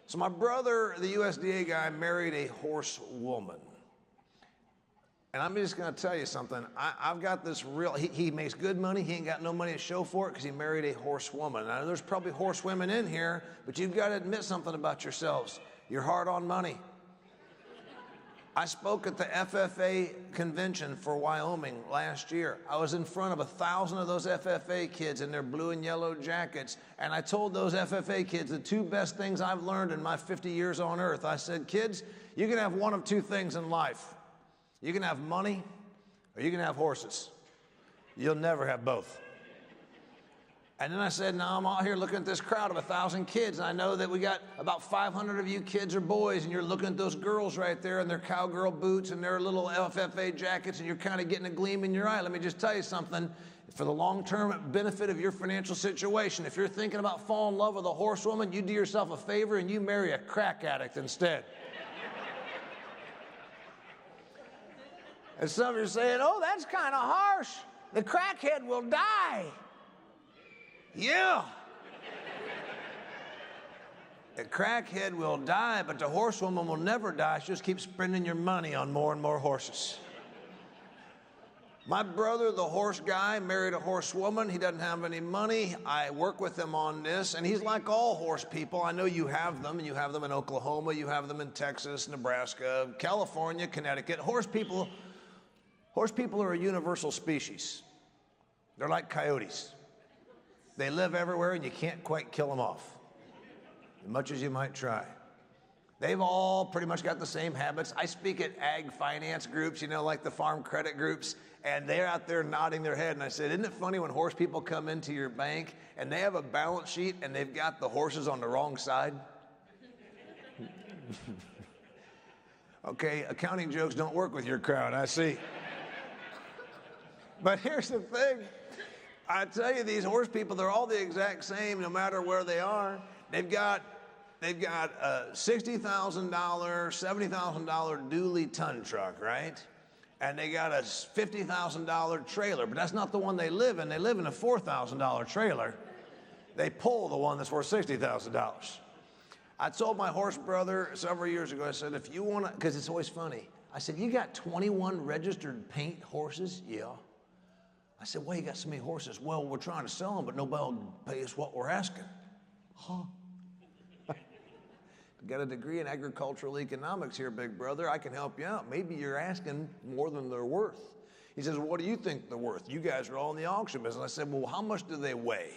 So my brother, the USDA guy, married a horse woman. And I'm just going to tell you something. I've got this he makes good money. He ain't got no money to show for it because he married a horse woman. Now, there's probably horse women in here, but you've got to admit something about yourselves. You're hard on money. I spoke at the FFA convention for Wyoming last year. I was in front of 1,000 of those FFA kids in their blue and yellow jackets, and I told those FFA kids the 2 best things I've learned in my 50 years on earth. I said, kids, you can have one of 2 things in life. You can have money or you can have horses. You'll never have both. And then I said, now I'm out here looking at this crowd of 1,000 kids, and I know that we got about 500 of you kids or boys, and you're looking at those girls right there in their cowgirl boots and their little FFA jackets, and you're kind of getting a gleam in your eye. Let me just tell you something. For the long-term benefit of your financial situation, if you're thinking about falling in love with a horsewoman, you do yourself a favor and you marry a crack addict instead. And some of you are saying, oh, that's kind of harsh. The crackhead will die. Yeah. The crackhead will die, but the horsewoman will never die. She just keeps spending your money on more and more horses. My brother, the horse guy, married a horsewoman. He doesn't have any money. I work with him on this, and he's like all horse people. I know you have them, and you have them in Oklahoma. You have them in Texas, Nebraska, California, Connecticut. Horse people are a universal species. They're like coyotes. They live everywhere, and you can't quite kill them off, as much as you might try. They've all pretty much got the same habits. I speak at ag finance groups, like the farm credit groups, and they're out there nodding their head. And I said, isn't it funny when horse people come into your bank, and they have a balance sheet, and they've got the horses on the wrong side? Okay, accounting jokes don't work with your crowd, I see. But here's the thing. I tell you, these horse people, they're all the exact same no matter where they are. They've got a $60,000, $70,000 dually ton truck, right? And they got a $50,000 trailer, but that's not the one they live in. They live in a $4,000 trailer. They pull the one that's worth $60,000. I told my horse brother several years ago, I said, if you want to, because it's always funny, I said, you got 21 registered paint horses? Yeah. I said, well, you got so many horses. Well, we're trying to sell them, but nobody will pay us what we're asking. Huh? Got a degree in agricultural economics here, big brother. I can help you out. Maybe you're asking more than they're worth. He says, well, what do you think they're worth? You guys are all in the auction business. I said, well, how much do they weigh?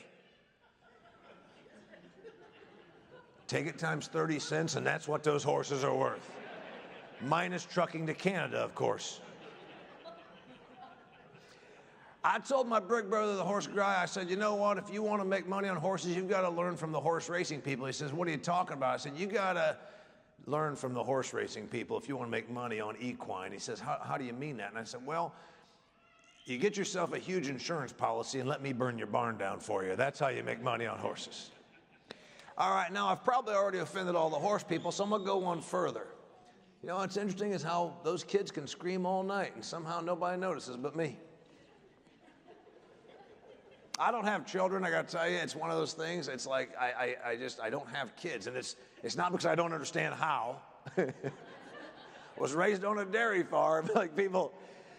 Take it times 30 cents, and that's what those horses are worth. Minus trucking to Canada, of course. I told my big brother, the horse guy, I said, you know what, if you want to make money on horses, you've got to learn from the horse racing people. He says, what are you talking about? I said, you got to learn from the horse racing people if you want to make money on equine. He says, how do you mean that? And I said, well, you get yourself a huge insurance policy and let me burn your barn down for you. That's how you make money on horses. All right, now I've probably already offended all the horse people, so I'm going to go one further. You know what's interesting is how those kids can scream all night and somehow nobody notices but me. I don't have children, I got to tell you. It's one of those things. It's like I don't have kids, and it's not because I don't understand how. Was raised on a dairy farm. Like people,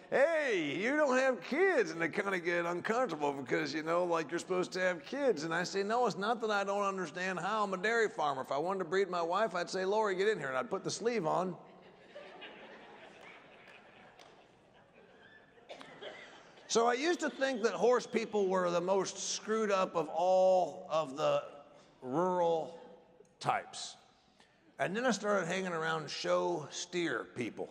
hey, you don't have kids, and they kind of get uncomfortable because like you're supposed to have kids. And I say, no, it's not that I don't understand how. I'm a dairy farmer. If I wanted to breed my wife, I'd say, Lori, get in here, and I'd put the sleeve on. So I used to think that horse people were the most screwed up of all of the rural types. And then I started hanging around show steer people.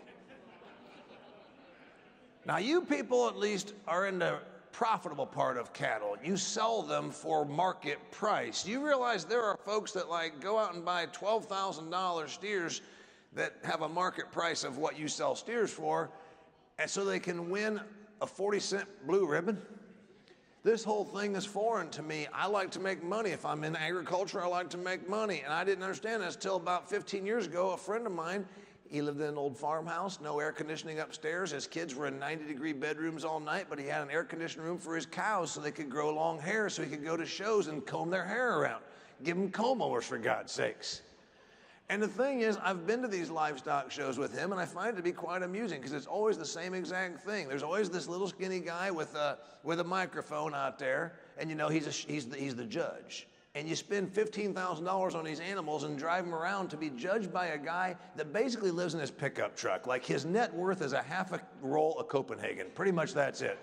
Now you people at least are in the profitable part of cattle. You sell them for market price. You realize there are folks that go out and buy $12,000 steers that have a market price of what you sell steers for, and so they can win a 40-cent blue ribbon? This whole thing is foreign to me. I like to make money. If I'm in agriculture, I like to make money. And I didn't understand this till about 15 years ago. A friend of mine, he lived in an old farmhouse, no air conditioning upstairs. His kids were in 90-degree bedrooms all night, but he had an air-conditioned room for his cows so they could grow long hair so he could go to shows and comb their hair around. Give them comb-overs, for God's sakes. And the thing is, I've been to these livestock shows with him, and I find it to be quite amusing because it's always the same exact thing. There's always this little skinny guy with a microphone out there, and he's the judge. And you spend $15,000 on these animals and drive them around to be judged by a guy that basically lives in his pickup truck. Like his net worth is a half a roll of Copenhagen. Pretty much that's it.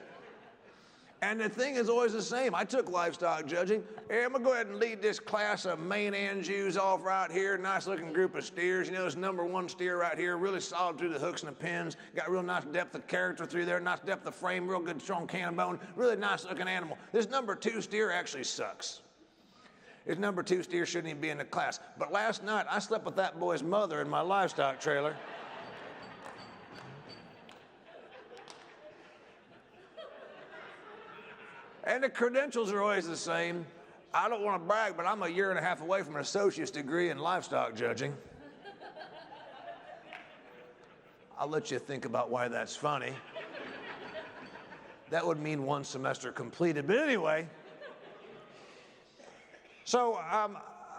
And the thing is always the same. I took livestock judging. Hey, I'm going to go ahead and lead this class of Maine Anjous off right here. Nice looking group of steers. This #1 steer right here, really solid through the hooks and the pins. Got real nice depth of character through there, nice depth of frame, real good strong cannon bone. Really nice looking animal. This #2 steer actually sucks. This #2 steer shouldn't even be in the class. But last night, I slept with that boy's mother in my livestock trailer. And the credentials are always the same. I don't want to brag, but I'm a year and a half away from an associate's degree in livestock judging. I'll let you think about why that's funny. That would mean 1 semester completed. But anyway, so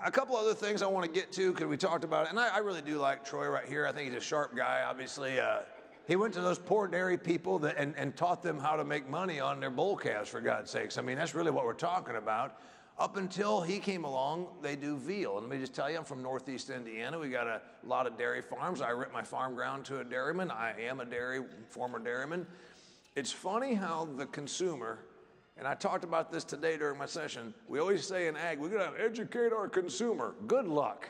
a couple other things I want to get to because we talked about it. And I really do like Troy right here. I think he's a sharp guy, obviously. He went to those poor dairy people and taught them how to make money on their bull calves, for God's sakes. I mean, that's really what we're talking about. Up until he came along, they do veal. And let me just tell you, I'm from Northeast Indiana. We got a lot of dairy farms. I rent my farm ground to a dairyman. I am a former dairyman. It's funny how the consumer, and I talked about this today during my session, we always say in ag, we're going to educate our consumer. Good luck.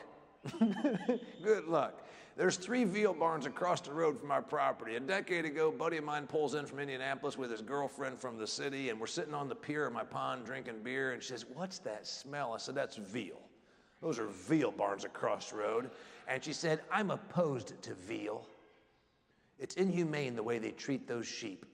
Good luck. There's 3 veal barns across the road from our property. A decade ago, a buddy of mine pulls in from Indianapolis with his girlfriend from the city, and we're sitting on the pier of my pond drinking beer, and she says, what's that smell? I said, that's veal. Those are veal barns across the road. And she said, I'm opposed to veal. It's inhumane the way they treat those sheep.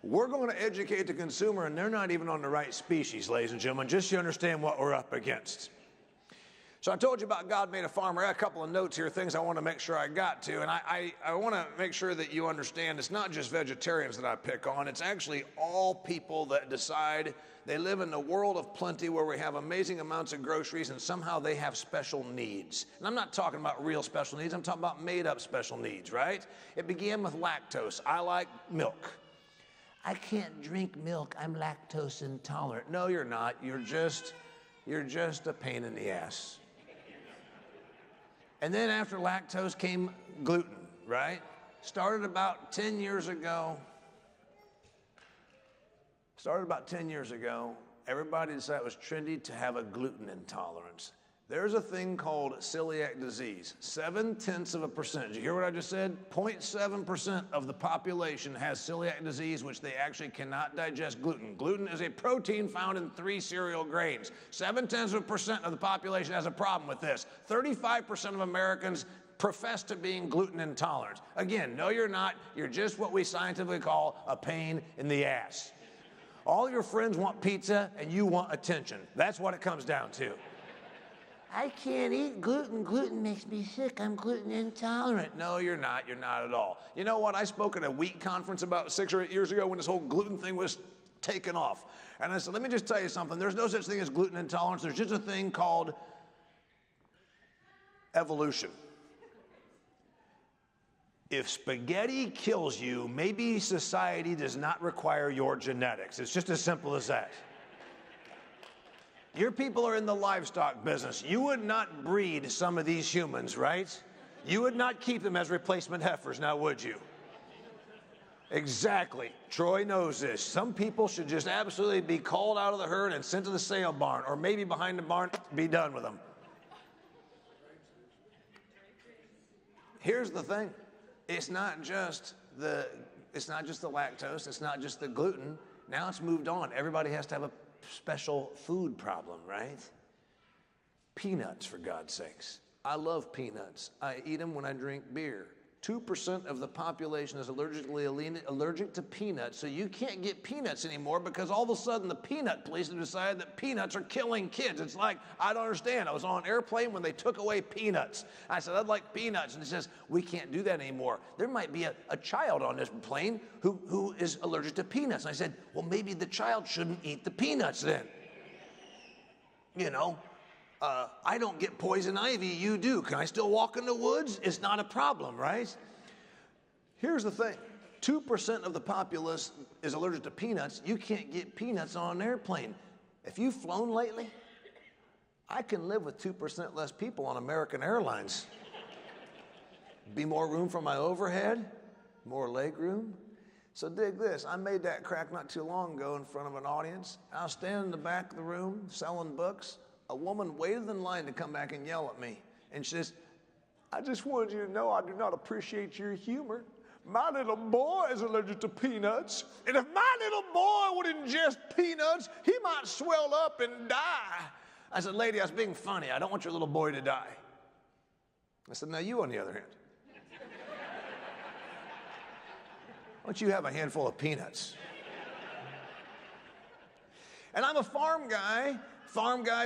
We're going to educate the consumer, and they're not even on the right species, ladies and gentlemen, just so you understand what we're up against. So I told you about God Made a Farmer. I got a couple of notes here, things I want to make sure I got to. And I want to make sure that you understand it's not just vegetarians that I pick on. It's actually all people that decide they live in the world of plenty where we have amazing amounts of groceries and somehow they have special needs. And I'm not talking about real special needs. I'm talking about made-up special needs, right? It began with lactose. I like milk. I can't drink milk. I'm lactose intolerant. No, you're not. You're just you're just a pain in the ass. And then after lactose came gluten, right? Started about 10 years ago. Everybody decided it was trendy to have a gluten intolerance. There's a thing called celiac disease. 0.7%. Did you hear what I just said? 0.7% of the population has celiac disease, which they actually cannot digest gluten. Gluten is a protein found in 3 cereal grains. 0.7% of the population has a problem with this. 35% of Americans profess to being gluten intolerant. Again, no, you're not. You're just what we scientifically call a pain in the ass. All your friends want pizza, and you want attention. That's what it comes down to. I can't eat gluten. Gluten makes me sick. I'm gluten intolerant. No, you're not. You're not at all. You know what? I spoke at a wheat conference about 6 or 8 years ago when this whole gluten thing was taken off. And I said, let me just tell you something. There's no such thing as gluten intolerance. There's just a thing called evolution. If spaghetti kills you, maybe society does not require your genetics. It's just as simple as that. Your people are in the livestock business. You would not breed some of these humans, right? You would not keep them as replacement heifers, now would you? Exactly. Troy knows this. Some people should just absolutely be called out of the herd and sent to the sale barn, or maybe behind the barn, be done with them. Here's the thing. It's not just the lactose. It's not just the gluten. Now it's moved on. Everybody has to have a special food problem, right? Peanuts, for God's sakes. I love peanuts. I eat them when I drink beer. 2% of the population is allergic to peanuts, so you can't get peanuts anymore because all of a sudden the peanut police have decided that peanuts are killing kids. It's like, I don't understand. I was on an airplane when they took away peanuts. I said, I'd like peanuts. And it says, we can't do that anymore. There might be a child on this plane who is allergic to peanuts. And I said, well, maybe the child shouldn't eat the peanuts then. You know? I don't get poison ivy, you do. Can I still walk in the woods? It's not a problem, right? Here's the thing. 2% of the populace is allergic to peanuts. You can't get peanuts on an airplane. If you've flown lately, I can live with 2% less people on American Airlines. Be more room for my overhead, more leg room. So dig this. I made that crack not too long ago in front of an audience. I was standing in the back of the room selling books. A woman waited in line to come back and yell at me. And she says, I just wanted you to know I do not appreciate your humor. My little boy is allergic to peanuts. And if my little boy would ingest peanuts, he might swell up and die. I said, lady, I was being funny. I don't want your little boy to die. I said, now you on the other hand. Why don't you have a handful of peanuts? And I'm a farm guy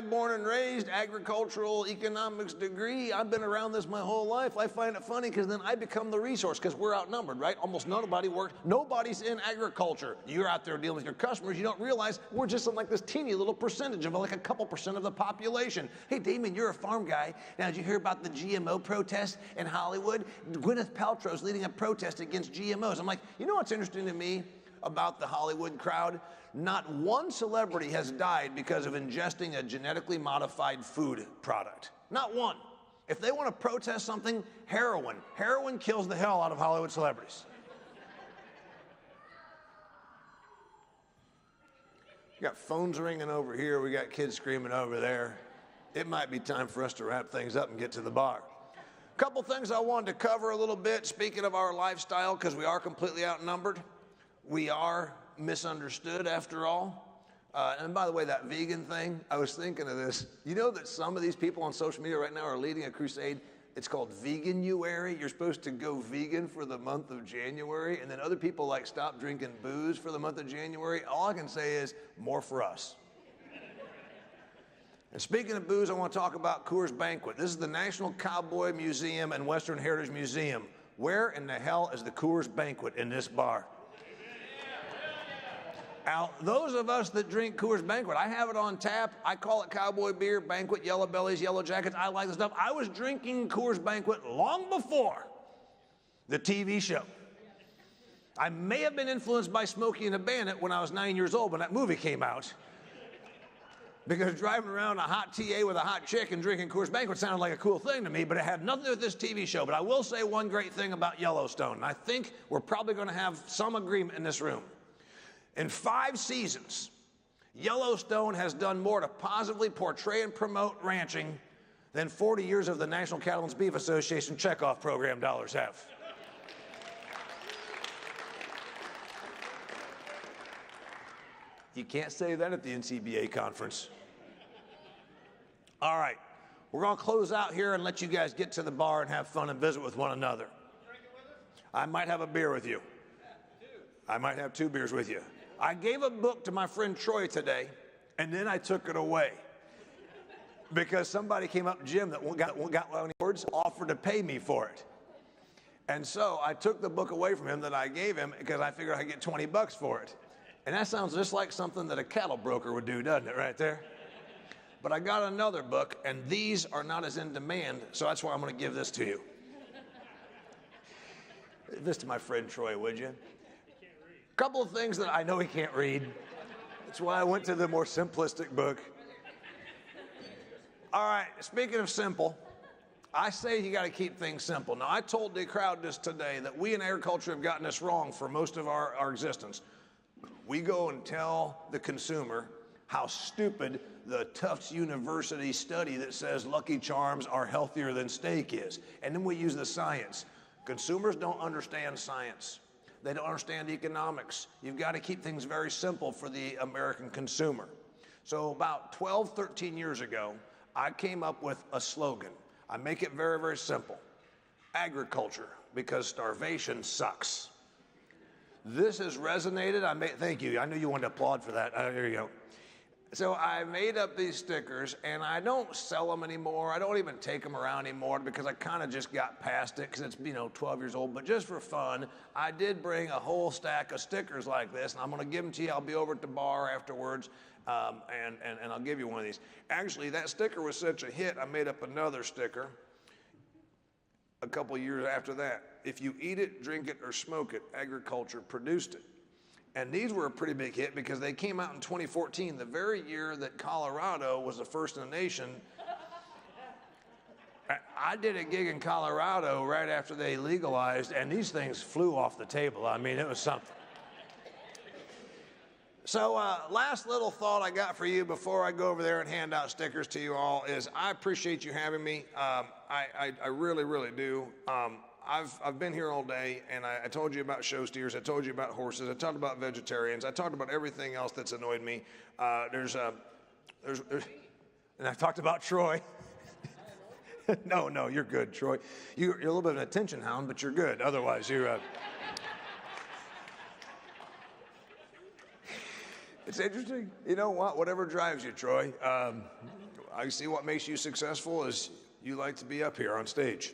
born and raised, agricultural economics degree. I've been around this my whole life. I find it funny because then I become the resource because we're outnumbered, right? Almost nobody works. Nobody's in agriculture. You're out there dealing with your customers. You don't realize we're just in like this teeny little percentage of like a couple percent of the population. Hey, Damon, you're a farm guy. Now, did you hear about the GMO protest in Hollywood? Gwyneth Paltrow's leading a protest against GMOs. I'm like, you know what's interesting to me about the Hollywood crowd? Not one celebrity has died because of ingesting a genetically modified food product. Not one. If they want to protest something, heroin. Heroin kills the hell out of Hollywood celebrities. We got phones ringing over here. We got kids screaming over there. It might be time for us to wrap things up and get to the bar. A couple things I wanted to cover a little bit. Speaking of our lifestyle, because we are completely outnumbered. We are misunderstood after all. And by the way, that vegan thing, I was thinking of this. You know that some of these people on social media right now are leading a crusade. It's called Veganuary. You're supposed to go vegan for the month of January, and then other people like stop drinking booze for the month of January. All I can say is more for us. And speaking of booze, I want to talk about Coors Banquet. This is the National Cowboy Museum and Western Heritage Museum. Where in the hell is the Coors Banquet in this bar? Now, those of us that drink Coors Banquet, I have it on tap. I call it cowboy beer, Banquet, Yellow Bellies, Yellow Jackets. I like the stuff. I was drinking Coors Banquet long before the TV show. I may have been influenced by Smokey and the Bandit when I was 9 years old when that movie came out. Because driving around a hot TA with a hot chick and drinking Coors Banquet sounded like a cool thing to me, but it had nothing to do with this TV show. But I will say one great thing about Yellowstone, and I think we're probably going to have some agreement in this room. In 5 seasons, Yellowstone has done more to positively portray and promote ranching than 40 years of the National Cattlemen's Beef Association checkoff program dollars have. You can't say that at the NCBA conference. All right, we're going to close out here and let you guys get to the bar and have fun and visit with one another. I might have a beer with you. I might have 2 beers with you. I gave a book to my friend Troy today, and then I took it away because somebody came up, Jim, that got one of the awards, offered to pay me for it. And so I took the book away from him that I gave him because I figured I'd get $20 for it. And that sounds just like something that a cattle broker would do, doesn't it, right there? But I got another book, and these are not as in demand, so that's why I'm going to give this to you. This to my friend Troy, would you? A couple of things that I know he can't read. That's why I went to the more simplistic book. All right, speaking of simple, I say you got to keep things simple. Now, I told the crowd this today that we in agriculture have gotten this wrong for most of our existence. We go and tell the consumer how stupid the Tufts University study that says Lucky Charms are healthier than steak is. And then we use the science. Consumers don't understand science. They don't understand economics. You've got to keep things very simple for the American consumer. So about 12, 13 years ago, I came up with a slogan. I make it very, very simple. Agriculture, because starvation sucks. This has resonated. Thank you. I knew you wanted to applaud for that. There you go. So I made up these stickers, and I don't sell them anymore. I don't even take them around anymore because I kind of just got past it because it's 12 years old. But just for fun, I did bring a whole stack of stickers like this, and I'm going to give them to you. I'll be over at the bar afterwards, and I'll give you one of these. Actually, that sticker was such a hit, I made up another sticker a couple years after that. If you eat it, drink it, or smoke it, agriculture produced it. And these were a pretty big hit because they came out in 2014, the very year that Colorado was the first in the nation. I did a gig in Colorado right after they legalized, and these things flew off the table. I mean, it was something. So last little thought I got for you before I go over there and hand out stickers to you all is I appreciate you having me. I really, really do. I've been here all day, and I told you about show steers. I told you about horses. I talked about vegetarians. I talked about everything else that's annoyed me. And I talked about Troy. No, you're good, Troy. You're a little bit of an attention hound, but you're good. Otherwise, you're... It's interesting. You know what? Whatever drives you, Troy. I see what makes you successful is you like to be up here on stage.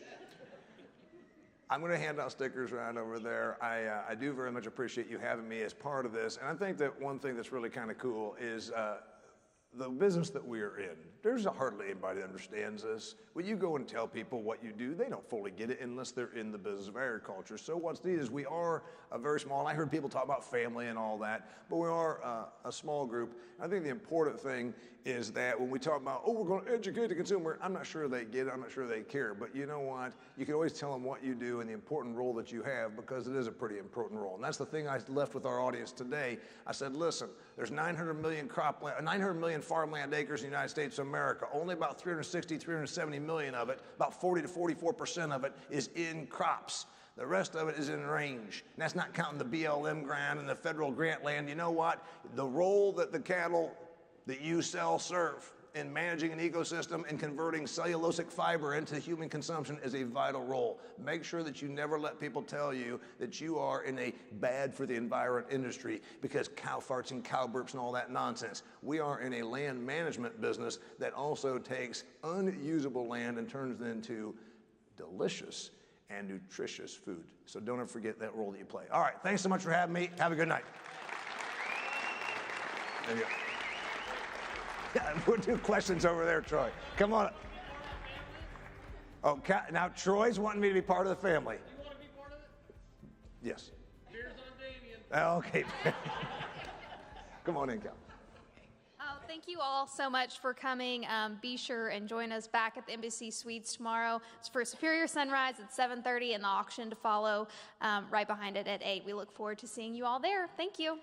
I'm going to hand out stickers right over there. I do very much appreciate you having me as part of this. And I think that one thing that's really kind of cool is the business that we're in. There's hardly anybody that understands this. When you go and tell people what you do, they don't fully get it unless they're in the business of agriculture. So what's neat is we are a very small, and I heard people talk about family and all that, but we are a small group. I think the important thing is that when we talk about, we're going to educate the consumer, I'm not sure they get it, I'm not sure they care, but you know what? You can always tell them what you do and the important role that you have because it is a pretty important role. And that's the thing I left with our audience today. I said, listen, there's 900 million farmland acres in the United States of America. Only about 360, 370 million of it, about 40 to 44% of it is in crops. The rest of it is in range. And that's not counting the BLM grant and the federal grant land. You know what? The role that the cattle that you sell serve in managing an ecosystem and converting cellulosic fiber into human consumption is a vital role. Make sure that you never let people tell you that you are in a bad for the environment industry because cow farts and cow burps and all that nonsense. We are in a land management business that also takes unusable land and turns it into delicious and nutritious food. So don't ever forget that role that you play. All right, thanks so much for having me. Have a good night. There you go. Yeah, we'll do questions over there, Troy. Come on. Oh, now Troy's wanting me to be part of the family. You want to be part of it? Yes. Beers on Damien. Okay. Come on in, Cal. Oh, Thank you all so much for coming. Be sure and join us back at the Embassy Suites tomorrow. It's for Superior Sunrise at 7:30 and the auction to follow right behind it at 8. We look forward to seeing you all there. Thank you.